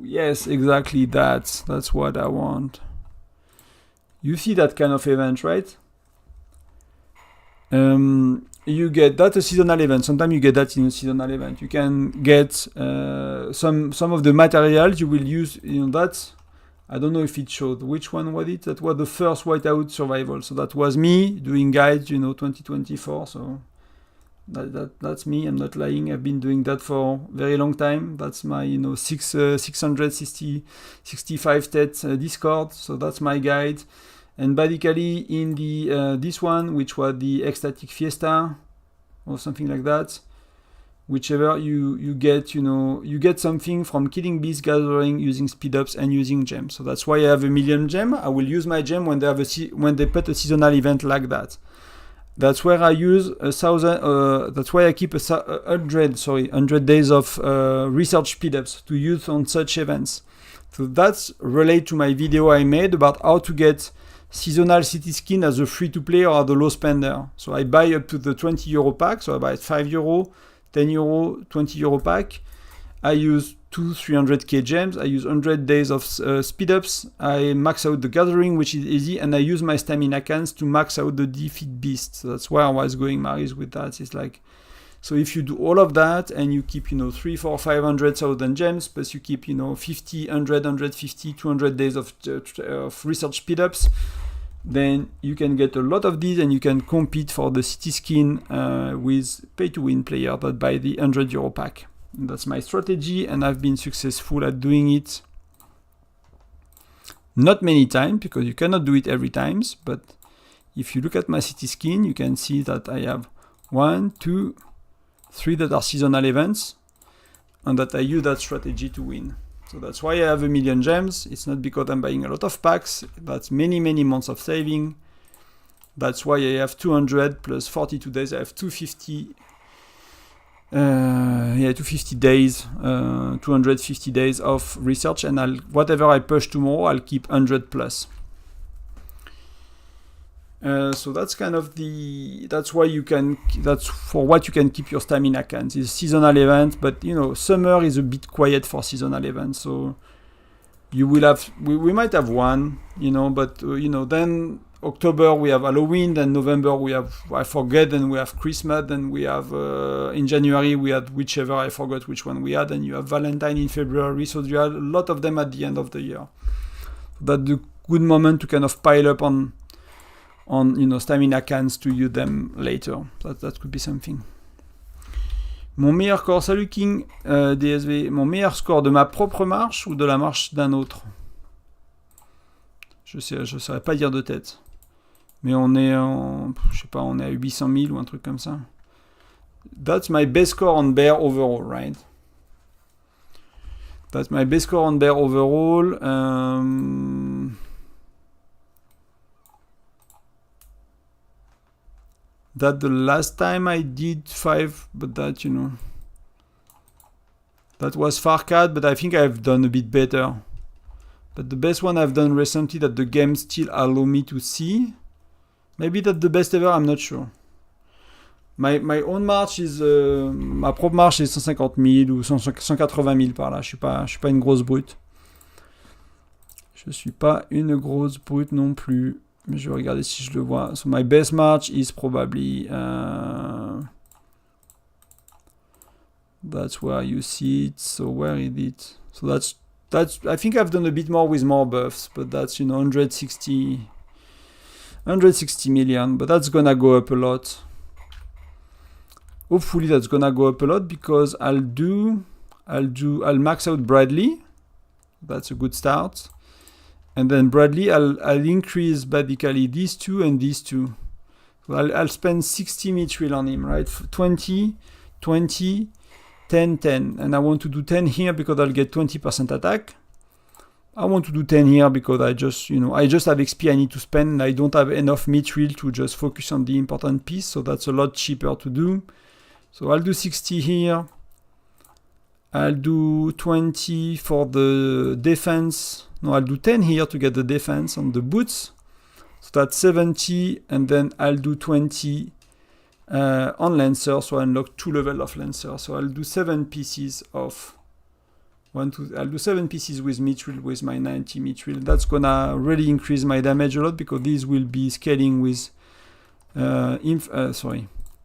Yes, exactly that. That's what I want. You see that kind of event, right? You get that a seasonal event. Sometimes you get that in a seasonal event. You can get some of the materials you will use. You know, that's, I don't know if it showed which one was it. That was the first Whiteout Survival. So that was me doing guides, 2024. So that's me. I'm not lying. I've been doing that for a very long time. That's my 665 stats Discord. So that's my guide. And basically in the this one, which was the Ecstatic Fiesta or something like that, whichever you get, you get something from killing bees, gathering, using speed ups, and using gems. So that's why I have 1,000,000 gem. I will use my gem when they have when they put a seasonal event like that. That's where I use 1,000. That's why I keep 100 days of research speed ups to use on such events. So that's related to my video I made about how to get seasonal city skin as a free-to-play or as a low spender. So I buy up to the €20 pack. So I buy €5, €10, €20 pack. I use 200-300k gems. I use 100 days of speed ups. I max out the gathering, which is easy, and I use my stamina cans to max out the defeat beast. So that's where I was going, Maris, with that. It's like, so if you do all of that and you keep 3, 4, 500,000 gems, plus you keep 50, 100, 150, 200 days of research speed ups, then you can get a lot of these and you can compete for the city skin with pay to win player that buy the €100 pack. And that's my strategy, and I've been successful at doing it. Not many times, because you cannot do it every time, but if you look at my city skin, you can see that I have 1, 2, 3 that are seasonal events, and that I use that strategy to win. So that's why I have 1,000,000 gems. It's not because I'm buying a lot of packs. That's many months of saving. That's why I have 200 plus 42 days. I have 250. 250 days, 250 days of research, and whatever I push tomorrow, I'll keep 100 plus. So that's kind of that's for what you can keep your stamina cans. It's a seasonal event, but summer is a bit quiet for seasonal events. So you will have, we might have one, but then October we have Halloween, then November we have, I forget, then we have Christmas, then we have in January we had whichever, I forgot which one we had, and you have Valentine in February. So you have a lot of them at the end of the year. That's the good moment to kind of pile up on stamina cans to use them later. That could be something. Mon meilleur score, salut King, DSV, mon meilleur score de ma propre marche ou de la marche d'un autre? Je saurais pas dire de tête. Mais on est on est à 800 000 ou un truc comme ça. That's my best score on bear overall, right? That's my best score on bear overall. That the last time I did 5, but that, that was Farcad, but I think I've done a bit better. But the best one I've done recently that the game still allow me to see, maybe that's the best ever, I'm not sure. My own march is, ma propre marche est 150 000 ou 180 000 par là. Je suis pas une grosse brute. Je suis pas une grosse brute non plus. Mais je vais regarder si je le vois. So my best march is probably that's where you see it. So where is it? So that's I think I've done a bit more with more buffs, but that's 160 million. But that's gonna go up a lot. Hopefully that's gonna go up a lot because I'll max out Bradley. That's a good start. And then Bradley, I'll increase basically these two and these two. So I'll spend 60 mithril on him, right? 20, 20, 10, 10. And I want to do 10 here because I'll get 20% attack. I want to do 10 here because I just have XP I need to spend. I don't have enough mithril to just focus on the important piece. So that's a lot cheaper to do. So I'll do 60 here. I'll do 20 for the defense. No, I'll do 10 here to get the defense on the boots. So that's 70, and then I'll do 20 on Lancer, so I unlock 2 levels of Lancer. So I'll do 7 pieces of I'll do 7 pieces with mithril with my 90 mithril. That's gonna really increase my damage a lot because these will be scaling with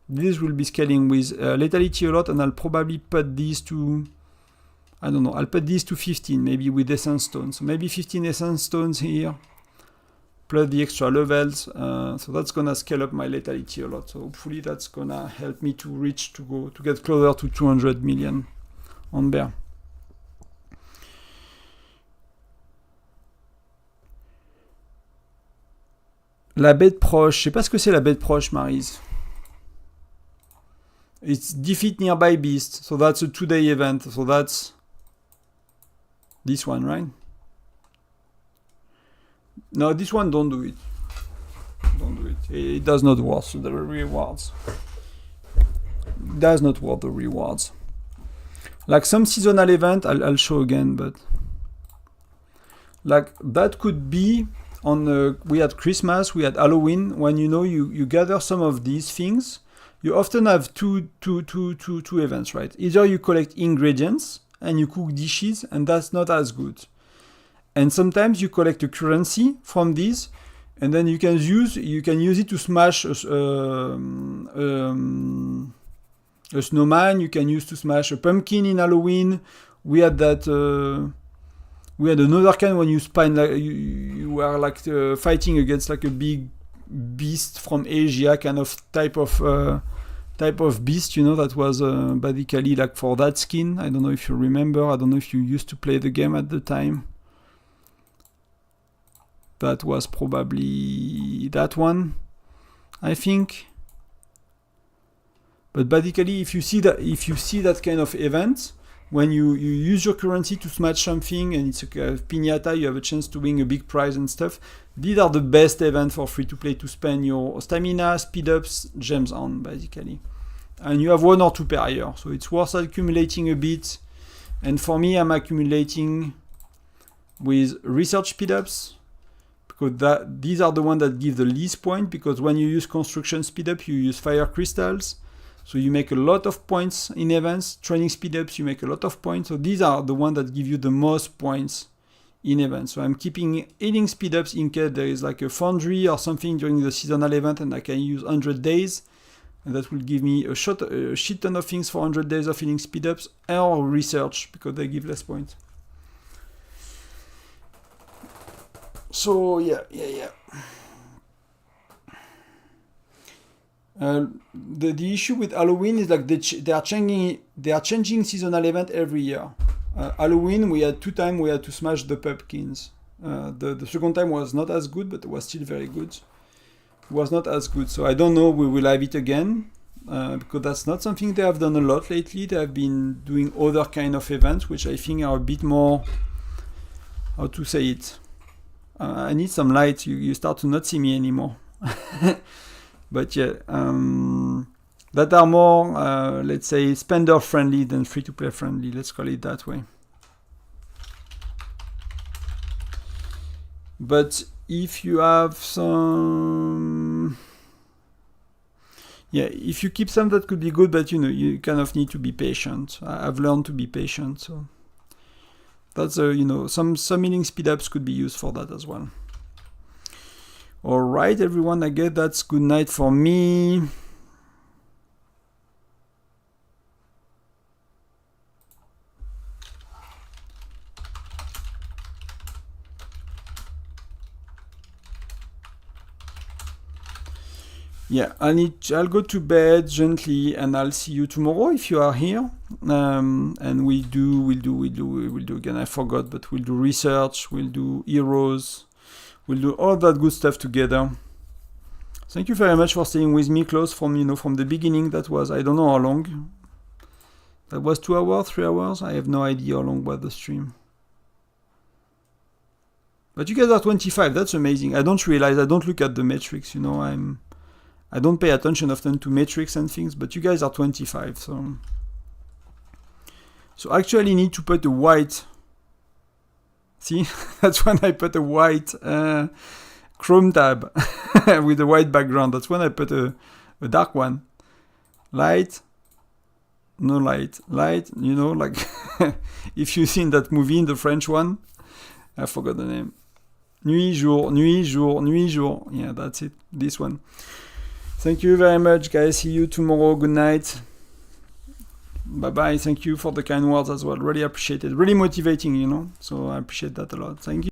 This will be scaling with lethality a lot, and I'll probably put these to, I don't know, I'll put these to 15 maybe with essence stones. So maybe 15 essence stones here, plus the extra levels. So that's gonna scale up my lethality a lot. So hopefully that's gonna help me to get closer to 200 million on bear. La bête proche, je sais pas ce que c'est la bête proche, Maryse. It's defeat nearby beast, so that's a 2-day event, so that's this one, right? No, this one, don't do it. Don't do it. It does not worth the rewards. It does not worth the rewards. Like some seasonal event, I'll show again, but like that could be on we had Christmas, we had Halloween. When you gather some of these things, you often have two events, right? Either you collect ingredients and you cook dishes, and that's not as good. And sometimes you collect a currency from these, and then you can use it to smash a snowman. You can use to smash a pumpkin in Halloween. We had that. We had another kind when you spine, like you were like fighting against like a big beast from Asia, kind of type of beast, that was basically like for that skin. I don't know if you remember. I don't know if you used to play the game at the time. That was probably that one, I think. But basically, if you see that kind of event, when you use your currency to smash something and it's a piñata, you have a chance to win a big prize and stuff. These are the best events for free-to-play to spend your stamina, speed-ups, gems on, basically. And you have 1 or 2 per year, so it's worth accumulating a bit. And for me, I'm accumulating with research speed-ups, because these are the ones that give the least point, because when you use construction speed-up, you use fire crystals. So you make a lot of points in events. Training speed-ups, you make a lot of points. So these are the ones that give you the most points in events. So I'm keeping healing speed-ups in case there is like a foundry or something during the seasonal event and I can use 100 days. And that will give me a shit ton of things for 100 days of healing speed-ups, or research, because they give less points. So yeah. The issue with Halloween is like they are changing seasonal event every year. Halloween, we had 2 times we had to smash the pumpkins. The second time was not as good, but it was still very good. It was not as good, so I don't know we will have it again, because that's not something they have done a lot lately. They have been doing other kind of events, which I think are a bit more, how to say it. I need some light. You start to not see me anymore. But yeah, that are more, let's say, spender-friendly than free-to-play friendly. Let's call it that way. But if you have some... Yeah, if you keep some, that could be good, but you kind of need to be patient. I've learned to be patient, so... That's, some healing speed-ups could be used for that as well. Alright, everyone, I guess that's good night for me. Yeah, I'll go to bed gently, and I'll see you tomorrow if you are here. And we'll do again. I forgot, but we'll do research, we'll do heroes. We'll do all that good stuff together. Thank you very much for staying with me close from the beginning. That was, I don't know how long. That was 2 hours, 3 hours. I have no idea how long was the stream. But you guys are 25. That's amazing. I don't realize. I don't look at the metrics. I don't pay attention often to metrics and things. But you guys are 25. So I actually need to put a white. See, that's when I put a white Chrome tab with a white background. That's when I put a dark one. Light, no light. Light, you know, like if you've seen that movie, the French one, I forgot the name. Nuit, jour, nuit, jour, nuit, jour. Yeah, that's it. This one. Thank you very much, guys. See you tomorrow. Good night. Bye-bye. Thank you for the kind words as well. Really appreciate it. Really motivating, you know. So I appreciate that a lot. Thank you.